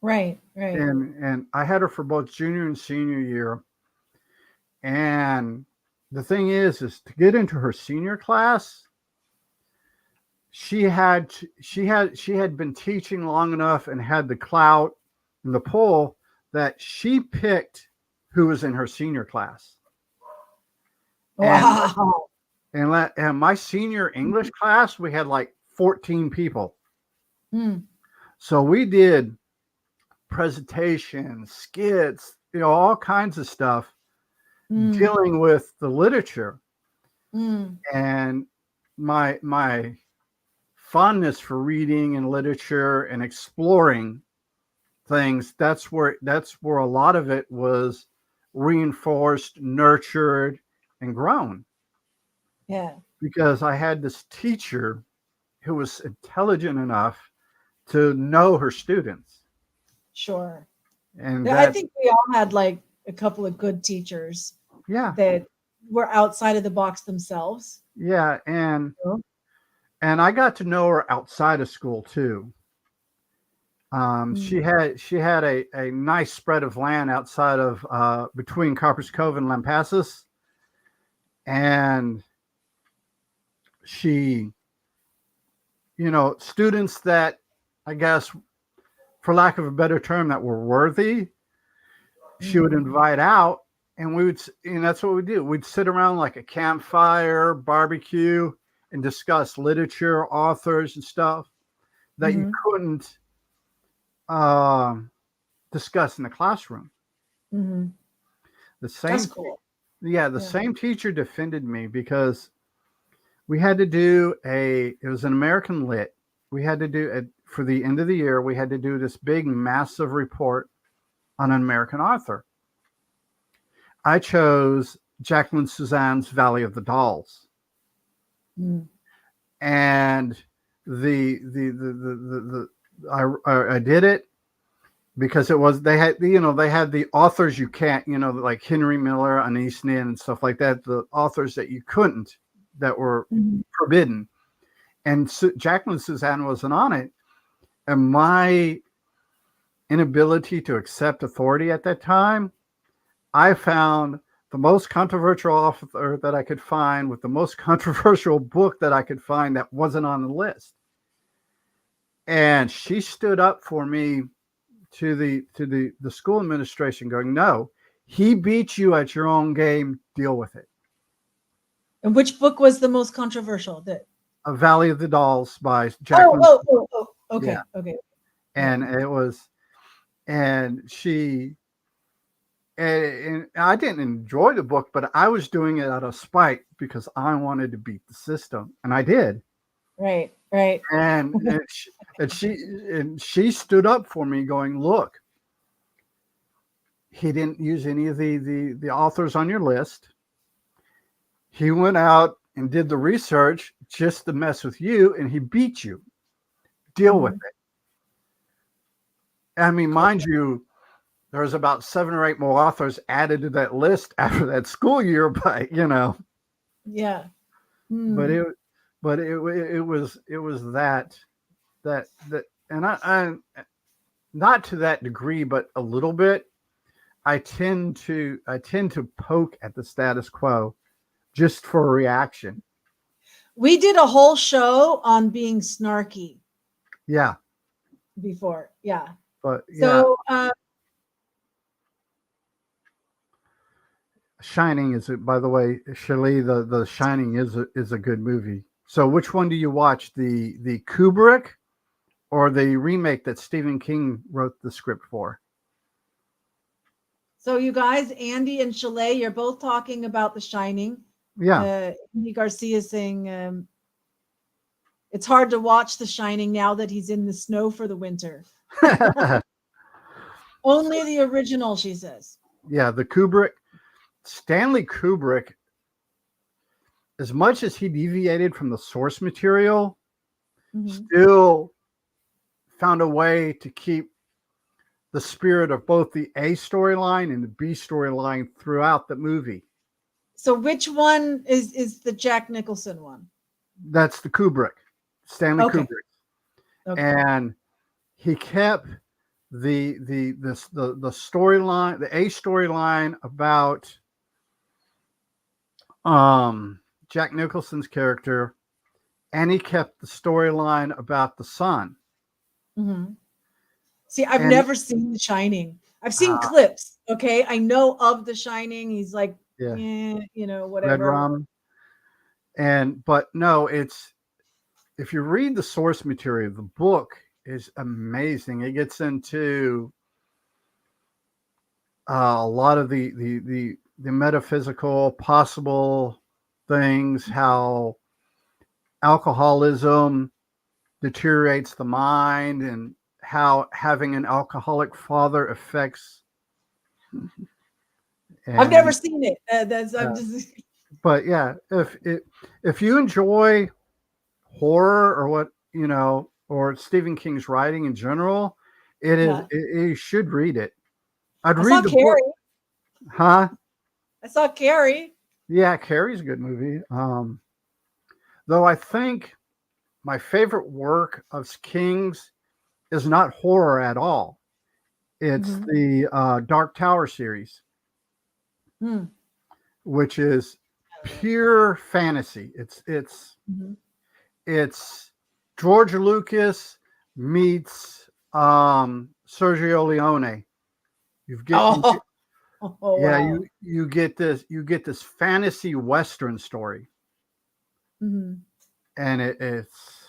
Right. Right. And I had her for both junior and senior year. And the thing is to get into her senior class, she had been teaching long enough and had the clout and the pull that she picked who was in her senior class. Wow. And my senior English class, we had like 14 people. Mm. So we did presentations, skits, all kinds of stuff dealing with the literature. And my fondness for reading and literature and exploring things, that's where a lot of it was reinforced, nurtured, and grown. Yeah. Because I had this teacher who was intelligent enough to know her students. Sure. And I think we all had like a couple of good teachers. Yeah. That were outside of the box themselves. Yeah. And I got to know her outside of school too. She had a nice spread of land outside of between Copper's Cove and Lampasas. And she, students that, I guess, for lack of a better term, that were worthy, she would invite out, and that's what we do. We'd sit around like a campfire, barbecue, and discuss literature, authors, and stuff that you couldn't discuss in the classroom. The same, that's cool. Same teacher defended me because we had to do it was an American Lit. We had to do for the end of the year, we had to do this big, massive report on an American author. I chose Jacqueline Suzanne's Valley of the Dolls. And I did it because they had the authors you can't, like Henry Miller, Anais Nin, and stuff like that, the authors that you couldn't, that were forbidden. And Jacqueline Suzanne wasn't on it. And my inability to accept authority at that time, I found the most controversial author that I could find with the most controversial book that I could find that wasn't on the list. And she stood up for me to the school administration, going, "No, he beat you at your own game. Deal with it." And which book was the most controversial? A Valley of the Dolls by Jacqueline. Oh. Okay. Yeah. Okay. And it was, and she, and I didn't enjoy the book, but I was doing it out of spite because I wanted to beat the system, and I did. Right. And she stood up for me, going, "Look, he didn't use any of the authors on your list. He went out and did the research just to mess with you, and he beat you. Deal with it." I mean, mind you, there's about 7 or 8 more authors added to that list after that school year, but Yeah. But it was that, and I not to that degree, but a little bit. I tend to poke at the status quo just for a reaction. We did a whole show on being snarky. Yeah. Before, yeah. But so, Shining is, by the way, Shirley, the Shining is a good movie. So which one do you watch, the Kubrick or the remake that Stephen King wrote the script for? So you guys, Andy and Chalet, you're both talking about The Shining. Yeah. Andy Garcia is saying it's hard to watch The Shining now that he's in the snow for the winter. Only the original, she says. Yeah, Stanley Kubrick, as much as he deviated from the source material, Mhm. still found a way to keep the spirit of both the A storyline and the B storyline throughout the movie. So which one is the Jack Nicholson one? That's the Stanley Okay. Kubrick, Okay. and he kept the storyline, the A storyline about Jack Nicholson's character, and he kept the storyline about the son. Mhm. See, I've And never seen The Shining. I've seen uh, clips. Okay, I know of The Shining. He's like, yeah, Red whatever. Rum, but no, it's if you read the source material, the book is amazing. It gets into a lot of the metaphysical possible things, how alcoholism deteriorates the mind, and how having an alcoholic father affects. I've never And seen it. That's I'm just but yeah, if you enjoy horror or or Stephen King's writing in general, yeah. you should read it. I'd I saw read the book. Carrie. Huh? I saw Carrie. Yeah, Carrie's a good movie. Though I think my favorite work of King's is not horror at all. It's Mm-hmm. the Dark Tower series, Hmm. which is I don't know. pure fantasy. Mhm. It's George Lucas meets Sergio Leone. You get Oh, oh yeah, wow. you get this fantasy western story, Hmm. and it's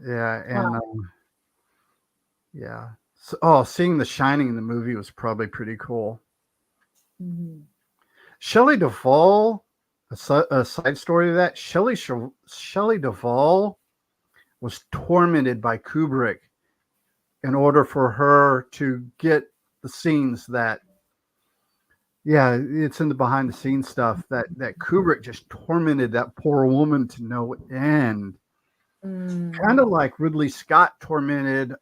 yeah, Wow. and yeah. So, oh, seeing The Shining in the movie was probably pretty cool. Hmm. Shelley Duvall, a side story of that. Shelley Duvall was tormented by Kubrick in order for her to get the scenes that yeah, it's in the behind the scenes stuff that Kubrick just tormented that poor woman to no end. Kind of Mm. like Ridley Scott tormented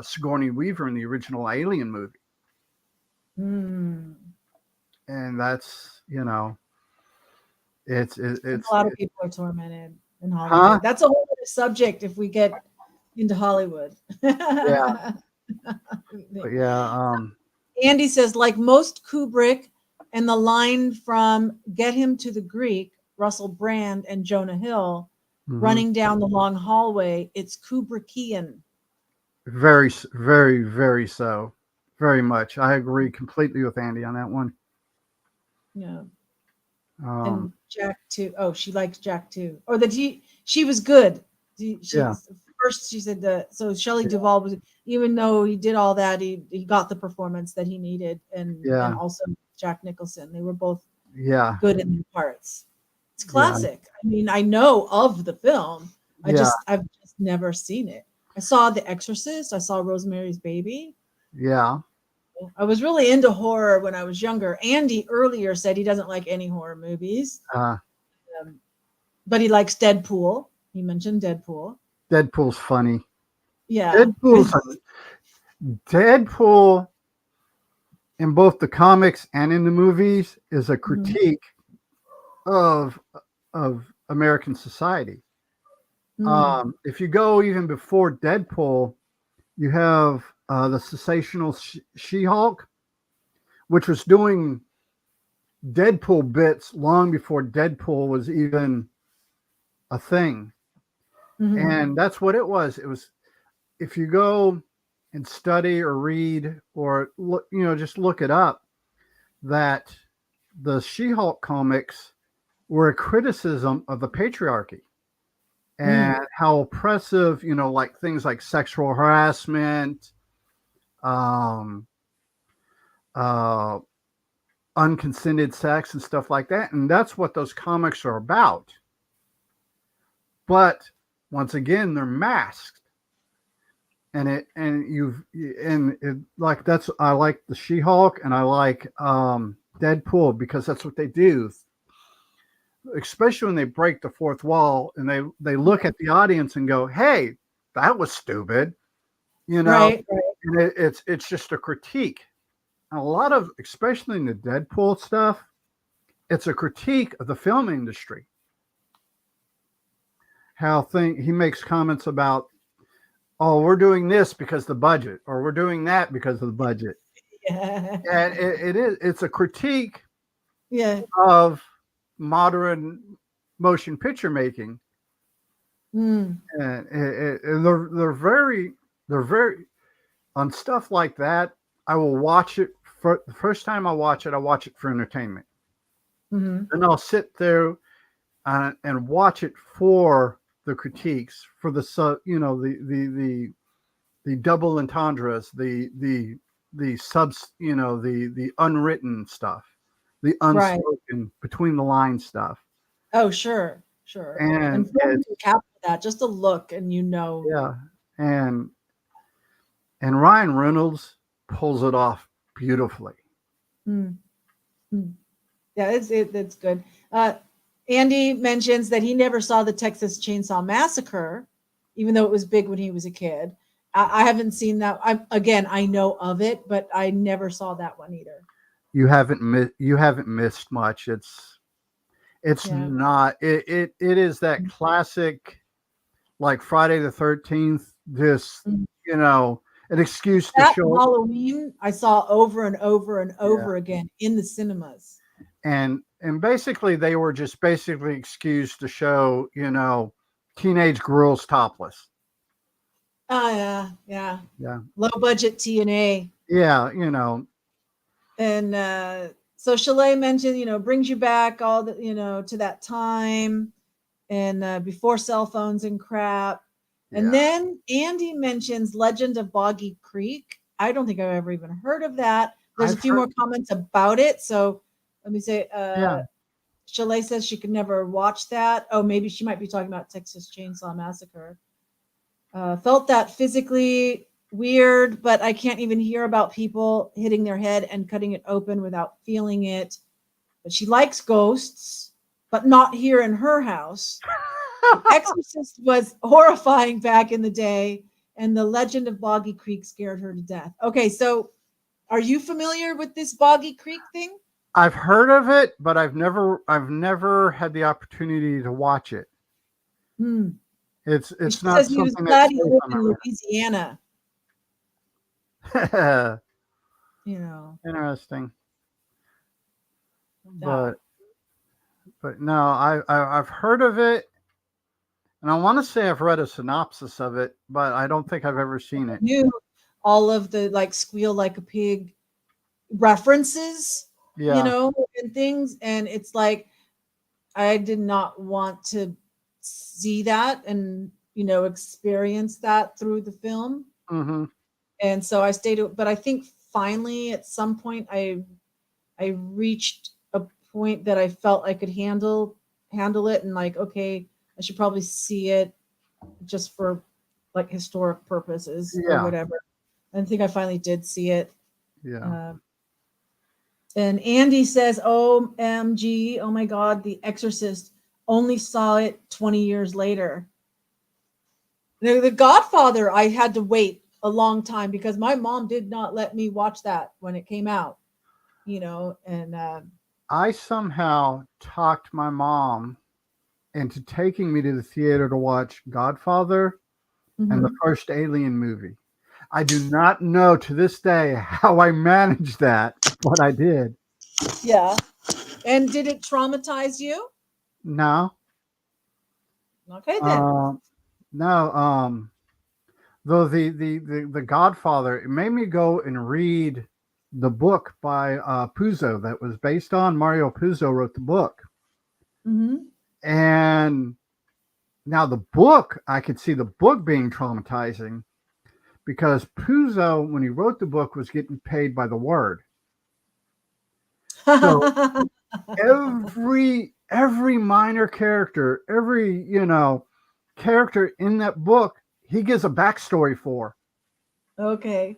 Sigourney Weaver in the original Alien movie. Mm. And that's A lot of people are tormented in huh? Hollywood. That's a whole other subject if we get into Hollywood. Yeah, but yeah, Andy says, like most Kubrick and the line from Get Him to the Greek, Russell Brand and Jonah Hill mhm. running down the long hallway, it's Kubrickian. Very, very so. Very much. I agree completely with Andy on that one. Yeah. Um, And Jack too. Oh, she likes Jack too. Or that she was good. yeah, First she said that so Shelley yeah, Duvall was even though he did all that, he got the performance that he needed and yeah, also Jack Nicholson. They were both yeah, good in their parts. It's yeah, classic. I mean, I know of the film. yeah, I've just never seen it. I saw The Exorcist. I saw Rosemary's Baby. yeah. I was really into horror when I was younger. Andy earlier said he doesn't like any horror movies, Uh, um, but he likes Deadpool. He mentioned Deadpool. Deadpool's funny. Yeah. Deadpool's Deadpool in both the comics and in the movies is a Mhm. critique of American society. Mm. If you go even before Deadpool, you have the sensational She-Hulk, which was doing Deadpool bits long before Deadpool was even a thing. Mhm. And that's what it was. It was if you go and study or read or look, just look it up, that the She-Hulk comics were a criticism of the patriarchy and Mm. how oppressive, like things like sexual harassment, um, uh, unconsented sex, and stuff like that. And that's what those comics are about. But once again, they're masked. like that's I like the She-Hulk and I like Deadpool because that's what they do, especially when they break the fourth wall and they look at the audience and go, "Hey, that was stupid," you know, Right, right. and it's just a critique. And a lot of, especially in the Deadpool stuff, it's a critique of the film industry. He makes comments about, oh, we're doing this because the budget, or we're doing that because of the budget, Yeah. and it's a critique Yeah. of modern motion picture making, Mm. and they're very on stuff like that. I will watch it for the first time I watch it for entertainment, Hmm. and I'll sit there and watch it for the critiques, for the double entendres, the subs, the unwritten stuff, the Right. unspoken between the line stuff, Oh, sure, sure. and And film can capture that, just a look, and you know. yeah, and Ryan Reynolds pulls it off beautifully. Mm, mm. Yeah, it's good. Andy mentions that he never saw the Texas Chainsaw Massacre, even though it was big when he was a kid. I haven't seen that. I know of it, but I never saw that one either. You haven't missed much. It's Yeah. not it is that classic, like Friday the 13th, just Mm. an excuse to That show. Halloween I saw over and over and Yeah, over again in the cinemas. and basically they were just basically excused to show teenage girls topless. Oh yeah, yeah. Yeah, Low budget TNA. yeah, And so Chalet mentioned, brings you back all the, to that time and before cell phones and crap. And yeah. then Andy mentions Legend of Boggy Creek. I don't think I've ever even heard of that. There's a I've few heard. more comments about it. So let me say, Yeah, Chalet says she could never watch that. Oh, maybe she might be talking about Texas Chainsaw Massacre. Felt that physically weird, but I can't even hear about people hitting their head and cutting it open without feeling it. But she likes ghosts, but not here in her house. The Exorcist was horrifying back in the day, and the Legend of Boggy Creek scared her to death. Okay, so are you familiar with this Boggy Creek thing? I've heard of it, but I've never had the opportunity to watch it. Hmm. She It's not says he was something that glad he stays lived on in Louisiana. my radar. You know, Interesting, that. but no, I've heard of it, and I want to say I've read a synopsis of it, but I don't think I've ever seen it. Knew all of the like squeal like a pig references, Yeah. and things. And it's like, I did not want to see that and, experience that through the film. Mm-hmm. And so I stayed, but I think finally at some point I reached a point that I felt I could handle it and like, okay, I should probably see it just for like historic purposes or Yeah. whatever. I think I finally did see it. Yeah. Um, and Andy says, OMG, oh my God, The Exorcist, only saw it 20 years later. The Godfather, I had to wait a long time because my mom did not let me watch that when it came out, and I somehow talked my mom into taking me to the theater to watch Godfather and the mhm. first Alien movie. I do not know to this day how I managed that, but I did. Yeah. And did it traumatize you? No, Okay, then. uh, no. Though the Godfather, it made me go and read the book by Puzo that was based on Mario Puzo wrote the book, Hmm. and now the book I could see the book being traumatizing because Puzo, when he wrote the book, was getting paid by the word. So every minor character, every character in that book, he gives a backstory for. Okay.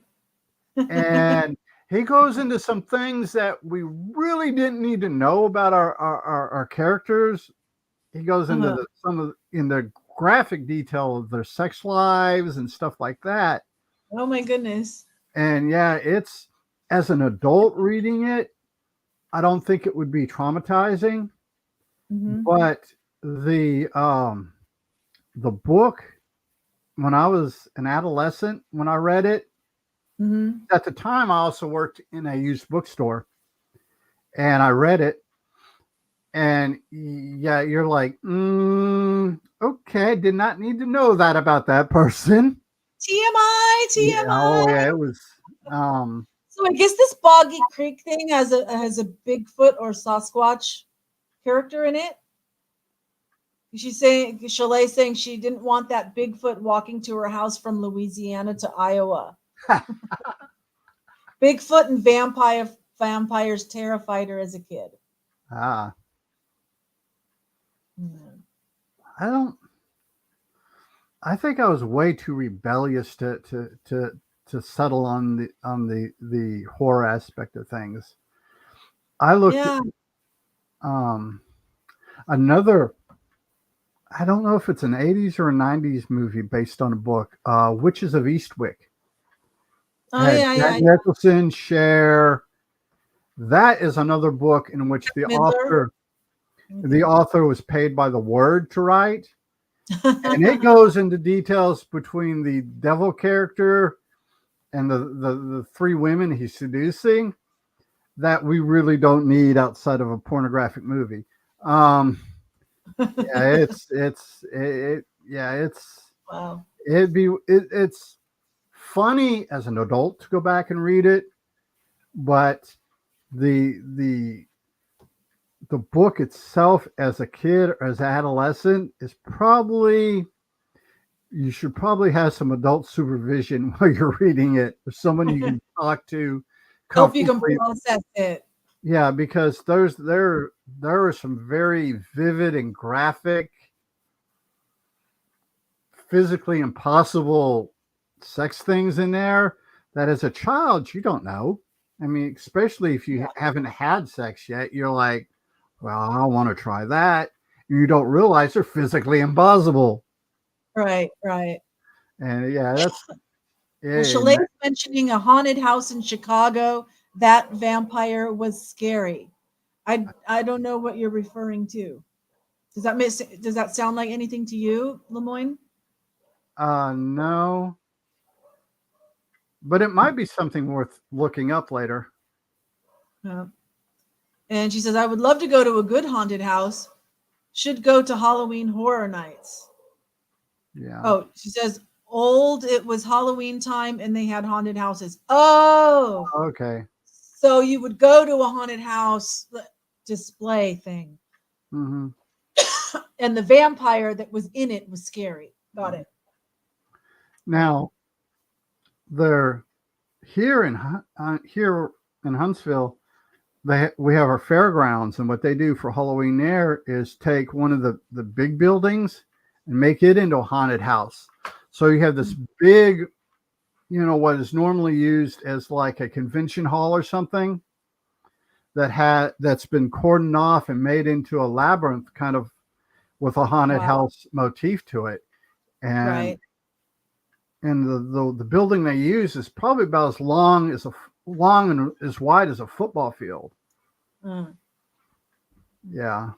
And he goes into some things that we really didn't need to know about our characters. He goes into Uh-huh. in the graphic detail of their sex lives and stuff like that. Oh my goodness. And yeah, it's as an adult reading it, I don't think it would be traumatizing, Mm-hmm. but the book when I was an adolescent when I read it, Mm-hmm. at the time I also worked in a used bookstore and I read it and yeah, you're like, okay, did not need to know that about that person. TMI, Yeah, oh TMI. yeah, it was um So I guess this Boggy Creek thing has a Bigfoot or Sasquatch character in it. She's saying Chalet saying she didn't want that Bigfoot walking to her house from Louisiana to Iowa. Bigfoot and vampires terrified her as a kid. ah, Mm. I don't I think I was way too rebellious to settle on the horror aspect of things. I looked at Yeah. um another I don't know if it's an 80s or a 90s movie based on a book, Witches of Eastwick. Oh Had yeah, Jack yeah. Nicholson, Cher. That is another book in which Midler. the Okay. author was paid by the word to write. And it goes into details between the devil character and the three women he's seducing that we really don't need outside of a pornographic movie. Um, yeah, Wow. it's funny as an adult to go back and read it, but the the the book itself as a kid or as an adolescent is probably you should probably have some adult supervision while you're reading it or someone you can talk to Hope you can comfortably. process it. Yeah, because there are some very vivid and graphic, physically impossible sex things in there that as a child you don't know. I mean, especially if you haven't had sex yet, you're like, well, I want to try that. You don't realize they're physically impossible. Right, right. And yeah, that's Well, yeah, Chalet's mentioning a haunted house in Chicago. That vampire was scary. I don't know what you're referring to. Does that sound like anything to you, Lemoyne? no, but it might be something worth looking up later. Uh, and she says, I would love to go to a good haunted house. Should go to Halloween horror nights. Yeah. Oh, she says, old, it was Halloween time and they had haunted houses. Oh, Okay. so you would go to a haunted house display thing. Hmm. And the vampire that was in it was scary. Got it. Wow. Now they're here here in Huntsville. We have our fairgrounds, and what they do for Halloween there is take one of the big buildings and make it into a haunted house. So you have this big, what is normally used as like a convention hall or something that's been cordoned off and made into a labyrinth kind of with a haunted Wow. house motif to it. And Right. the building they use is probably about as long and as wide as a football field. Mm. Yeah.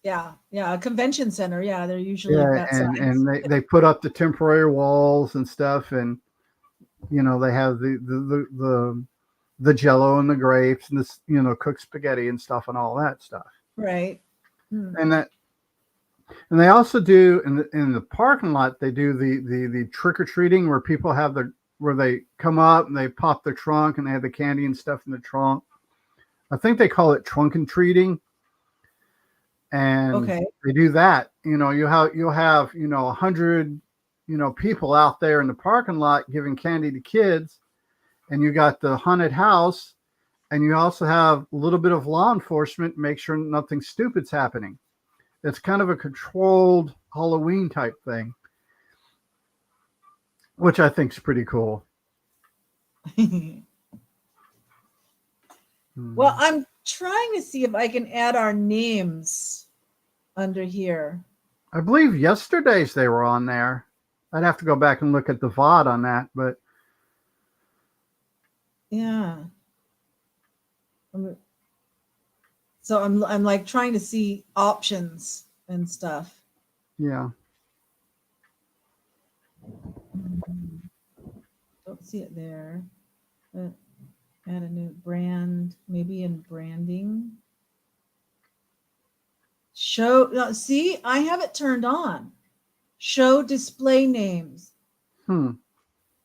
Yeah. Yeah. A convention center. Yeah. They're usually Yeah, that size. and they put up the temporary walls and stuff, and they have the jello and the grapes and this cooked spaghetti and stuff and all that stuff. Right. Mm. And that and they also do in the parking lot they do the trick or treating where people have where they come up and they pop their trunk and they have the candy and stuff in the trunk. I think they call it trunk and treating, and Okay. they do that. You'll have 100 people out there in the parking lot giving candy to kids, and you got the haunted house, and you also have a little bit of law enforcement make sure nothing stupid's happening. It's kind of a controlled Halloween type thing, which I think is pretty cool. Well, I'm trying to see if I can add our names under here. I believe yesterday's they were on there. I'd have to go back and look at the VOD on that, but Yeah. So I'm like trying to see options and stuff. yeah. Don't see it there. Add a new brand, maybe in branding. Show, no, see, I have it turned on. Show display names. Hmm.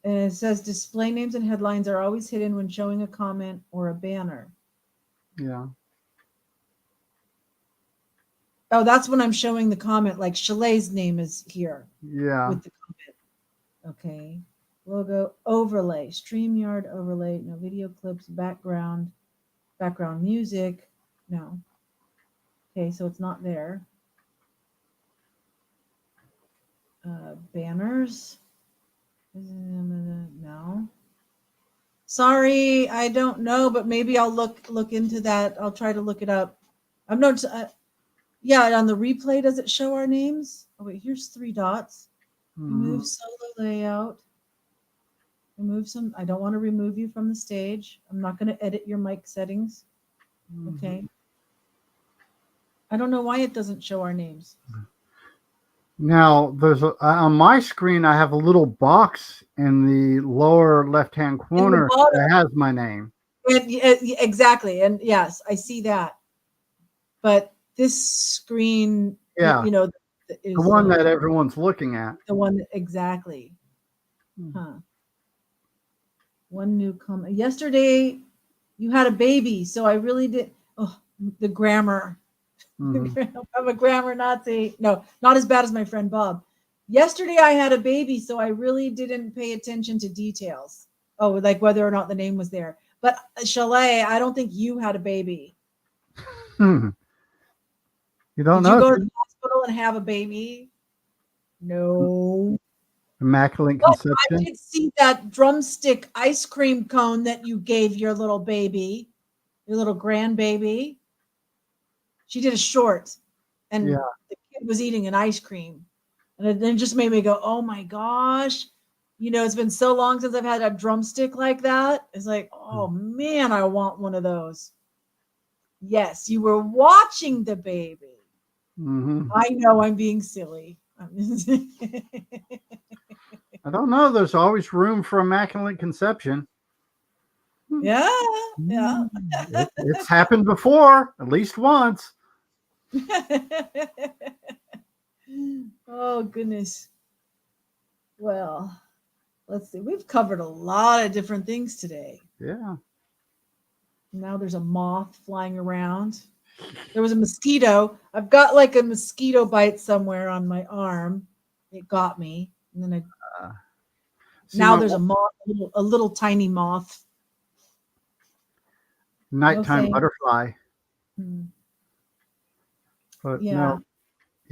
And it says display names and headlines are always hidden when showing a comment or a banner. Yeah. Oh, that's when I'm showing the comment, like Chalet's name is here Yeah. with the comment. Okay. Logo overlay, StreamYard overlay, no video clips, background music. No. Okay, so it's not there. Banners. No. Sorry, I don't know, but maybe I'll look into that. I'll try to look it up. I'm not. Yeah, on the replay, does it show our names? Oh wait, here's 3 dots. Remove solo layout. Remove some. I don't want to remove you from the stage. I'm not going to edit your mic settings. Okay. I don't know why it doesn't show our names. Now, there's on my screen, I have a little box in the lower left-hand corner that has my name. Exactly. And yes, I see that. But this screen, Yeah. you know, The one that everyone's looking at. The one that, exactly. Huh. One new comment. Yesterday, you had a baby, so I really did. Oh, the grammar. I'm a grammar Nazi. No, not as bad as my friend Bob. Yesterday, I had a baby, so I really didn't pay attention to details. Oh, like whether or not the name was there. But Chalet, I don't think you had a baby. You don't Did know? you go to the hospital and have a baby? No. Immaculate But Conception. I did see that drumstick ice cream cone that you gave your little baby, your little grandbaby. She did a short, and Yeah. the kid was eating an ice cream. And it then just made me go, oh my gosh. You know, it's been so long since I've had a drumstick like that. It's like, oh man, I want one of those. Yes, you were watching the baby. I know I'm being silly. I don't know. There's always room for Immaculate Conception. Yeah, yeah. It's happened before, at least once. Oh, goodness. Well, let's see. We've covered a lot of different things today. Yeah. Now there's a moth flying around. There was a mosquito. I've got like a mosquito bite somewhere on my arm. It got me. And then now there's a moth, a little tiny moth. Nighttime butterfly. But yeah.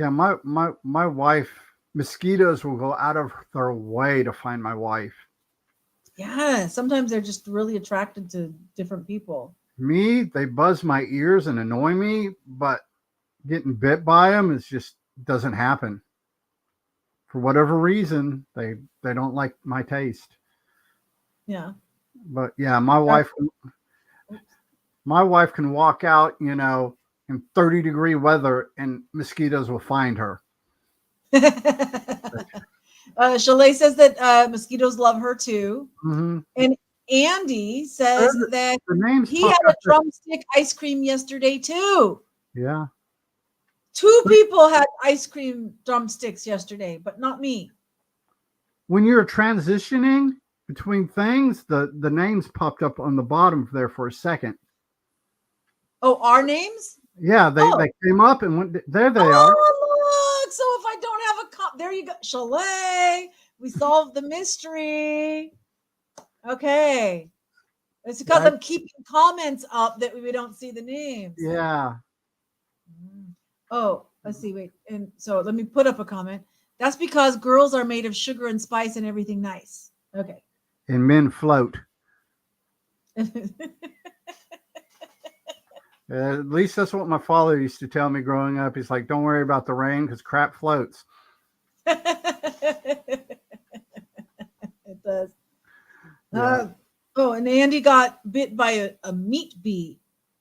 My wife, mosquitoes will go out of their way to find my wife. Yeah, sometimes they're just really attracted to different people. Me, they buzz my ears and annoy me, but getting bit by them is just doesn't happen. For whatever reason, they don't like my taste. Yeah. But yeah, my wife can walk out, you know, in 30-degree weather and mosquitoes will find her. Chalet says that mosquitoes love her too. Mm-hmm. And Andy says that he had a drumstick ice cream yesterday too. Yeah. 2 people had ice cream drumsticks yesterday, but not me. When you're transitioning between things, the names popped up on the bottom there for a second. Oh, our names? Yeah, they came up and went. There they are. Look, so if I don't have a there you go, Chalet. We solved the mystery. Okay, it's because I'm keeping comments up that we don't see the names. Yeah. Oh, let's see. Wait, and so let me put up a comment. That's because girls are made of sugar and spice and everything nice. Okay. And men float. At least that's what my father used to tell me growing up. He's like, don't worry about the rain because crap floats. It does. Yeah. Oh, and Andy got bit by a meat bee.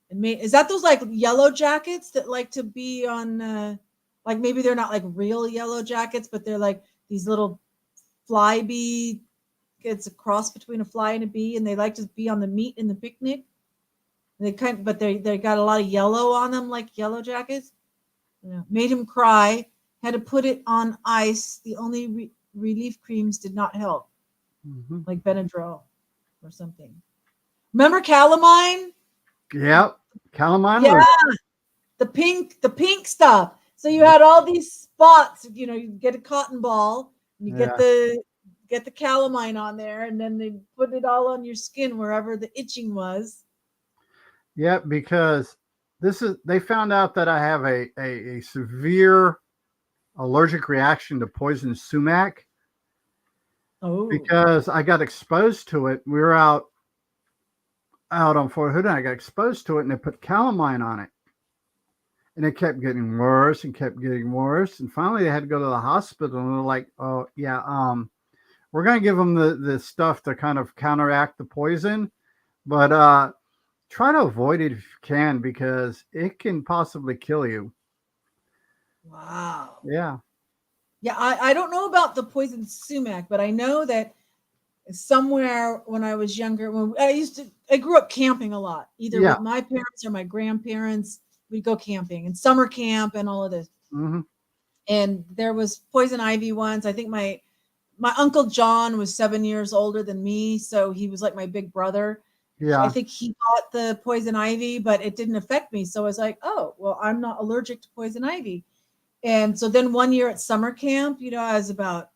And is that those like yellow jackets that like to be on, like maybe they're not like real yellow jackets, but they're like these little fly bee. It's a cross between a fly and a bee, and they like to be on the meat in the picnic. But they got a lot of yellow on them, like yellow jackets. Yeah. Made him cry. Had to put it on ice. The only relief creams did not help, Mm-hmm. like Benadryl or something. Remember calamine? Yep. Calamine Yeah, lotion. the pink stuff. So you had all these spots. You get a cotton ball, and you Yeah. get the calamine on there, and then they put it all on your skin wherever the itching was. Yep. Because they found out that I have a severe allergic reaction to poison sumac Oh, because I got exposed to it. We were out on Fort Hood and I got exposed to it and they put calamine on it. And it kept getting worse and kept getting worse. And finally they had to go to the hospital and they're like, oh yeah, we're gonna give them the stuff to kind of counteract the poison, but try to avoid it if you can because it can possibly kill you. wow. Yeah. Yeah, I don't know about the poison sumac, but I know that somewhere when I was younger, when I grew up camping a lot, either Yeah. with my parents or my grandparents. We'd go camping and summer camp and all of this. Mm-hmm. And there was poison ivy once. I think my uncle John was 7 years older than me, so he was like my big brother. I Yeah. think he got the poison ivy, but it didn't affect me. So I was like, oh, well, I'm not allergic to poison ivy. And so then one year at summer camp, I was about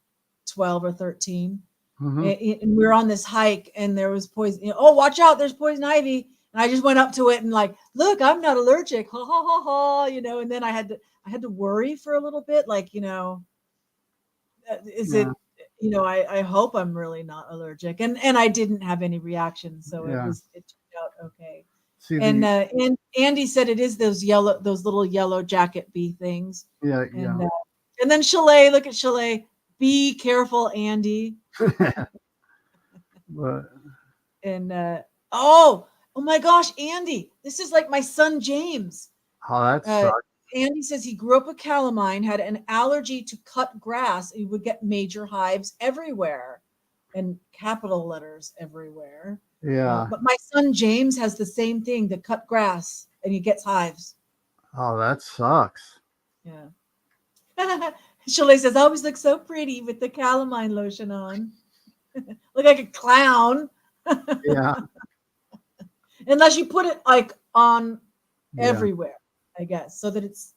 12 or 13. Mm-hmm. And we were on this hike and there was poison. Oh, watch out, there's poison ivy. And I just went up to it and like, look, I'm not allergic. Ha ha ha ha. And then I had to worry for a little bit, like, is Yeah. it, I hope I'm really not allergic. And I didn't have any reaction. So it Yeah. turned out okay. See And the and Andy said it is those little yellow jacket bee things. yeah, And yeah. and then Chalet, look at Chalet. Be careful, Andy. But And oh my gosh, Andy, this is like my son James. oh, that Uh, sucks. Andy says he grew up with calamine, had an allergy to cut grass. He would get major hives everywhere, and capital letters everywhere. Yeah. But my son James has the same thing, the cut grass, and he gets hives. Oh, that sucks. Yeah. Shirley says, I always look so pretty with the calamine lotion on. Look like a clown. Yeah. Unless you put it like on Yeah. everywhere, I guess, so that it's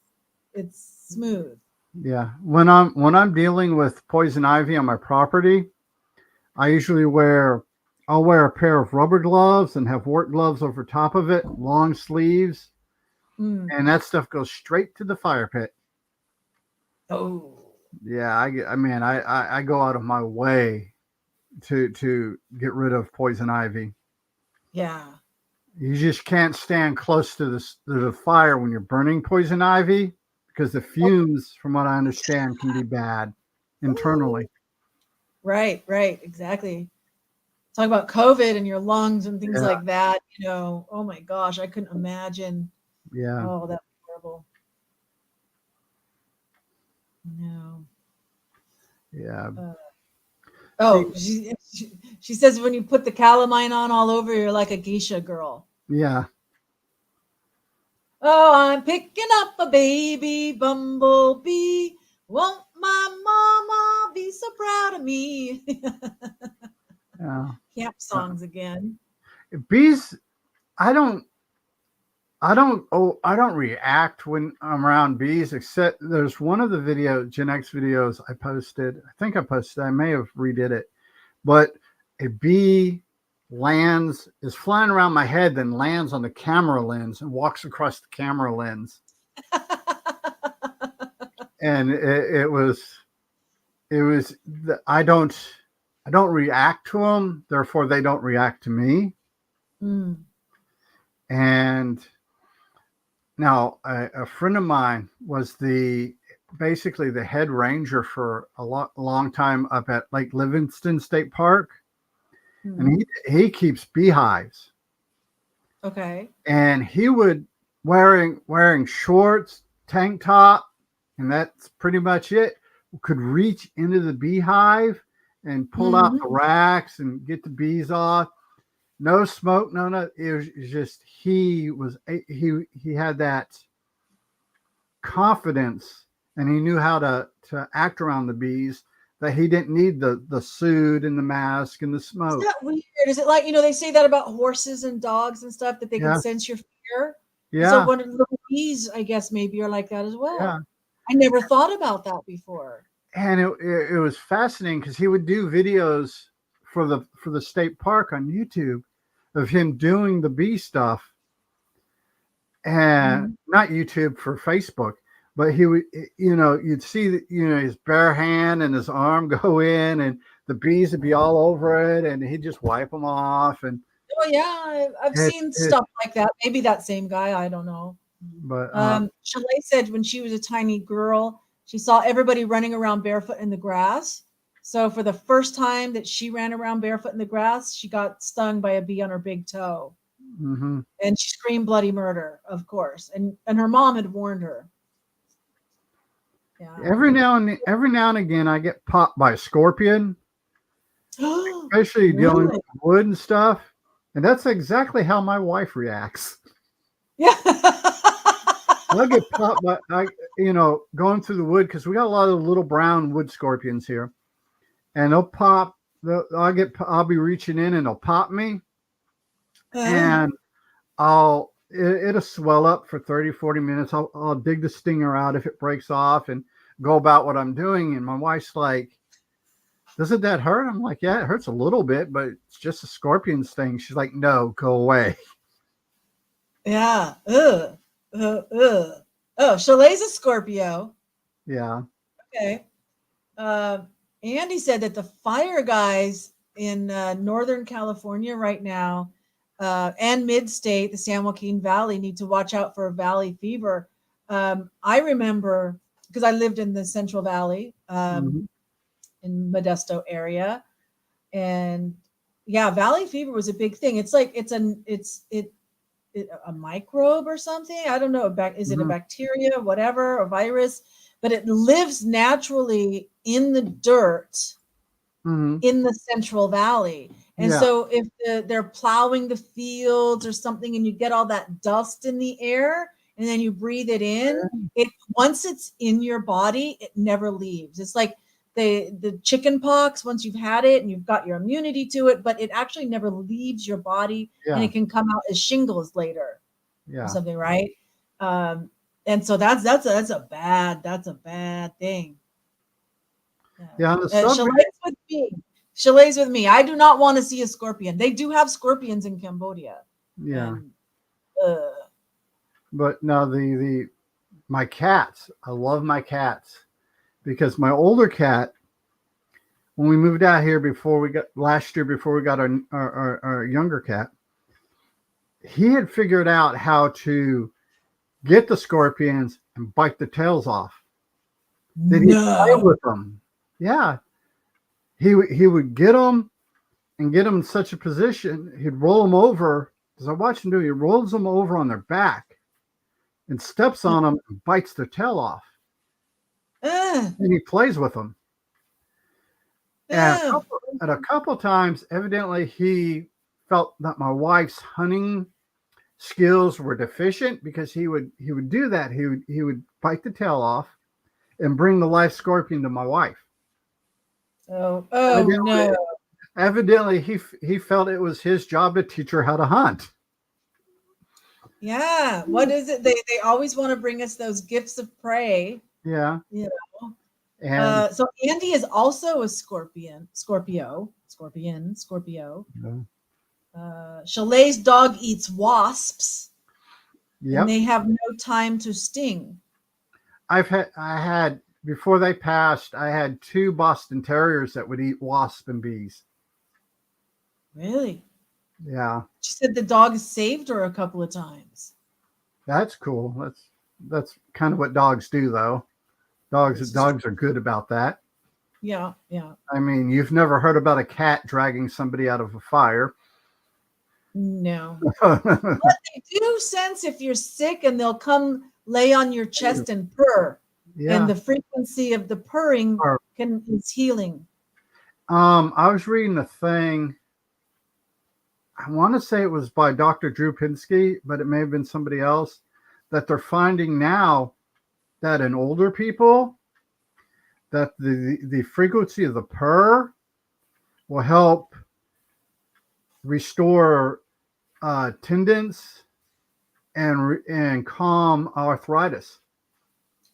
smooth. Yeah. When I'm dealing with poison ivy on my property, I usually I'll wear a pair of rubber gloves and have work gloves over top of it, long sleeves, Mm. and that stuff goes straight to the fire pit. Oh, Yeah, I go out of my way to get rid of poison ivy. yeah. You just can't stand close to the fire when you're burning poison ivy because the fumes, from what I understand, can be bad internally. Right, exactly. Talk about COVID and your lungs and things Yeah, like that. Oh my gosh, I couldn't imagine. yeah, Oh, that's horrible. No. yeah. Oh, See, she says when you put the calamine on all over, you're like a geisha girl. yeah, Oh, I'm picking up a baby bumblebee. Won't my mama be so proud of me? yeah. Camp songs again. Bees, I don't, I don't react when I'm around bees. Except there's one of the GenX videos I posted. I think I posted. I may have redid it, but a bee is flying around my head, then lands on the camera lens and walks across the camera lens. And I don't react to them, therefore they don't react to me. Mm. And now a friend of mine was basically the head ranger for a long time up at Lake Livingston State Park, and Mm. he keeps beehives, Okay. and he would wearing shorts, tank top, and that's pretty much it. Could reach into the beehive and pull out Mhm. the racks and get the bees off. No smoke, no. It was just he had that confidence, and he knew how to act around the bees, that he didn't need the suit and the mask and the Is smoke. that weird? Is it like, they say that about horses and dogs and stuff, that they can Yeah, sense your fear? And so yeah, when little bees, I guess maybe are like that as yeah. well. I never thought about that before. And it was fascinating because he would do videos for the state park on YouTube of him doing the bee stuff, and Mhm. not YouTube, for Facebook. But he would, you'd see that, his bare hand and his arm go in, and the bees would be all over it, and he'd just wipe them off. And Oh yeah, I've it, seen it stuff like that. Maybe that same guy. I don't know. but Chalet said when she was a tiny girl, she saw everybody running around barefoot in the grass. So for the first time that she ran around barefoot in the grass, she got stung by a bee on her big toe, mhm. and she screamed bloody murder, of course. And her mom had warned her. Yeah. Every now and again, I get popped by a scorpion, especially dealing Really? with wood and stuff. And that's exactly how my wife reacts. Yeah. I'll get popped by, going through the wood, because we got a lot of little brown wood scorpions here, and they'll pop. I'll be reaching in, and they'll pop me, Uh, and it'll swell up for 30, 40 minutes. I'll dig the stinger out if it breaks off and go about what I'm doing. And my wife's like, doesn't that hurt? I'm like, yeah, it hurts a little bit, but it's just a scorpion sting. She's like, no, go away. yeah. Ugh. Ugh. Oh, Chalet's a Scorpio. Yeah. Okay. Uh, Andy said that the fire guys in Northern California right now, and mid-state, the San Joaquin Valley, need to watch out for valley fever. I remember, because I lived in the Central Valley, Hmm. in Modesto area, and yeah, valley fever was a big thing. It's like a microbe or something. I don't know. Is it a Hmm. bacteria, whatever, a virus? But it lives naturally in the dirt Hmm. in the Central Valley. And Yeah. so if they're plowing the fields or something, and you get all that dust in the air, and then you breathe it in, it once it's in your body, it never leaves. It's like the chicken pox. Once you've had it and you've got your immunity to it, but it actually never leaves your body, and Yeah. it can come out as shingles later or Yeah. something, right? Um, and so that's a bad thing. Yeah. Yeah. On the subject. Chalet's with me. Chalet's with me. I do not want to see a scorpion. They do have scorpions in Cambodia, Yeah. and uh, But no, the my cats. I love my cats, because my older cat, when we moved out here before we got last year, before we got our younger cat, he had figured out how to get the scorpions and bite the tails off. Then he'd play no. with them. Yeah, he would get them and get them in such a position. He'd roll them over, because I watched him do. He rolls them over on their back and steps on them and bites their tail off. Uh, And he plays with them. And uh, a couple times, evidently, he felt that my wife's hunting skills were deficient, because he would do that. He would bite the tail off and bring the live scorpion to my wife. oh Evidently, no. evidently he felt it was his job to teach her how to hunt. Yeah. What is it? They always want to bring us those gifts of prey. Yeah, You know. and So Andy is also a Scorpio. Chalet's dog eats wasps, and yep, they have no time to sting. I had before they passed. I had two Boston Terriers that would eat wasps and bees. Really? Yeah, She said the dog saved her a couple of times. that's cool. That's kind of what dogs do, though. This is Dogs are good about that. yeah, yeah. I mean, you've never heard about a cat dragging somebody out of a fire. No. But they do sense if you're sick and they'll come lay on your chest and purr. And Yeah. the frequency of the purring Or, is healing. I was reading a thing. I want to say it was by Dr. Drew Pinsky, but it may have been somebody else, that they're finding now that in older people, that the frequency of the purr will help restore tendons and calm arthritis.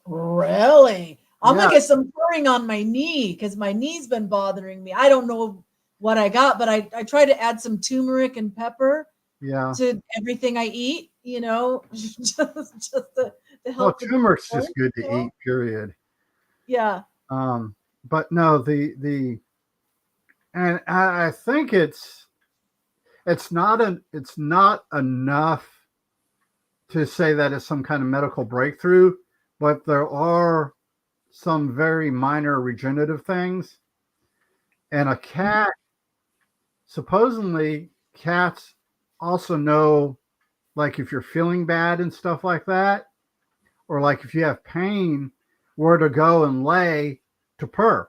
Really? I'm Yeah, gonna get some purring on my knee because my knee's been bothering me. I don't know what I got, but I try to add some turmeric and pepper yeah. to everything I eat, just to Well, help with the turmeric's just purring, good to eat, period. Yeah. But no, the and I think it's not enough to say that it's some kind of medical breakthrough, but there are some very minor regenerative things. And a cat, supposedly, cats also know, like if you're feeling bad and stuff like that, or like if you have pain, where to go and lay to purr.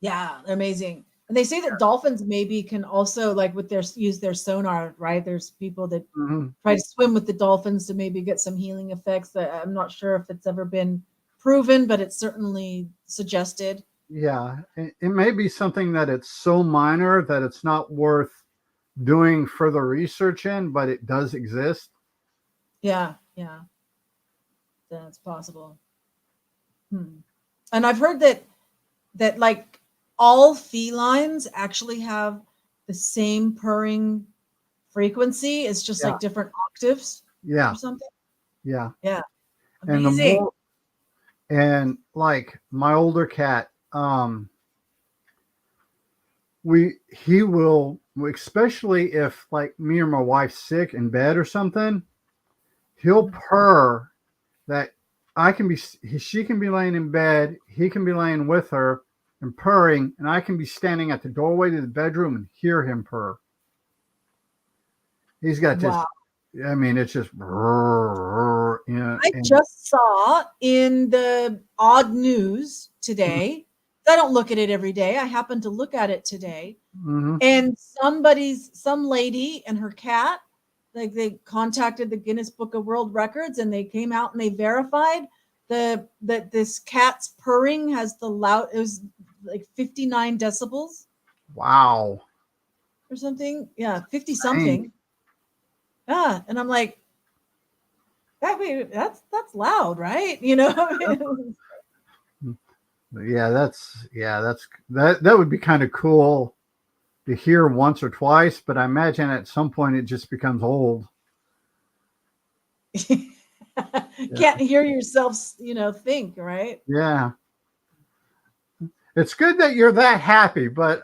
Yeah, they're amazing. And they say that dolphins maybe can also like with their use their sonar, right? There's people that Mhm. try to swim with the dolphins to maybe get some healing effects. I'm not sure if it's ever been proven, but it's certainly suggested. Yeah, it may be something that it's so minor that it's not worth doing further research in, but it does exist. Yeah, yeah, that's possible. Hmm. And I've heard that like all felines actually have the same purring frequency. It's just Yeah, like different octaves or yeah, something. yeah. Yeah, And the amazing. more and like my older cat, he will, especially if like me or my wife's sick in bed or something, he'll purr that she can be laying in bed, he can be laying with her and purring, and I can be standing at the doorway to the bedroom and hear him purr. He's got just, Wow. I mean, it's just, I and just saw in the odd news today. I don't look at it every day. I happened to look at it today. mm-hmm, And some lady and her cat, like they contacted the Guinness Book of World Records and they came out and they verified that this cat's purring has the loud, it was like 59 decibels wow, or something. Yeah, 50 dang. something. Yeah. And I'm like, that's loud, right? That would be kind of cool to hear once or twice, but I imagine at some point it just becomes old. Yeah, Can't hear yourself, think, right? yeah. It's good that you're that happy, but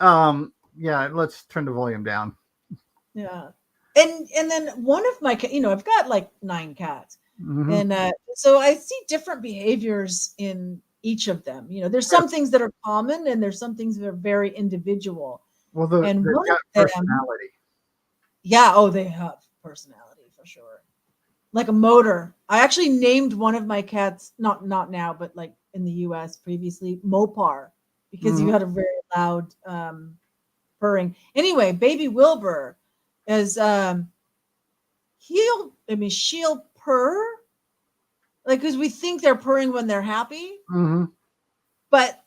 yeah, let's turn the volume down. Yeah. And then one of my I've got like 9 cats. Hmm. And so I see different behaviors in each of them. There's some things that are common and there's some things that are very individual. Well, And they've one got of them, personality. yeah, oh, they have personality for sure. Like a motor. I actually named one of my cats, not now, but like in the US previously, Mopar, because you Hmm. had a very loud purring. Anyway, baby Wilbur is she'll purr, like because we think they're purring when they're happy, Hmm. but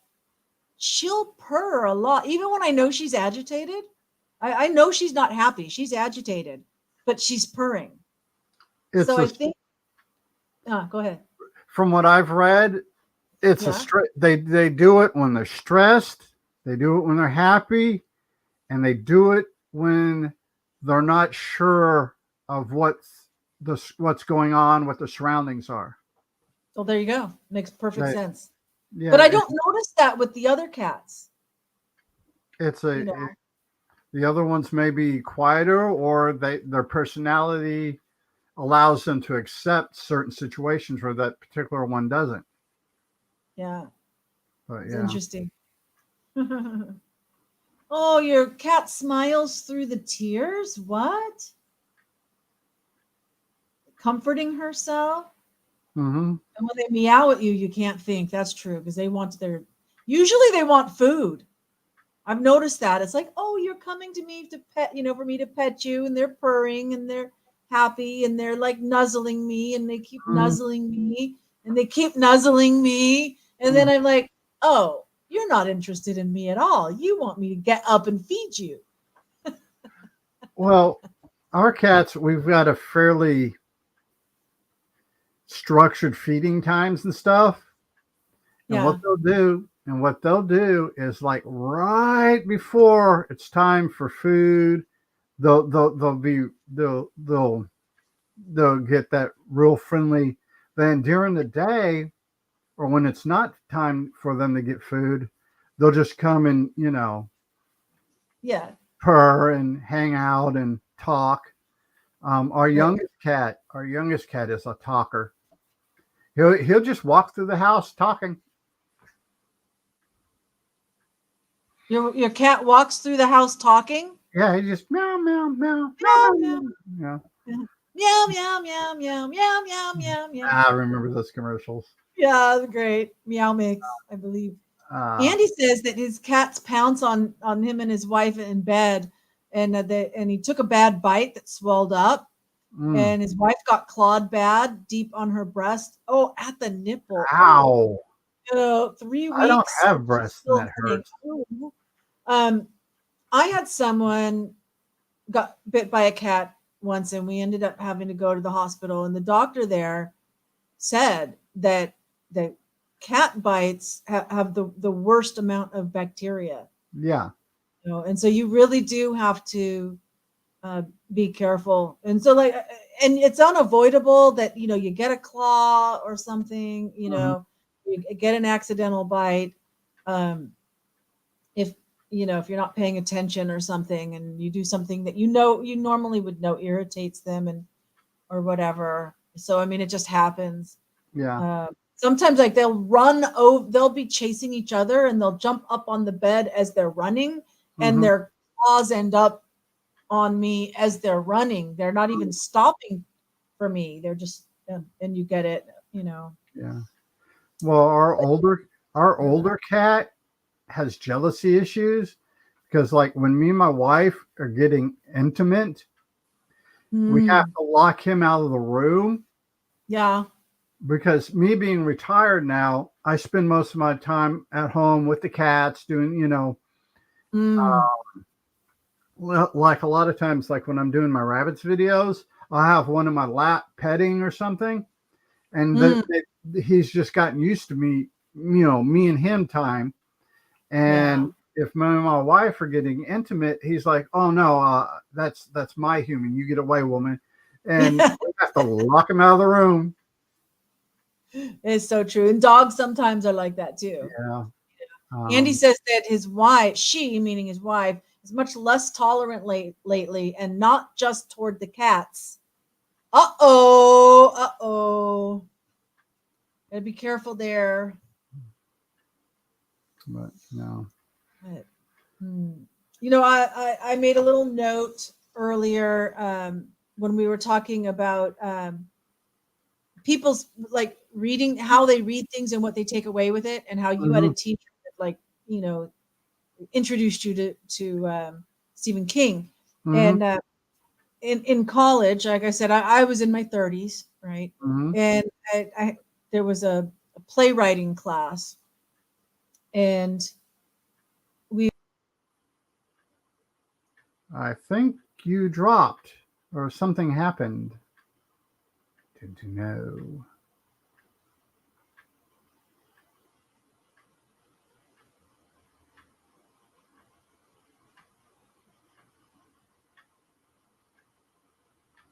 she'll purr a lot. Even when I know she's agitated, I know she's not happy. She's agitated, but she's purring. It's So a I think, go ahead. From what I've read, it's a Yeah. stress. They do it when they're stressed. They do it when they're happy, and they do it when they're not sure of what's going on, what the surroundings are. So there you go. Makes perfect They, sense. But yeah, I don't notice that with the other cats, it's you a know. The other ones may be quieter, or their personality allows them to accept certain situations where that particular one doesn't. Yeah, But it's yeah. interesting. Oh, your cat smiles through the tears? What? Comforting herself? Mm-hmm. And when they meow at you, you can't think. That's true because usually they want food. I've noticed that. It's like, oh, you're coming to me to pet, for me to pet you, and they're purring and they're happy and they're like nuzzling me and they keep nuzzling me and they keep nuzzling me. And then I'm like, oh, you're not interested in me at all. You want me to get up and feed you. Well, our cats, we've got a fairly structured feeding times and stuff. And Yeah. what they'll do is like right before it's time for food, they'll they'll get that real friendly. Then during the day, or when it's not time for them to get food, they'll just come and Yeah. purr and hang out and talk. Right. Our youngest cat is a talker. He'll just walk through the house talking. Your cat walks through the house talking. Yeah, he just meow meow meow meow Meow meow. meow. Yeah, Meow meow meow meow meow meow meow meow. I remember those commercials. Yeah, great. Meow mix, I believe. Uh, Andy says that his cats pounce on him and his wife in bed, and and he took a bad bite that swelled up, mm, and his wife got clawed bad deep on her breast. Oh, at the nipple. Oh, ow! 3 I don't weeks. have She's breasts, and still that hurting. hurts. Ooh. Um, I had someone got bit by a cat once, and we ended up having to go to the hospital. And the doctor there said that the cat bites have the worst amount of bacteria. Yeah. And so you really do have to uh, be careful. And so and it's unavoidable that you get a claw or something. Mhm. You get an accidental bite. Um, if if you're not paying attention or something, and you do something that you normally would know irritates them and or whatever. So I mean, it just happens. Yeah. Sometimes like they'll be chasing each other and they'll jump up on the bed as they're running, and Hmm. their claws end up on me as they're running. They're not even stopping for me. They're just and you get it. Yeah. Well, But our yeah. older cat has jealousy issues because, like, when me and my wife are getting intimate, we have Mm, to lock him out of the room yeah. because me being retired now, I spend most of my time at home with the cats doing, Mm, well, like a lot of times, like when I'm doing my rabbits videos, I'll have one in my lap petting or something, and mm, he's just gotten used to me, me and him time. yeah. And if me and my wife are getting intimate, he's like, "Oh no, that's my human. You get away, woman." And Yeah. we have to lock him out of the room. It's so true. And dogs sometimes are like that too. Yeah. Andy Um, says that his wife, she meaning his wife, is much less tolerant lately, and not just toward the cats. Uh-oh. Gotta be careful there. but no. But, hmm. I made a little note earlier when we were talking about people's like reading, how they read things and what they take away with it, and how you had a Mhm, teacher that you know introduced you to Stephen King. mhm, And in college, like I said, I was in my 30s, right? mhm. And there was a playwriting class, and we I think you dropped or something happened. Did you know?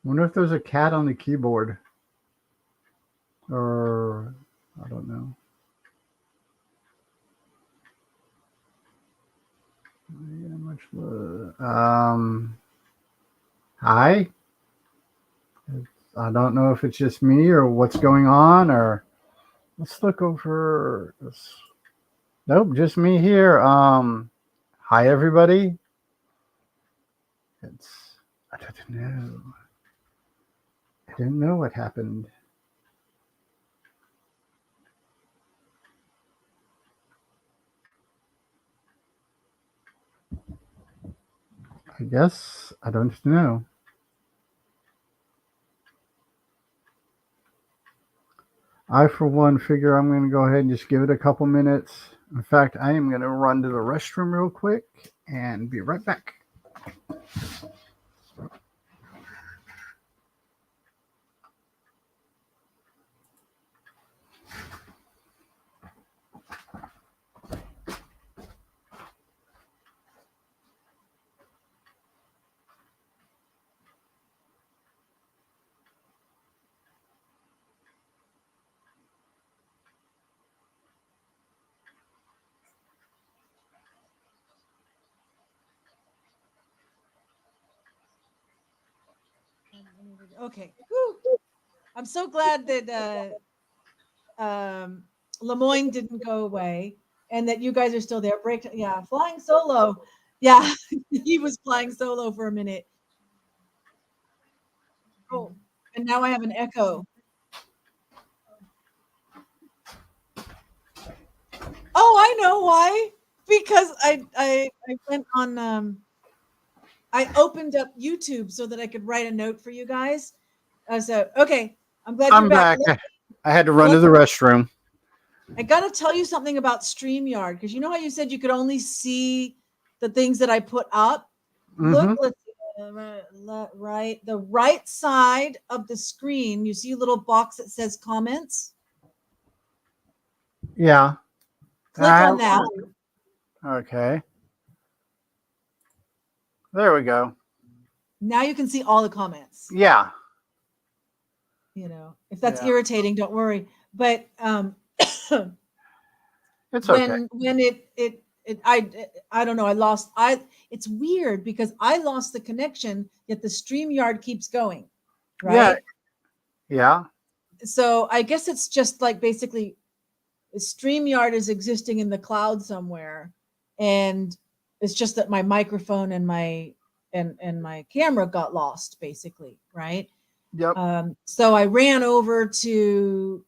Wonder if there's a cat on the keyboard, or I don't know. Yeah, Hi. I don't know if it's just me or what's going on, or let's look over this. Nope, just me here. Hi everybody. It's I don't know. I didn't know what happened. I guess I don't know. I, for one, figure I'm going to go ahead and just give it a couple minutes. In fact, I am going to run to the restroom real quick and be right back. Okay. Whew. I'm so glad that Lemoyne didn't go away and that you guys are still there. Break, yeah, flying solo. Yeah, he was flying solo for a minute. Oh, and now I have an echo. Oh, I know why. Because I went on I opened up YouTube so that I could write a note for you guys. So okay, I'm glad you're I'm back. back. I had to run to the restroom. I got to tell you something about StreamYard because you know how you said you could only see the things that I put up. Look, Mm-hmm. let's see, right, the right side of the screen. You see a little box that says comments. Yeah. Click on that. Okay. There we go. Now you can see all the comments. Yeah. You know, if that's Yeah. irritating, don't worry. But It's okay. when it I don't know, it's weird because I lost the connection, yet the StreamYard keeps going, Yeah. right? Yeah. So I guess it's just like basically StreamYard is existing in the cloud somewhere, and it's just that my microphone and my camera got lost, basically, right? Yep. So I ran over to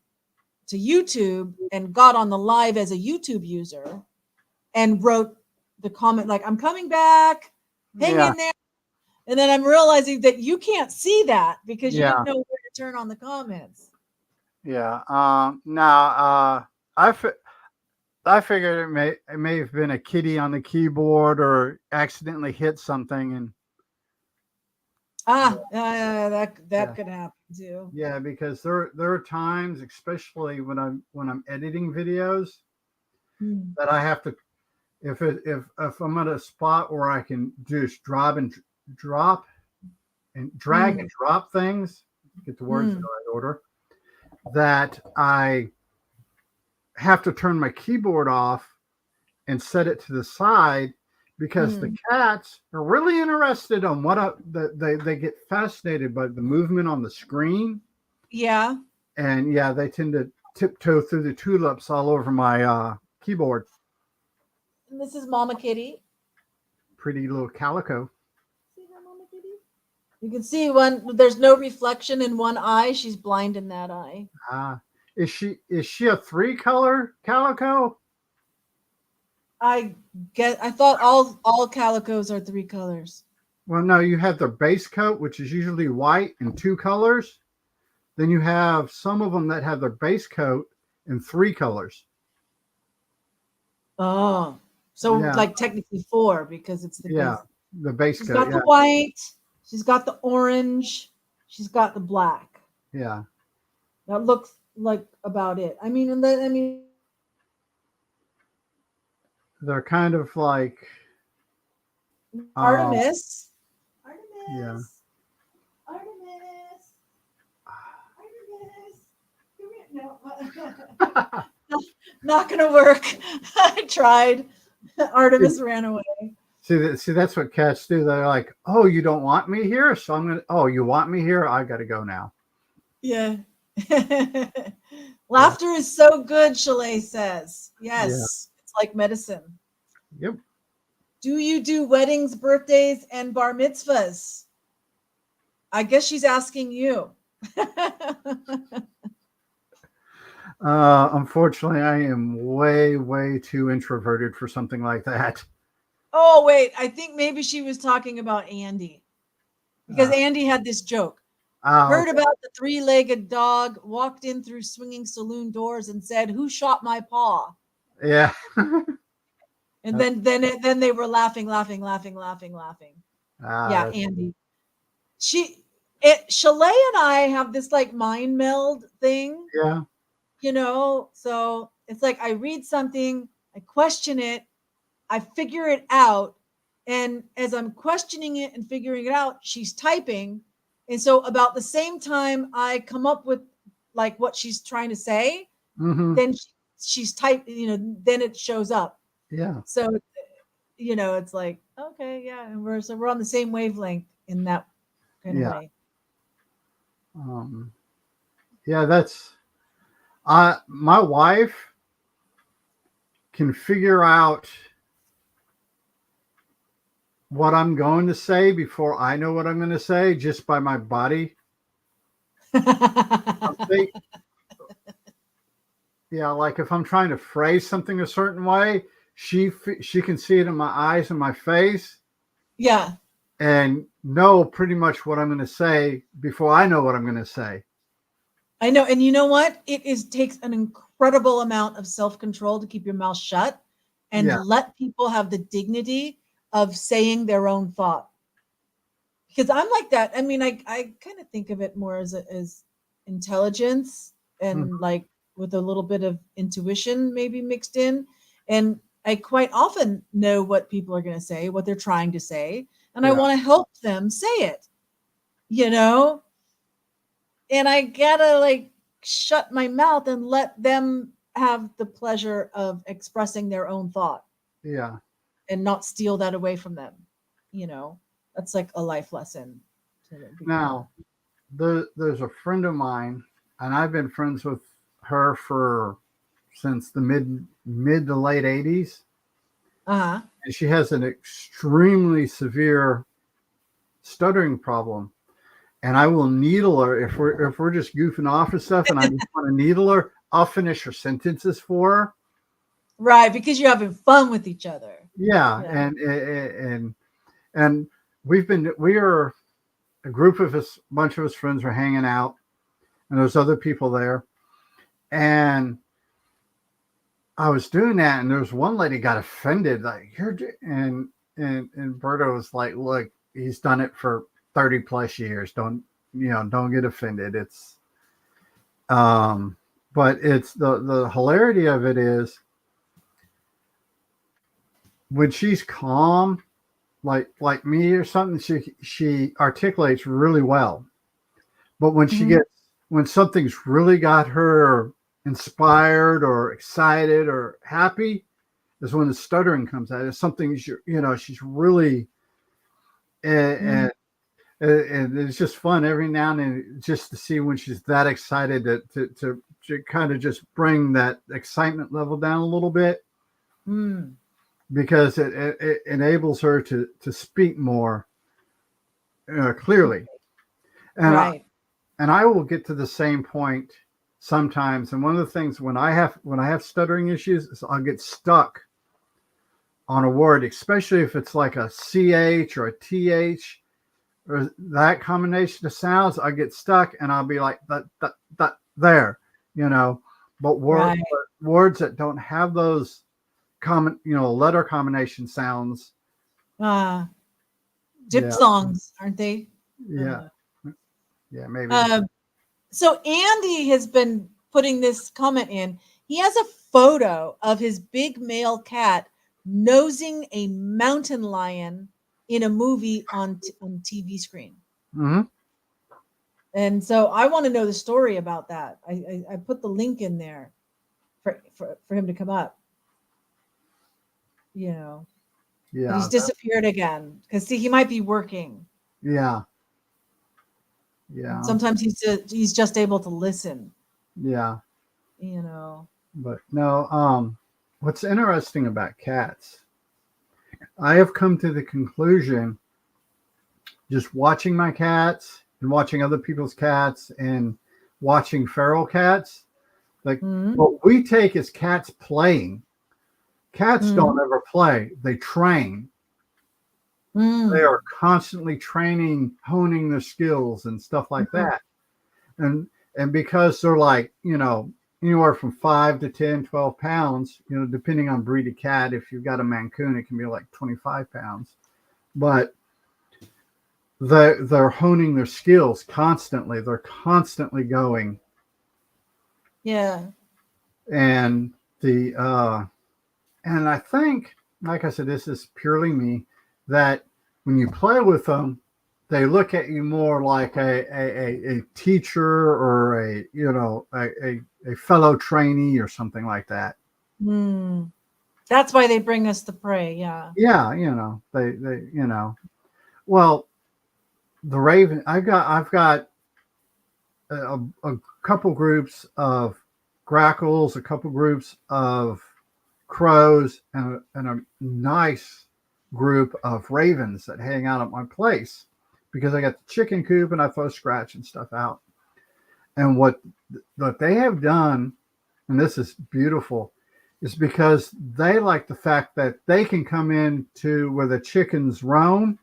YouTube and got on the live as a YouTube user and wrote the comment like, "I'm coming back, hang Yeah. in there." And then I'm realizing that you can't see that because you Yeah. didn't know where to turn on the comments. Yeah. Now, I figured it may have been a kitty on the keyboard or accidentally hit something, and That yeah, could happen too. yeah, because there are times, especially when I'm editing videos, Hmm. that I have to if I'm at a spot where I can just drop and drag Hmm. and drop things, get the words in Hmm. the right order, that I have to turn my keyboard off and set it to the side because the Hmm. cats are really interested on they get fascinated by the movement on the screen, Yeah. and yeah, they tend to tiptoe through the tulips all over my keyboard. And this is Mama Kitty. Pretty little calico. See her, Mama Kitty? You can see there's no reflection in one eye. She's blind in that eye. Is she a three color calico? I thought all calicos are three colors. Well, no, you have their base coat, which is usually white in two colors. Then you have some of them that have their base coat in three colors. Oh, so Yeah, like technically four because it's the yeah, base. the base She's coat. got Yeah, the white, she's got the orange, she's got the black. yeah. That looks like about it. I mean, They're kind of like, um, Artemis, yeah. Artemis, Artemis, Artemis. Come here. No, not gonna work. I tried. See, Artemis ran away. See, that's what cats do. They're like, "Oh, you don't want me here, so I'm gonna. Oh, you want me here? I got to go now." Yeah. Yeah, Laughter is so good, Chalet says. yeah, Yes, it's like medicine. yep. Do you do weddings, birthdays, and bar mitzvahs? I guess she's asking you. Unfortunately, I am way, way too introverted for something like that. Oh, wait. I think maybe she was talking about Andy because Uh, Andy had this joke. oh, Heard about the three-legged dog, walked in through swinging saloon doors and said, "Who shot my paw?" yeah, And then they were laughing, laughing, laughing, laughing, laughing. Yeah, uh, Andy. Chalet and I have this like mind meld thing, yeah, so it's like I read something, I question it, I figure it out, and as I'm questioning it and figuring it out, she's typing, and so about the same time I come up with like what she's trying to say, hmm, then she's typing, then it shows up. yeah, So it's like, okay, yeah, and we're on the same wavelength in that kind of yeah, way. um, yeah. That's my wife can figure out what I'm going to say before I know what I'm going to say just by my body. I think, yeah, like if I'm trying to phrase something a certain way, she can see it in my eyes and my face Yeah, and know pretty much what I'm going to say before I know what I'm going to say. I know. And you know what? Takes an incredible amount of self-control to keep your mouth shut and Yeah. let people have the dignity of saying their own thought. Because I'm like that. I mean, I kind of think of it more as intelligence Mhm. and like with a little bit of intuition maybe mixed in. And I quite often know what people are going to say, what they're trying to say, and I Yeah. want to help them say it, you know? And I gotta like shut my mouth and let them have the pleasure of expressing their own thought Yeah. and not steal that away from them. You know, that's like a life lesson to become. Now, there's a friend of mine, and I've been friends with her for since the mid to late '80s, Uh-huh. and she has an extremely severe stuttering problem. And I will needle her if we're just goofing off and stuff, and I just want to needle her. I'll finish her sentences for her. Right, because you're having fun with each other. Yeah, Yeah. and we are a group of us, a bunch of us friends are hanging out, and there's other people there, and I was doing that, and there was one lady got offended, like and Berto was like, "Look, he's done it for 30 plus years. Don't get offended. It's um, but it's the hilarity of it is when she's calm, like me or something, she articulates really well. But Mhm. when something's really got her inspired or excited or happy, is when the stuttering comes out. It's something she's really Mhm. and and it's just fun every now and then just to see when she's that excited to kind of just bring that excitement level down a little bit Mm. because it enables her to speak more clearly. And Right. I will get to the same point sometimes. And one of the things when I have stuttering issues is I'll get stuck on a word, especially if it's like a ch or a th or that combination of sounds. I get stuck and I'll be like that there, you know. Right. But words that don't have those common letter combination sounds. Uh Yeah, Diphthongs, aren't they? yeah, Uh, yeah, maybe. um, So Andy has been putting this comment in. He has a photo of his big male cat nosing a mountain lion in a movie on TV screen. Hmm. And so I want to know the story about that. I put the link in there for him to come up. You know. But Yeah. he's disappeared again because see, he might be working. Yeah. And Yeah. sometimes he's just able to listen, Yeah. you know. But no, what's interesting about cats, I have come to the conclusion just watching my cats and watching other people's cats and watching feral cats, like Mm-hmm. what we take as cats playing. Cats Mm-hmm. don't ever play, they train. They Mm. are constantly training, honing their skills and stuff like Mm. that. And because they're like, anywhere from 5 to 10, 12 pounds, depending on breed of cat. If you've got a Mancoon, it can be like 25 pounds. But they're honing their skills constantly. They're constantly going. Yeah. And and I think, like I said, this is purely me, that when you play with them, they look at you more like a teacher or a fellow trainee or something like that. Mm. That's why they bring us the prey. Yeah. Yeah, well, the raven. I've got a couple groups of grackles, a couple groups of crows, and a nice group of ravens that hang out at my place because I got the chicken coop and I throw scratch and stuff out. And what they have done, and this is beautiful, is because they like the fact that they can come in to where the chickens roam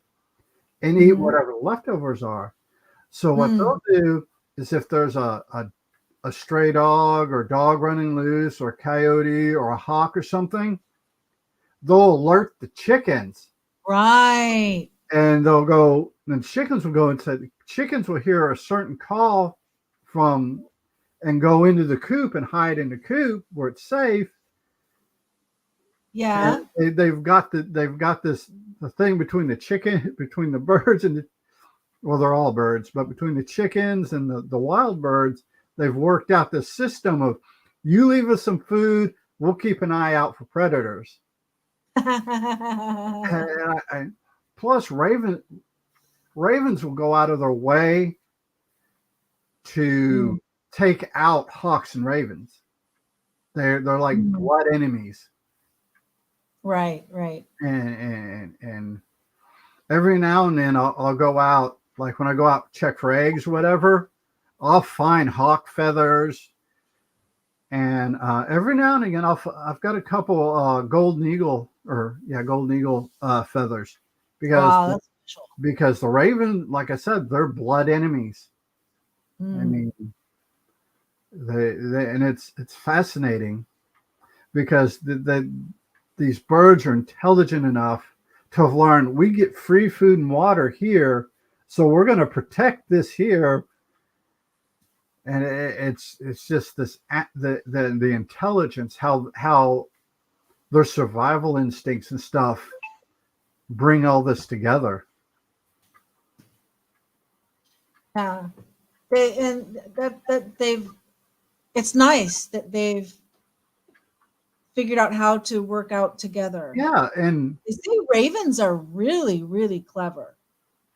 and eat Mm-hmm. whatever the leftovers are. So what Mm. they'll do is if there's a stray dog or dog running loose or a coyote or a hawk or something, they'll alert the chickens Right. and they'll go, and chickens will go into the chickens will hear a certain call from and go into the coop and hide in the coop where it's safe. And Yeah. they've got this the thing between the chicken between the birds and the, well, they're all birds, but between the chickens and the wild birds, they've worked out this system of you leave us some food, we'll keep an eye out for predators. And plus, ravens will go out of their way Mm. to take out hawks and ravens. They're like Mm. blood enemies, Right. Right. and every now and then I'll go out, like when I go out check for eggs or whatever, I'll find hawk feathers, and every now and again I've got a couple golden eagle feathers because Wow, that's special. the raven, like I said, they're blood enemies. I Mm. mean, they and it's fascinating because these birds are intelligent enough to have learned we get free food and water here, so we're going to protect this here. And it's just this the intelligence, how their survival instincts and stuff bring all this together. Yeah. That they've it's nice that they've figured out how to work out together. Yeah, and They say ravens are really, really clever.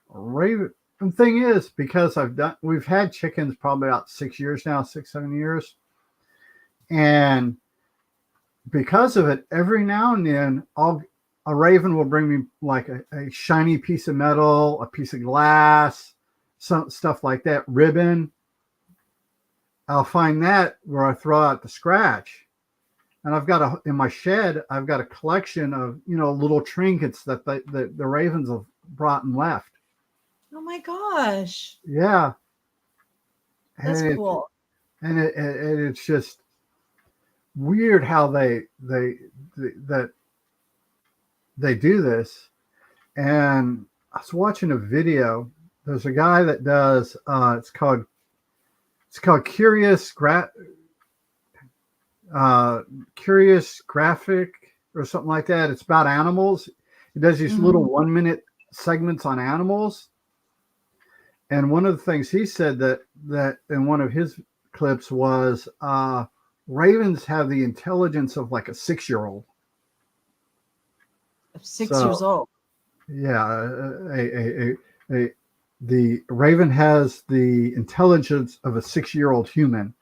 raven. The thing is, because we've had chickens probably about 6 years now, 6 7 years, and because of it, every now and then a raven will bring me like a shiny piece of metal, a piece of glass, some stuff like that, ribbon. I'll find that where I throw out the scratch. And in my shed, I've got a collection of, little trinkets that the ravens have brought and left. Oh my gosh. Yeah. That's And cool. it's just weird how that they do this. And I was watching a video. There's a guy that does. It's called Curious Graphic or something like that. It's about animals. He does these little Mhm. 1 minute segments on animals. And one of the things he said that in one of his clips was ravens have the intelligence of like a 6-year-old. 6 years old. Yeah, the Raven has the intelligence of a 6-year-old human.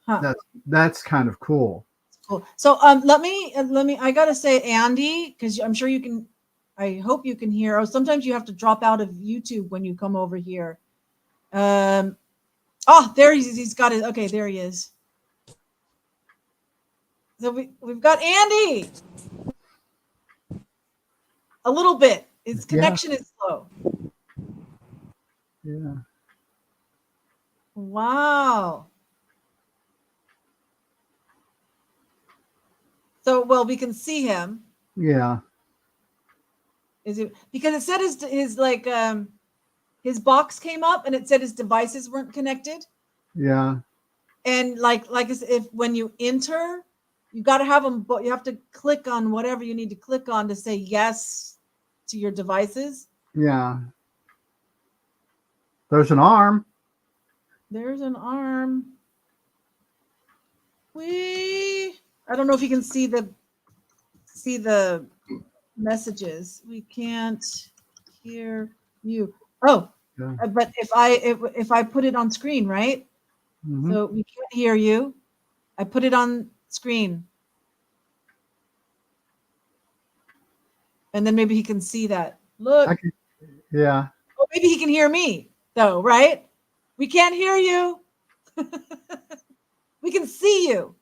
Huh. That's kind of cool. Cool. So let me I gotta say, Andy, because I'm sure you can. I hope you can hear. Oh, sometimes you have to drop out of YouTube when you come over here. Oh, there he's got it. Okay, there he is. So we've got Andy. A little bit. His connection is slow. Yeah. Wow. So well, we can see him. Yeah. Is it because it said his like his box came up and it said his devices weren't connected. Yeah. And like if when you enter, you got to have them, but you have to click on whatever you need to click on to say yes to your devices. Yeah. There's an arm. There's an arm. I don't know if you can see the messages. We can't hear you. Oh, Yeah. but if I put it on screen, right? Mm-hmm. So we can't hear you. I put it on screen. And then maybe he can see that. Look. Yeah. Well, maybe he can hear me, though, right? We can't hear you. We can see you.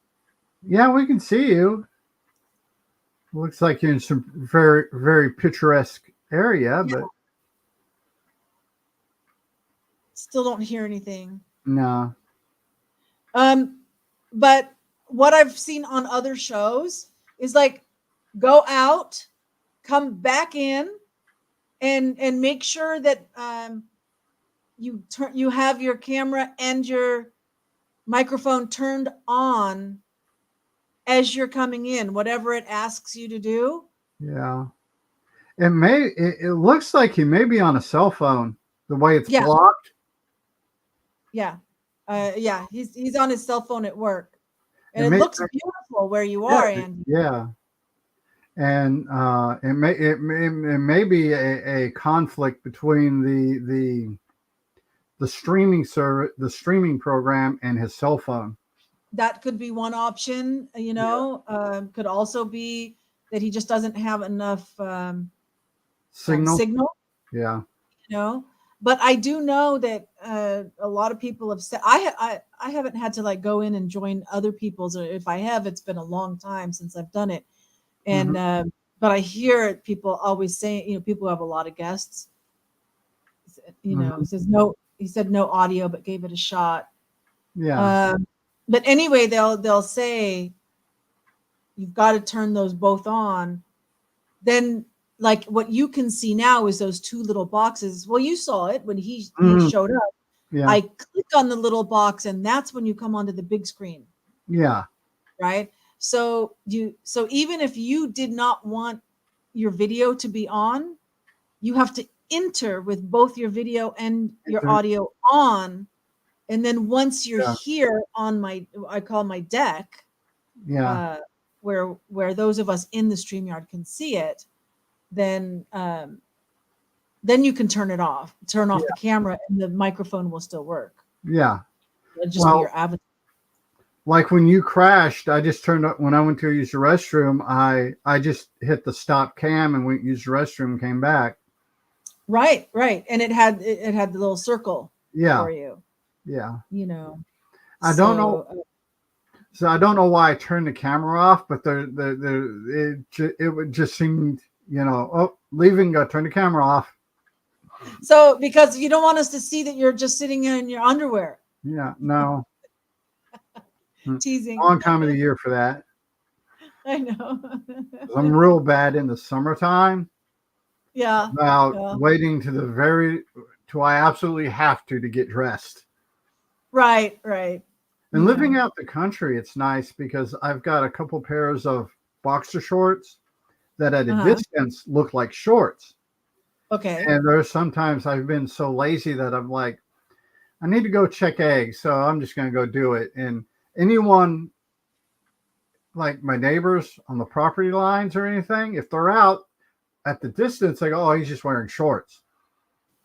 Yeah, we can see you. Looks like you're in some very, very picturesque area, Yeah. but Still don't hear anything. no. But what I've seen on other shows is like go out, come back in, and make sure that you have your camera and your microphone turned on as you're coming in, whatever it asks you to do. Yeah. It looks like he may be on a cell phone, the way it's Yeah. blocked. Yeah. Yeah, he's on his cell phone at work. And It it may, looks beautiful where you are, Andy. Yeah. And it may be a conflict between the streaming service, the streaming program, and his cell phone. That could be one option, you know. Could also be that he just doesn't have enough signal, Yeah. you know. But I do know that a lot of people have said I haven't had to like go in and join other people's, or if I have, it's been a long time since I've done it. And but I hear people always saying, you know, people who have a lot of guests, you know, he said no audio, but gave it a shot. Yeah. But anyway, they'll say you've got to turn those both on. Then like what you can see now is those two little boxes. Well, you saw it when he showed up. Yeah. I click on the little box and that's when you come onto the big screen. Yeah. Right. So even if you did not want your video to be on, you have to enter with both your video and your audio on. And then once you're here on I call my deck, where those of us in the StreamYard can see it, then you can turn off the camera, and the microphone will still work. Yeah. It'll just be your avatar. Like when you crashed, I just turned up when I went to use the restroom. I just hit the stop cam and went use the restroom and came back. Right. And it had the little circle for you. Yeah. You know. I don't know. So I don't know why I turned the camera off, but it would just seem, you know, oh, leaving, go turn the camera off. So because you don't want us to see that you're just sitting in your underwear. Yeah, no. Teasing. Long time of the year for that. I know. I'm real bad in the summertime. Yeah. About waiting to I absolutely have to get dressed. Right. And living out the country, it's nice because I've got a couple pairs of boxer shorts that at a distance look like shorts. Okay. And there's sometimes I've been so lazy that I'm like, I need to go check eggs, so I'm just going to go do it. And anyone, like my neighbors on the property lines or anything, if they're out, at the distance, I go, oh, he's just wearing shorts.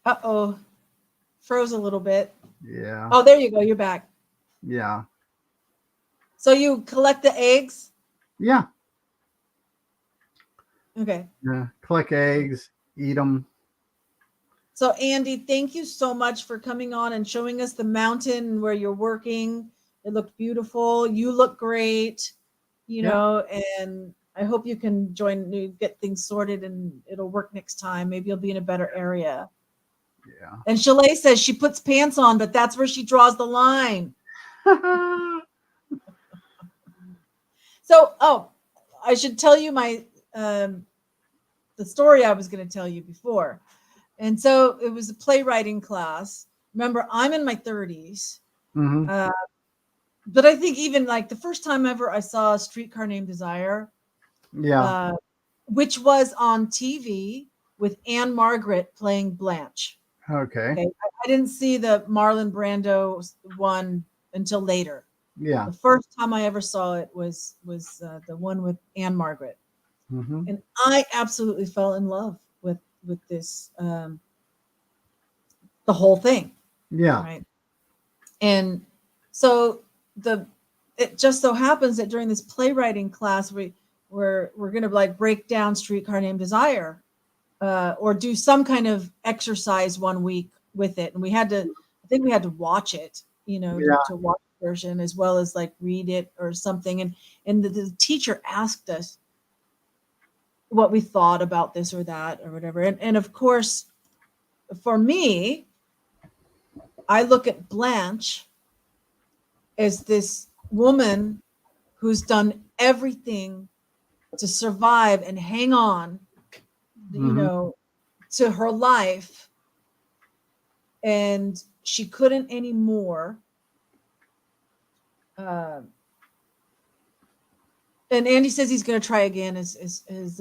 Uh-oh. Froze a little bit. Yeah. Oh, there you go. You're back. Yeah. So you collect the eggs? Yeah. Okay. Yeah. Collect eggs, eat them. So Andy, thank you so much for coming on and showing us the mountain where you're working. It looked beautiful. You look great, Yeah. and I hope you can get things sorted and it'll work next time. Maybe you'll be in a better area. Yeah. And Chalet says she puts pants on, but that's where she draws the line. So, I should tell you the story I was going to tell you before. And so it was a playwriting class. Remember, I'm in my 30s. Mm-hmm. But I think even like the first time ever I saw a Streetcar Named Desire, Yeah. which was on TV with Anne Margaret playing Blanche. Okay. Okay. I didn't see the Marlon Brando one until later. Yeah. The first time I ever saw it was the one with Anne Margaret. Mm-hmm. And I absolutely fell in love with this the whole thing. Yeah. Right. And so it just so happens that during this playwriting class we're going to like break down Streetcar Named Desire, or do some kind of exercise one week with it, and I think we had to watch it, Yeah. to watch the version as well as like read it or something, and the teacher asked us what we thought about this or that or whatever, and of course for me, I look at Blanche as this woman who's done everything to survive and hang on, Mm-hmm. to her life. And she couldn't anymore. And Andy says he's going to try again as his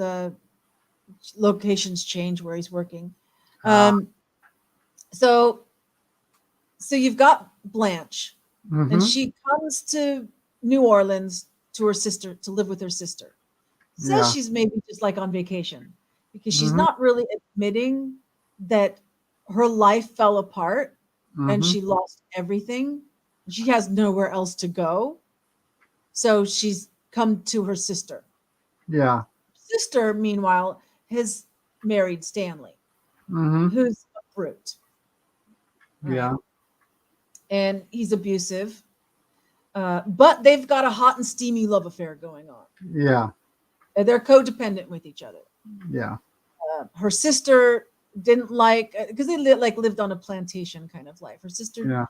locations change where he's working. Um, so you've got Blanche, and Mm-hmm. she comes to New Orleans to her sister to live with her sister. Says Yeah. she's maybe just like on vacation because she's Mm-hmm. not really admitting that her life fell apart and Mm-hmm. she lost everything. She has nowhere else to go. So she's come to her sister. Yeah. Sister, meanwhile, has married Stanley, Mm-hmm. who's a brute, right? Yeah. And he's abusive. But they've got a hot and steamy love affair going on. Yeah. They're codependent with each other. Yeah. Her sister didn't like, because they lived on a plantation kind of life. Her sister Yeah.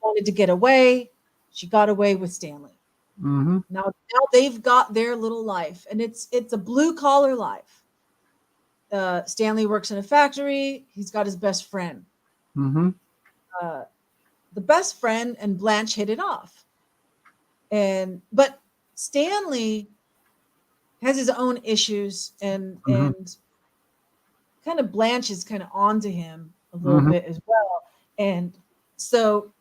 wanted to get away. She got away with Stanley. Mm-hmm. Now they've got their little life, and it's a blue collar life. Stanley works in a factory. He's got his best friend. Mm-hmm. The best friend and Blanche hit it off, but Stanley has his own issues, and Mm-hmm. kind of Blanche is kind of onto him a little Mm-hmm. bit as well, and so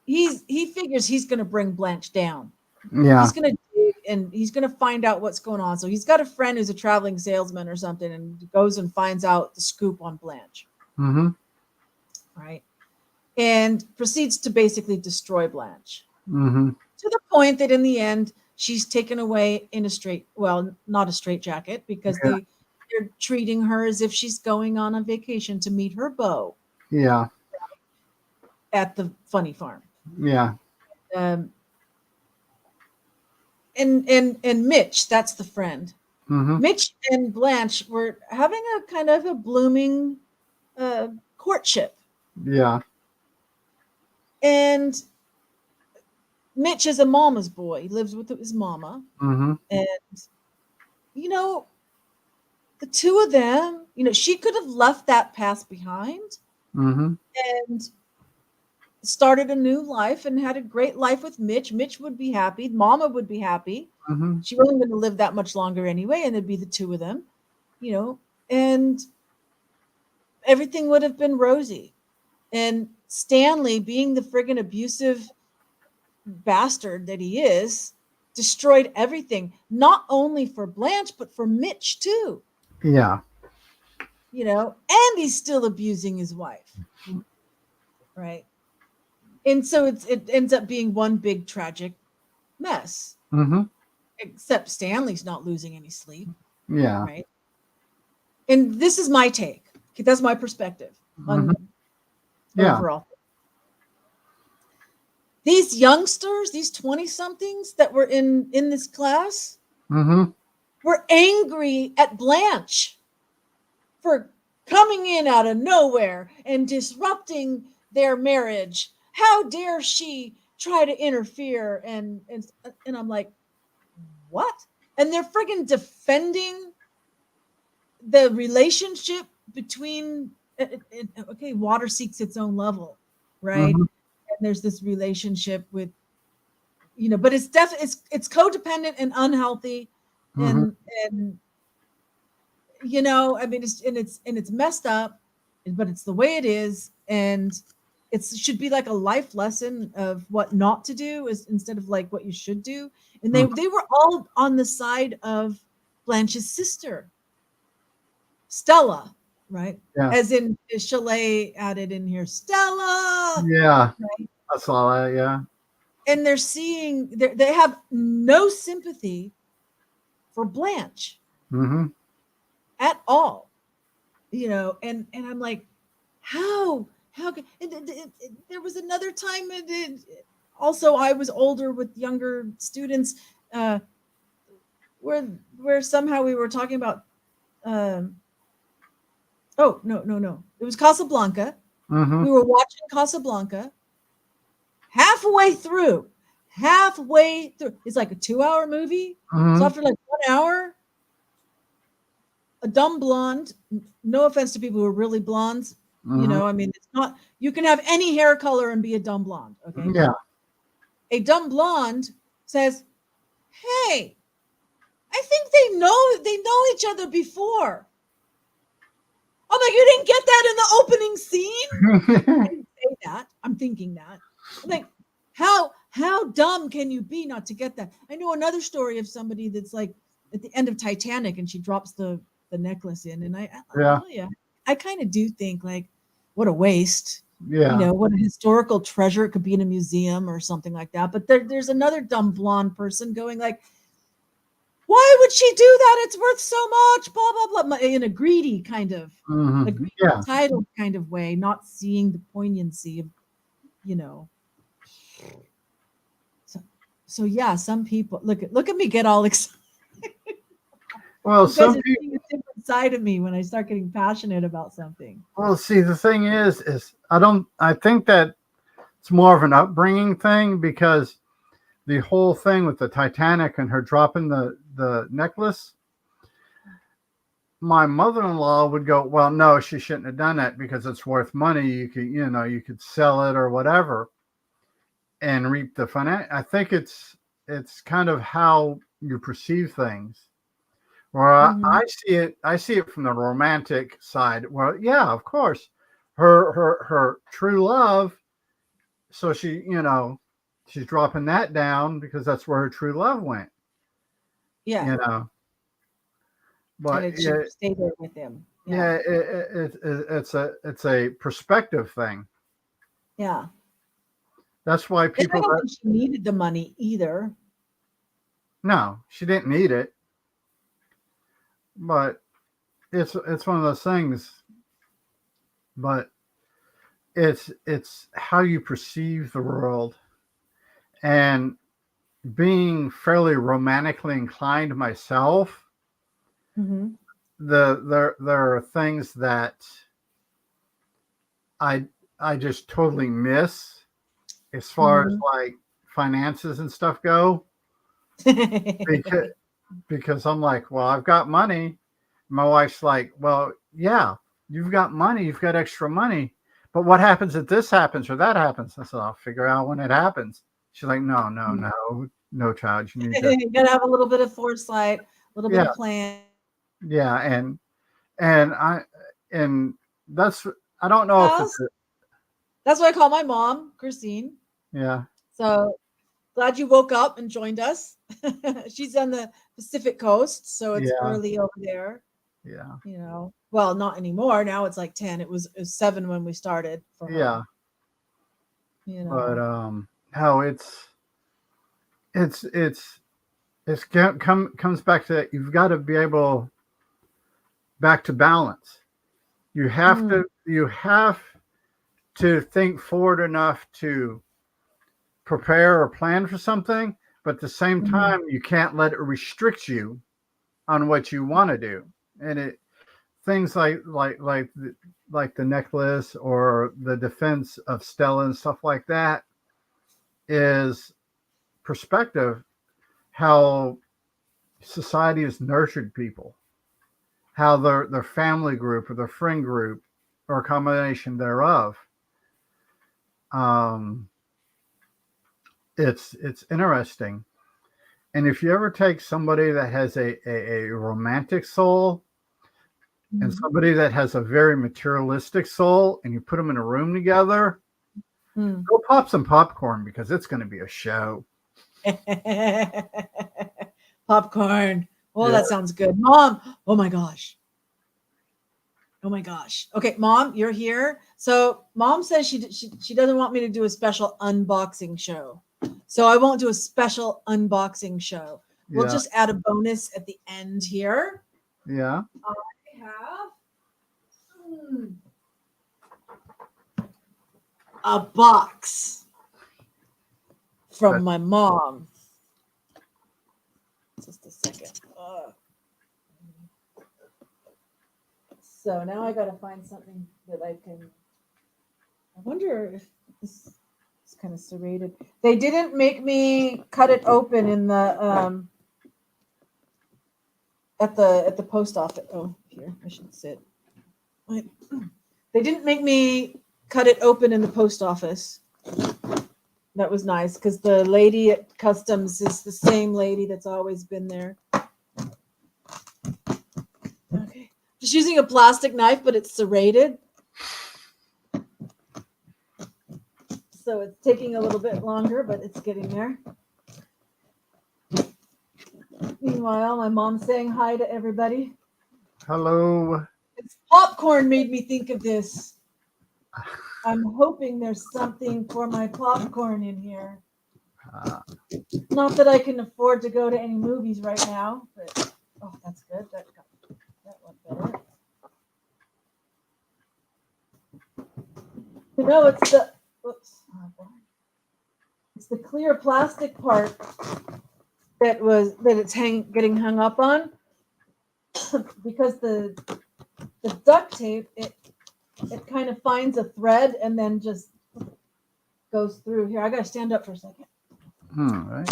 he figures he's going to bring Blanche down. Yeah. He's going to dig and he's going to find out what's going on. So he's got a friend who's a traveling salesman or something, and goes and finds out the scoop on Blanche, Mm-hmm. right? And proceeds to basically destroy Blanche, Mm-hmm. to the point that in the end she's taken away in not a straight jacket, because Yeah. they're treating her as if she's going on a vacation to meet her beau Yeah. at the funny farm. Yeah. Um, and Mitch, that's the friend. Mm-hmm. Mitch and Blanche were having a kind of a blooming courtship, Yeah. and Mitch is a mama's boy. He lives with his mama, Mm-hmm. and you know the two of them. She could have left that past behind Mm-hmm. and started a new life and had a great life with Mitch. Mitch would be happy. Mama would be happy. Mm-hmm. She wasn't going to live that much longer anyway, and it'd be the two of them, and everything would have been rosy. And Stanley, being the friggin' abusive bastard that he is, destroyed everything, not only for Blanche, but for Mitch too. Yeah. and he's still abusing his wife, right? And so it ends up being one big tragic mess. Mm-hmm. Except Stanley's not losing any sleep, Yeah. right? And this is my take. Okay, that's my perspective Mm-hmm. on Yeah. overall. These youngsters, these 20 somethings that were in this class, Mm-hmm. were angry at Blanche for coming in out of nowhere and disrupting their marriage. How dare she try to interfere? And I'm like, what? And they're friggin' defending the relationship between okay, water seeks its own level, right? Mm-hmm. And there's this relationship with, but it's definitely it's codependent and unhealthy, Mm-hmm. and I mean, it's messed up, but it's the way it is, and it should be like a life lesson of what not to do is instead of like what you should do. And they Mm-hmm. they were all on the side of Blanche's sister, Stella, right? Yeah. As in Chalet added in here, Stella, Yeah. right? I saw that. Yeah. And they have no sympathy for Blanche Mm-hmm. at all, and I'm like, how could there was another time also I was older with younger students, uh where where somehow we were talking about, um oh, no, it was Casablanca. Mm-hmm. We were watching Casablanca. Halfway through, it's like a 2-hour movie. So Mm-hmm. after like 1 hour, a dumb blonde, no offense to people who are really blondes, Mm-hmm. I mean, it's not, you can have any hair color and be a dumb blonde, okay? Yeah. A dumb blonde says, "Hey, I think they know each other before." I'm like, "You didn't get that in the opening scene?" I didn't say that. I'm thinking that. I'm like, how dumb can you be not to get that? I know another story of somebody that's like at the end of Titanic and she drops the necklace in, and I'll Yeah. tell you, I kind of do think like, what a waste. Yeah. What a historical treasure. It could be in a museum or something like that. But there's another dumb blonde person going like, why would she do that? It's worth so much, blah, blah, blah, in a greedy kind of, a Mm-hmm. greedy Yeah. title kind of way, not seeing the poignancy of, you know. So, so yeah, some people look at me get all excited. Well, You guys some are people. seeing a different side of me when I start getting passionate about something. Well, see, the thing is I don't. I think that it's more of an upbringing thing because the whole thing with the Titanic and her dropping the necklace. My mother-in-law would go, well, no, she shouldn't have done that because it's worth money. You could sell it or whatever and reap the finance. I think it's kind of how you perceive things. Where Mm-hmm. I see it from the romantic side. Well, yeah, of course, her true love. So she's dropping that down because that's where her true love went. Yeah, You know, and but it yeah, should stay there with him. Yeah, yeah, it's a perspective thing. yeah. That's why And I people don't that think she needed the money either. no, she didn't need it, but it's one of those things. But it's how you perceive the world, and being fairly romantically inclined myself, Mm-hmm. there are things that I I just totally miss as far as Mm-hmm. like finances and stuff go because because I'm like, well, I've got money. My wife's like, well, yeah, you've got money, you've got extra money, but what happens if this happens or that happens? I said, I'll figure out when it happens. She's like, no, no, no, no, child, you need to, You gotta have a little bit of foresight, a little bit yeah, of plan. yeah, and and that's I don't know if it's House. That's what I call my mom, Christine. yeah, So glad you woke up and joined us. She's on the Pacific coast, so it's yeah, early over there. Yeah. You know, well, not anymore. Now it's like 10. It was 7 when we started for her. Yeah. You But know. no, it's comes back to that. You've got to be able back to balance. Mm, You have to think forward enough to prepare or plan for something, but at the same mhm, time, you can't let it restrict you on what you want to do. And it things like the necklace or the defense of Stella and stuff like that is perspective how society has nurtured people, how their family group or their friend group or a combination thereof. Um, it's interesting. And if you ever take somebody that has a romantic soul and mhm, somebody that has a very materialistic soul and you put them in a room together, mm. go pop some popcorn because it's going to be a show. Popcorn. Oh, Yeah. that sounds good. Mom. Oh my gosh. Oh my gosh. Okay, Mom, you're here. So Mom says she doesn't want me to do a special unboxing show. So I won't do a special unboxing show. We'll Yeah. just add a bonus at the end here. Yeah. I have hmm, a box from That, my mom. Just a second. So now I got to find something that I can. I wonder if this is kind of serrated. They didn't make me cut it open in the at the post office. Oh, here I should sit. Wait. They didn't make me cut it open in the post office. That was nice because the lady at customs is the same lady that's always been there. Okay, just using a plastic knife, but it's serrated, so it's taking a little bit longer, but it's getting there. Meanwhile, my mom's saying hi to everybody. hello. It's popcorn made me think of this. I'm hoping there's something for my popcorn in here. Uh, Not that I can afford to go to any movies right now, but oh, that's good. That went better. You know, it's the whoops, it's the clear plastic part that it's getting hung up on because the duct tape it kind of finds a thread and then just goes through. Here, I gotta stand up for a second. right.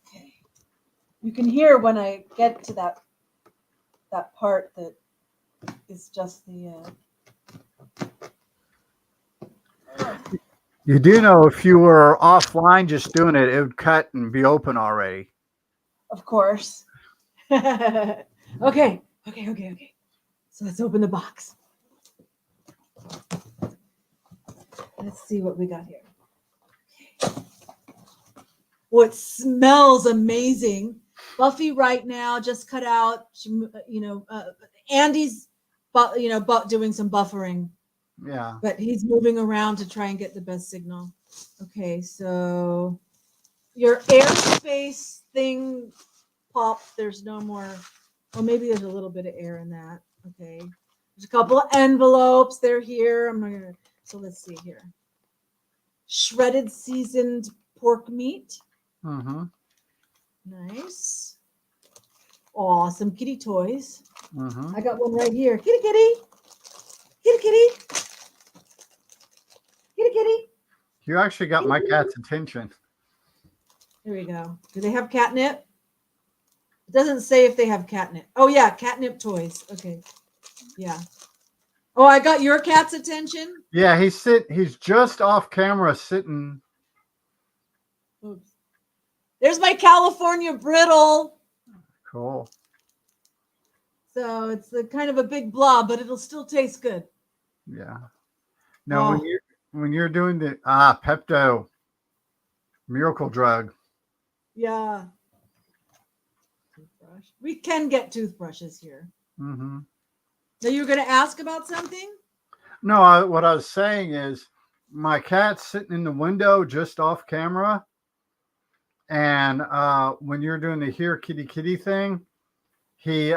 Okay. You can hear when I get to that part that is just the. You do know if you were offline just doing it, it would cut and be open already. Of course. Okay. Okay. So let's open the box. Let's see what we got here. Oh, it smells amazing. Buffy right now just cut out. Andy's, doing some buffering, Yeah. but he's moving around to try and get the best signal. Okay, so your airspace thing popped. There's no more. Well, maybe there's a little bit of air in that. Okay, there's a couple of envelopes. They're here. I'm gonna. So let's see here. Shredded seasoned pork meat. Mm-hmm. Nice. Aw, some kitty toys. Mm-hmm. I got one right here. Kitty, kitty. Kitty, kitty. Kitty, kitty. You actually got Kitty, my kitty. cat's attention. Here we go. Do they have catnip? It doesn't say if they have catnip. Oh, yeah, catnip toys. Okay. Yeah. Oh, I got your cat's attention. Yeah, he's just off camera sitting. Oops. There's my California brittle. Cool. So it's a kind of a big blob, but it'll still taste good. Yeah. Now Oh, when you're doing the Pepto miracle drug, yeah. toothbrush. We can get toothbrushes here. Mm-hmm. So you were going to ask about something? No, what I was saying is my cat's sitting in the window just off camera. And when you're doing the here kitty kitty thing, he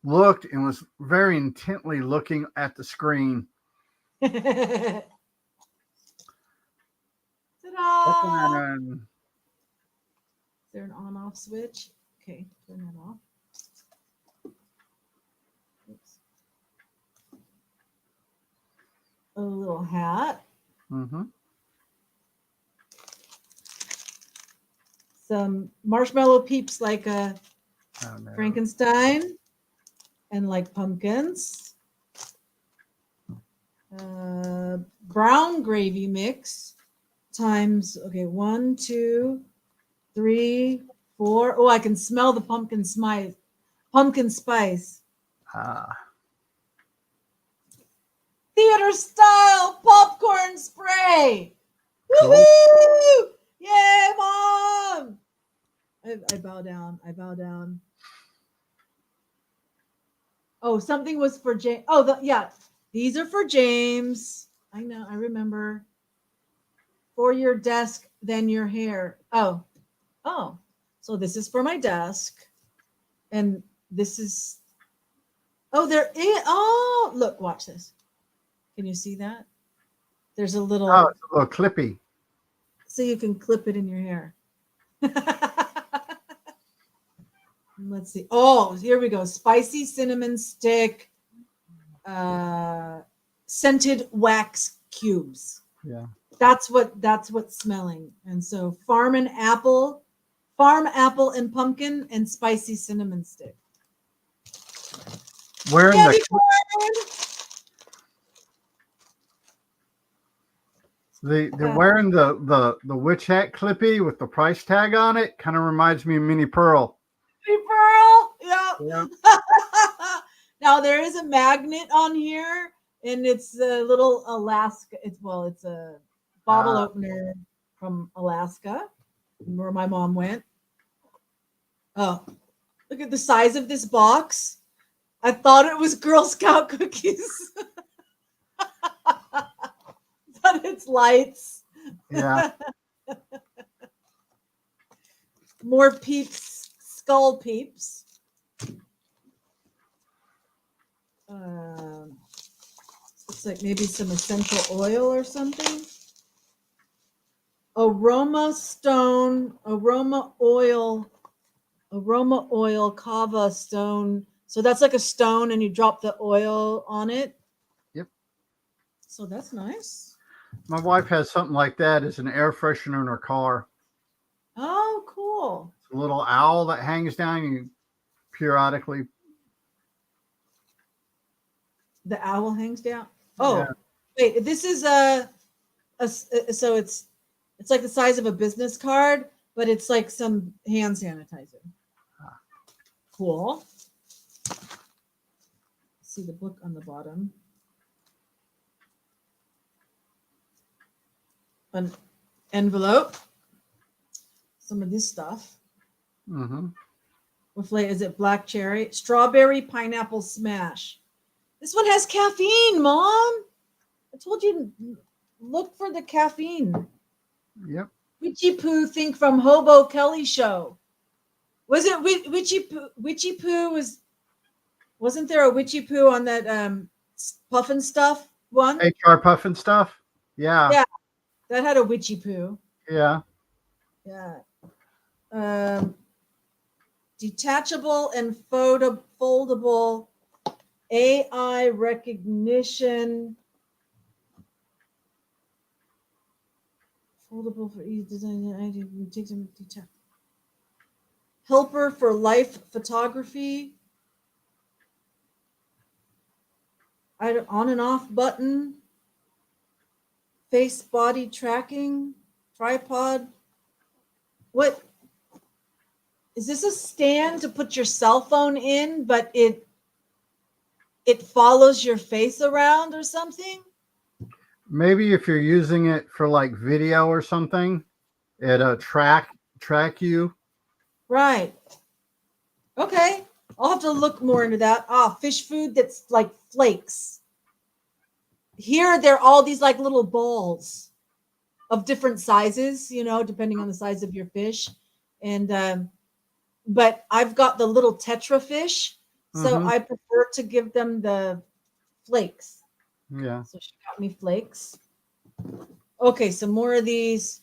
looked and was very intently looking at the screen. Ta-da! And Is there an on-off switch? Okay, turn that off. Oops. A little hat. mm-hmm. Some marshmallow peeps like a Oh, no. Frankenstein and like pumpkins. Brown gravy mix times, okay, 1, 2, 3, 4. Oh, I can smell the pumpkin spice. Pumpkin spice. Theater style popcorn spray. Cool. Woohoo! Yay, Mom! I bow down. I bow down. Oh, something was for James. Oh, yeah. These are for James. I know. I remember. For your desk, then your hair. Oh. So this is for my desk. And this is. Oh, there is. Oh, look. Watch this. Can you see that? There's a little. Oh, it's a little clippy. So you can clip it in your hair. Let's see. Oh, here we go. Spicy cinnamon stick, scented wax cubes. Yeah. That's what's smelling. And so farm apple and pumpkin and spicy cinnamon stick. Wearing Candy the wearing the witch hat clippy with the price tag on it kind of reminds me of Minnie Pearl. Minnie Pearl. Yeah. Now there is a magnet on here, and it's a little Alaska. It's a bottle opener from Alaska, where my mom went. Oh, look at the size of this box. I thought it was Girl Scout cookies. But it's lights. Yeah. More peeps, skull peeps. Looks like maybe some essential oil or something. Aroma oil, kava stone. So that's like a stone and you drop the oil on it. Yep. So that's nice. My wife has something like that as an air freshener in her car. Oh, cool. It's a little owl that hangs down. You periodically. The owl hangs down. Oh, Yeah. wait. This is so it's like the size of a business card, but it's like some hand sanitizer. Cool. See the book on the bottom. An envelope. Some of this stuff. Mm-hmm. What flavor is it? Black cherry, strawberry pineapple smash. This one has caffeine, Mom. I told you to look for the caffeine. Yep. Witchy Poo think from Hobo Kelly show. Was it Witchy Poo? Witchy Poo wasn't there a Witchy Poo on that Puffin Stuff one? HR Puffin stuff. Yeah. Yeah, that had a Witchy Poo. Yeah. Yeah. Detachable and foldable AI recognition. Foldable for easy design. Helper for life photography. On and off button. Face body tracking. Tripod. What? Is this a stand to put your cell phone in, but it follows your face around or something? Maybe if you're using it for like video or something, it track you. Right. Okay. I'll have to look more into that. Ah, fish food that's like flakes. Here, they're all these like little balls of different sizes, depending on the size of your fish. And but I've got the little tetra fish, so Mm-hmm. I prefer to give them the flakes. Yeah. So she got me flakes. Okay, some more of these.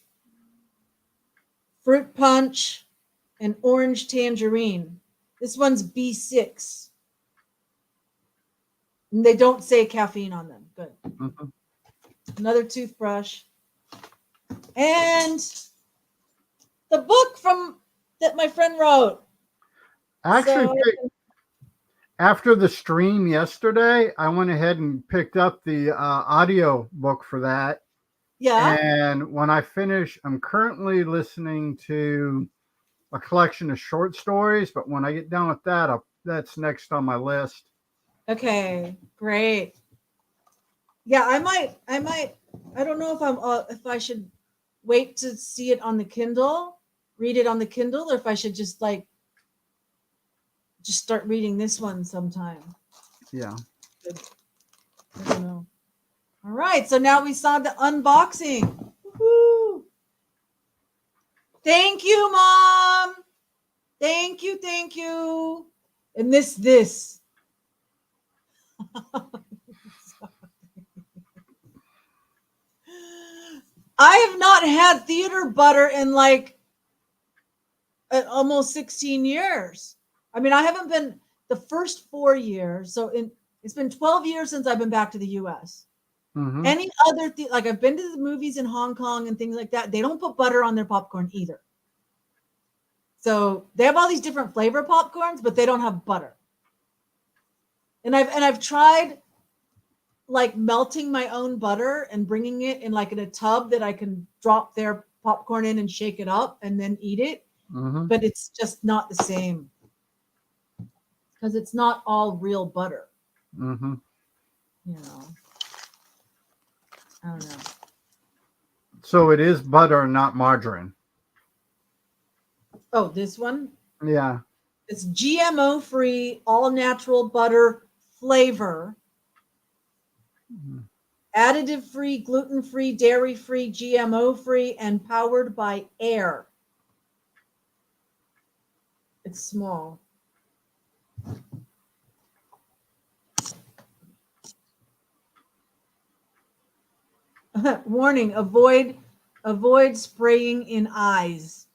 Fruit punch and orange tangerine. This one's B6. And they don't say caffeine on them. Good. Mm-hmm. Another toothbrush. And the book from that my friend wrote. Actually, So after the stream yesterday, I went ahead and picked up the audio book for that. yeah. And when I finish, I'm currently listening to a collection of short stories. But when I get done with that, that's next on my list. Okay. Great. Yeah, I might. I don't know if I should wait to see it on the Kindle, read it on the Kindle, or if I should just start reading this one sometime. Yeah. I don't know. All right, so now we saw the unboxing. Woo-hoo. Thank you, Mom. Thank you, thank you. And this. I have not had theater butter in like almost 16 years. I mean, I haven't been the first 4 years. So it's been 12 years since I've been back to the US. Mm-hmm. Any other like I've been to the movies in Hong Kong and things like that. They don't put butter on their popcorn either. So they have all these different flavor popcorns, but they don't have butter. And I've tried like melting my own butter and bringing it in like in a tub that I can drop their popcorn in and shake it up and then eat it. Mm-hmm. But it's just not the same because it's not all real butter. Mm-hmm. I don't know. So it is butter, not margarine. Oh, this one? Yeah. It's GMO free, all natural butter flavor, additive free, gluten free, dairy free, GMO free, and powered by air. It's small. Warning: avoid spraying in eyes.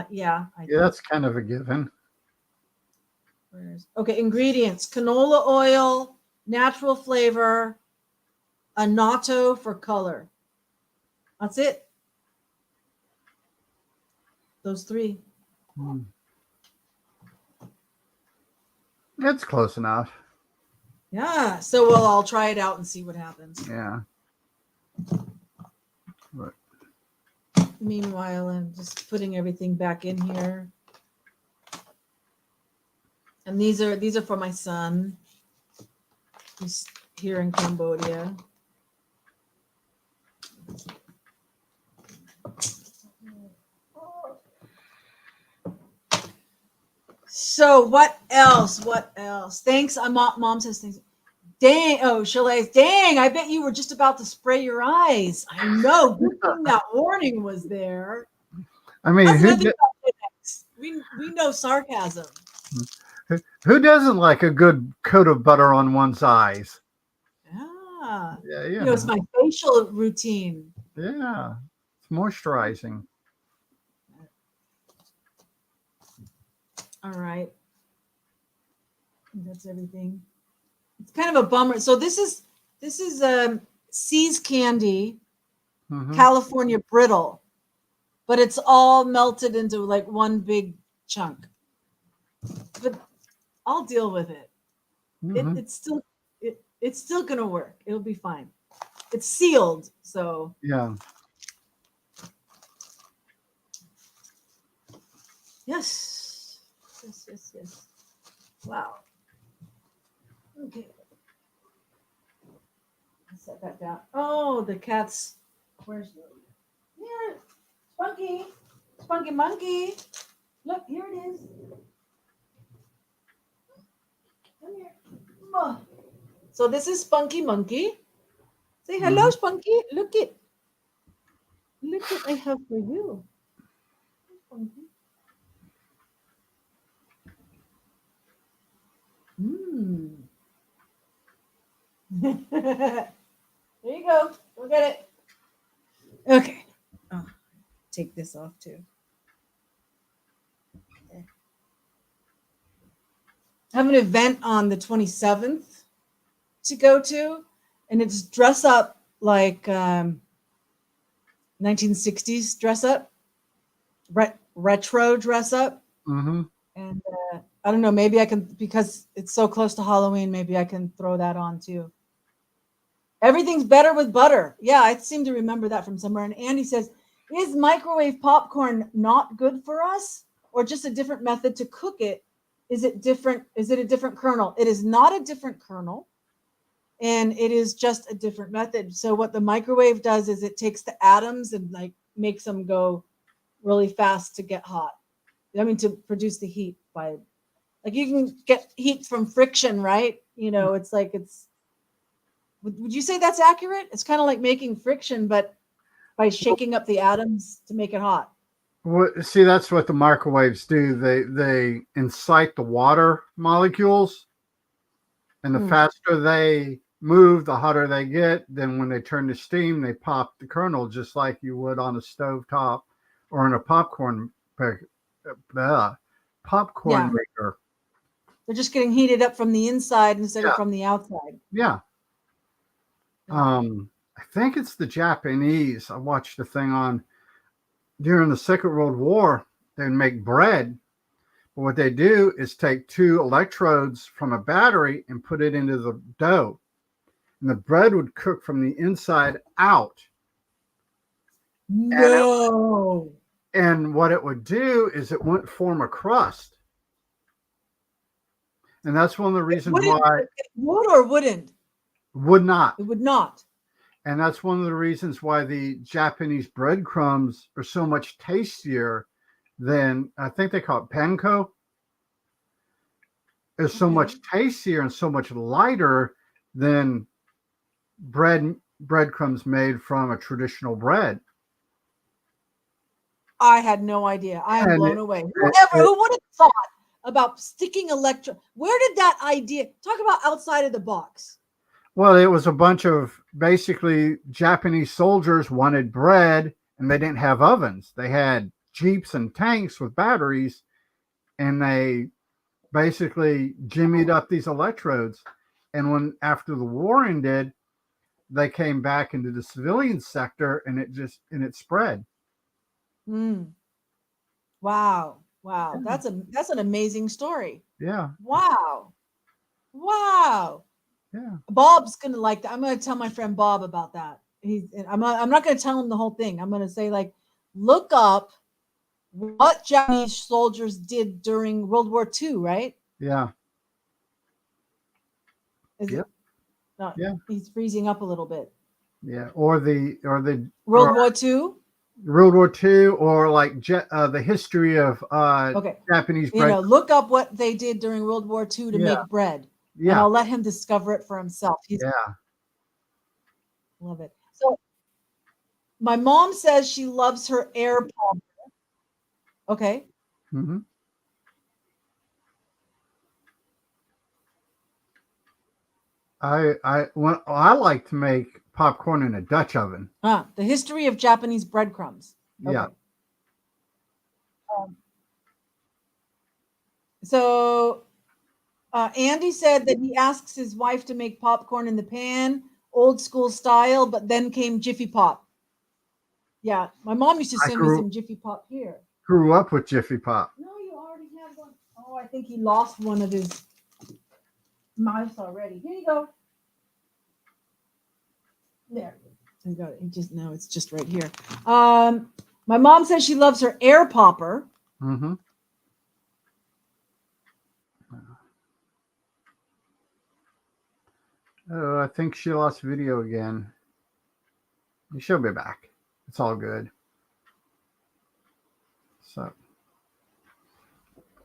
Yeah. Yeah, that's kind of a given. Okay, ingredients: canola oil, natural flavor, annatto for color. That's it. Those three. It's close enough. Yeah. So I'll try it out and see what happens. Yeah. But Meanwhile, I'm just putting everything back in here. And these are for my son. He's here in Cambodia. So what else? What else? Thanks. Mom says things. Dang. Oh, Chalet. Dang. I bet you were just about to spray your eyes. I know. Good thing that warning was there. I mean, That's nothing about GenX. We know sarcasm. who doesn't like a good coat of butter on one's eyes? Yeah. Yeah, It's my facial routine. Yeah. It's moisturizing. All right. That's everything. It's kind of a bummer. So this is See's candy, California brittle, but it's all melted into like one big chunk. But I'll deal with it. It's still gonna work. It'll be fine. It's sealed, so yeah. Yes. Wow. Okay. Set that down. Oh, the cat's. Where's the? Here, Spunky monkey. Look, here it is. Come here. Oh. So this is Spunky Monkey. Say hello, Spunky. Look it. Look what I have for you. Spunky. Mmm. There you go. Go get it. Okay. Oh, take this off too. Okay. I have an event on the 27th to go to, and it's dress up like 1960s dress up, retro dress up. Mm-hmm. And I don't know, maybe I can, because it's so close to Halloween, maybe I can throw that on too. Everything's better with butter. Yeah, I seem to remember that from somewhere. And Andy says, is microwave popcorn not good for us, or just a different method to cook it? Is it different? Is it a different kernel? It is not a different kernel, and it is just a different method. So what the microwave does is it takes the atoms and like makes them go really fast to get hot. I mean, to produce the heat by, like, you can get heat from friction, right? You know, it's like, it's, would you say that's accurate? It's kind of like making friction, but by shaking up the atoms to make it hot. Well, see, that's what the microwaves do. They incite the water molecules, and the faster they move, the hotter they get. Then when they turn to steam, they pop the kernel just like you would on a stove top or in a popcorn Yeah. maker. They're just getting heated up from the inside instead Yeah. of from the outside. Yeah. I think it's the Japanese. I watched a thing on during the Second World War. They'd make bread, but what they do is take two electrodes from a battery and put it into the dough, and the bread would cook from the inside out. No. And what it would do is it wouldn't form a crust. And that's one of the reasons why it would or wouldn't? Would not. It would not. And that's one of the reasons why the Japanese breadcrumbs are so much tastier than, I think they call it panko. It's so much tastier and so much lighter than breadcrumbs made from a traditional bread. I had no idea. I am blown away. Who would have thought about sticking Where did that idea, talk about outside of the box? Well, it was a bunch of basically Japanese soldiers wanted bread, and they didn't have ovens. They had jeeps and tanks with batteries, and they basically jimmied up these electrodes. And when after the war ended, they came back into the civilian sector, and it spread. Wow. That's an amazing story. Yeah. Wow. Yeah. Bob's gonna like that. I'm gonna tell my friend Bob about that. I'm not gonna tell him the whole thing. I'm gonna say, like, look up what Japanese soldiers did during World War II, right? Yeah. Yep. No, yeah. He's freezing up a little bit. Yeah. Or the World War II. World War II, or like the history of Japanese bread. Look up what they did during World War II to make bread. Yeah. And I'll let him discover it for himself. Love it. So my mom says she loves her air popper. Okay. Mm-hmm. I like to make popcorn in a Dutch oven. The history of Japanese breadcrumbs. Okay. Yeah. So Andy said that he asks his wife to make popcorn in the pan, old school style, but then came Jiffy Pop. Yeah, my mom used to send me some Jiffy Pop here. Grew up with Jiffy Pop. No, you already had one. Oh, I think he lost one of his mice already. Here you go. There. I got it. It's just right here. My mom says she loves her air popper. Mm-hmm. Oh, I think she lost video again. She'll be back. It's all good. So,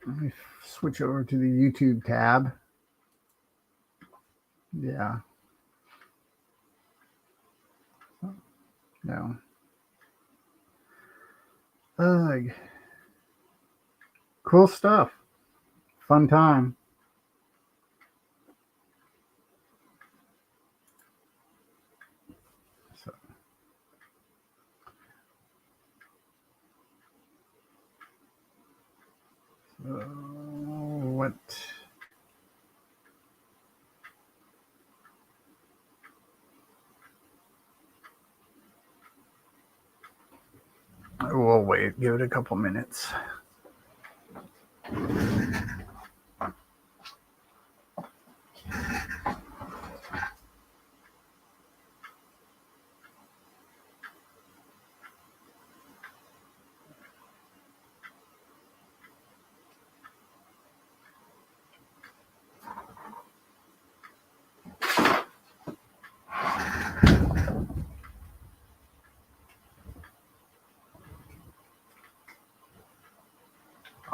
Let me switch over to the YouTube tab. Yeah. No. Ugh. Cool stuff. Fun time. So, what? We'll wait. Give it a couple minutes.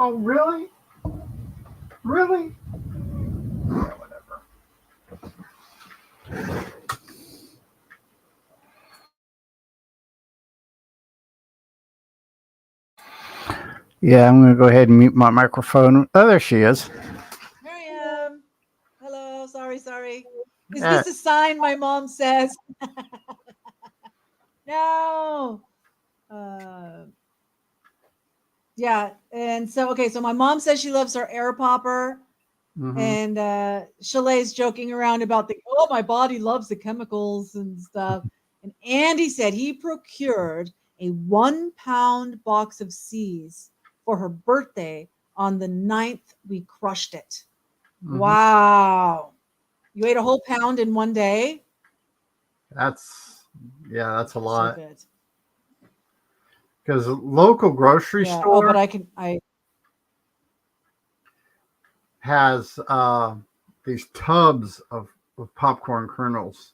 Oh, really? Really? Yeah, whatever. Yeah, I'm going to go ahead and mute my microphone. Oh, there she is. Here I am. Hello. Sorry. Is Yeah. this a sign? My mom says. No. Yeah. And so, okay. So my mom says she loves her air popper. Mm-hmm. And Chalet's joking around about my body loves the chemicals and stuff. And Andy said he procured a 1 pound box of C's for her birthday on the 9th. We crushed it. Mm-hmm. Wow. You ate a whole pound in one day? That's a lot. So good. Because local grocery Yeah. store Oh, but I has these tubs of popcorn kernels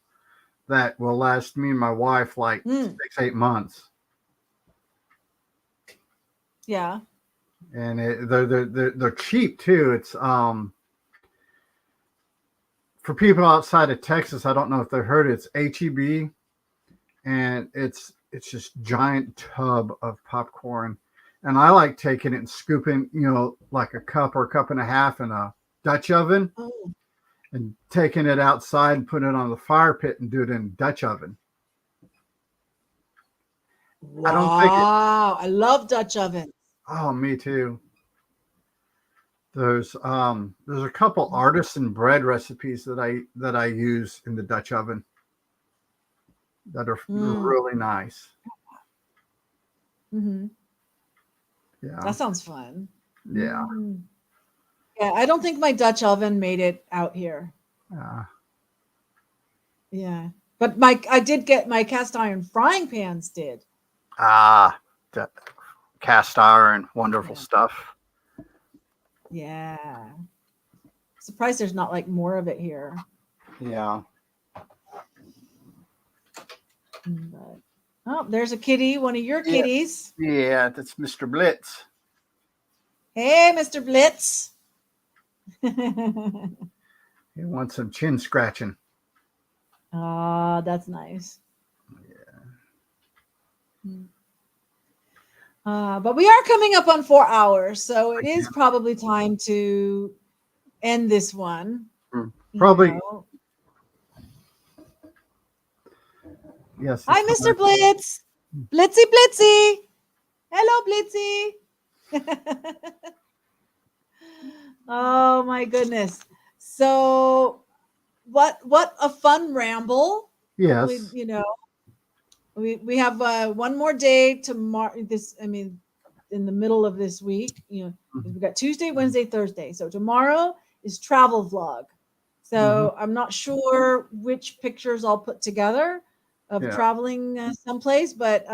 that will last me and my wife like 6-8 months. Yeah. And they're cheap too. It's for people outside of Texas. I don't know if they've heard it. It's HEB, and it's just giant tub of popcorn. And I like taking it and scooping, like a cup or a cup and a half in a Dutch oven. Oh. And taking it outside and putting it on the fire pit and do it in Dutch oven. Wow. I love Dutch ovens. Oh, me too. There's a couple artisan bread recipes that I use in the Dutch oven that are really nice. Mm-hmm. Yeah. That sounds fun. Yeah. Yeah, I don't think my Dutch oven made it out here. Yeah. But I did get my cast iron frying pans did. That cast iron, wonderful stuff. Yeah. Surprised there's not like more of it here. Yeah. But, oh, there's a kitty, one of your kitties. Yeah, that's Mr. Blitz. Hey, Mr. Blitz. He wants some chin scratching. Ah, that's nice. Yeah. But we are coming up on 4 hours, so it is probably time to end this one. Probably. Yes. Hi, Mr. Blitz. Blitzy, Blitzy. Hello, Blitzy. Oh my goodness. So what a fun ramble. Yes. We have one more day tomorrow. In the middle of this week, we've got Tuesday, Wednesday, Thursday. So tomorrow is travel vlog. So I'm not sure which pictures I'll put together of traveling someplace, but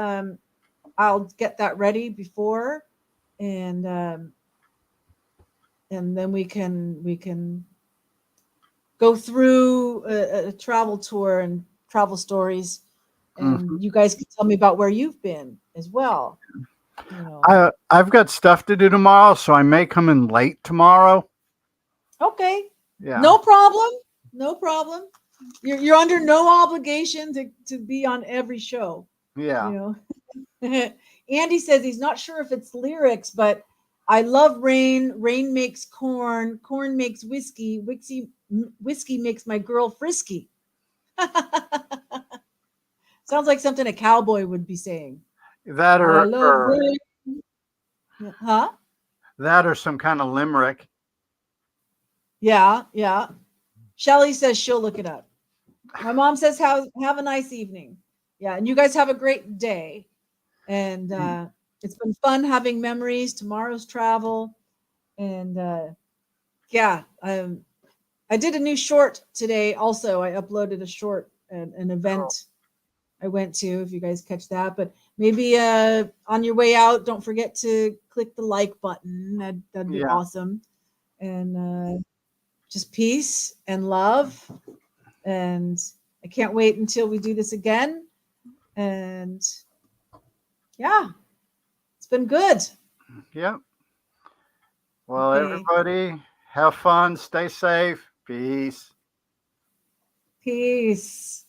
I'll get that ready before, and then we can go through a travel tour and travel stories, and you guys can tell me about where you've been as well. you know. I've got stuff to do tomorrow, so I may come in late tomorrow. Okay. Yeah. No problem. No problem. You're under no obligation to be on every show, Yeah. you know. Andy says he's not sure if it's lyrics, but I love rain. Rain makes corn. Corn makes whiskey. Whiskey makes my girl frisky. Sounds like something a cowboy would be saying. That I or, love or rain. Huh? that or some kind of limerick. Yeah, yeah. Shelly says she'll look it up. My mom says have a nice evening. Yeah, and you guys have a great day. And it's been fun having memories. Tomorrow's travel, and yeah, I did a new short today. Also, I uploaded a short an event I went to. If you guys catch that, but maybe on your way out, don't forget to click the like button. That'd be Yeah. awesome. And just peace and love. And I can't wait until we do this again. And yeah, it's been good. Yep. Well, Okay. everybody, have fun, stay safe, peace. Peace.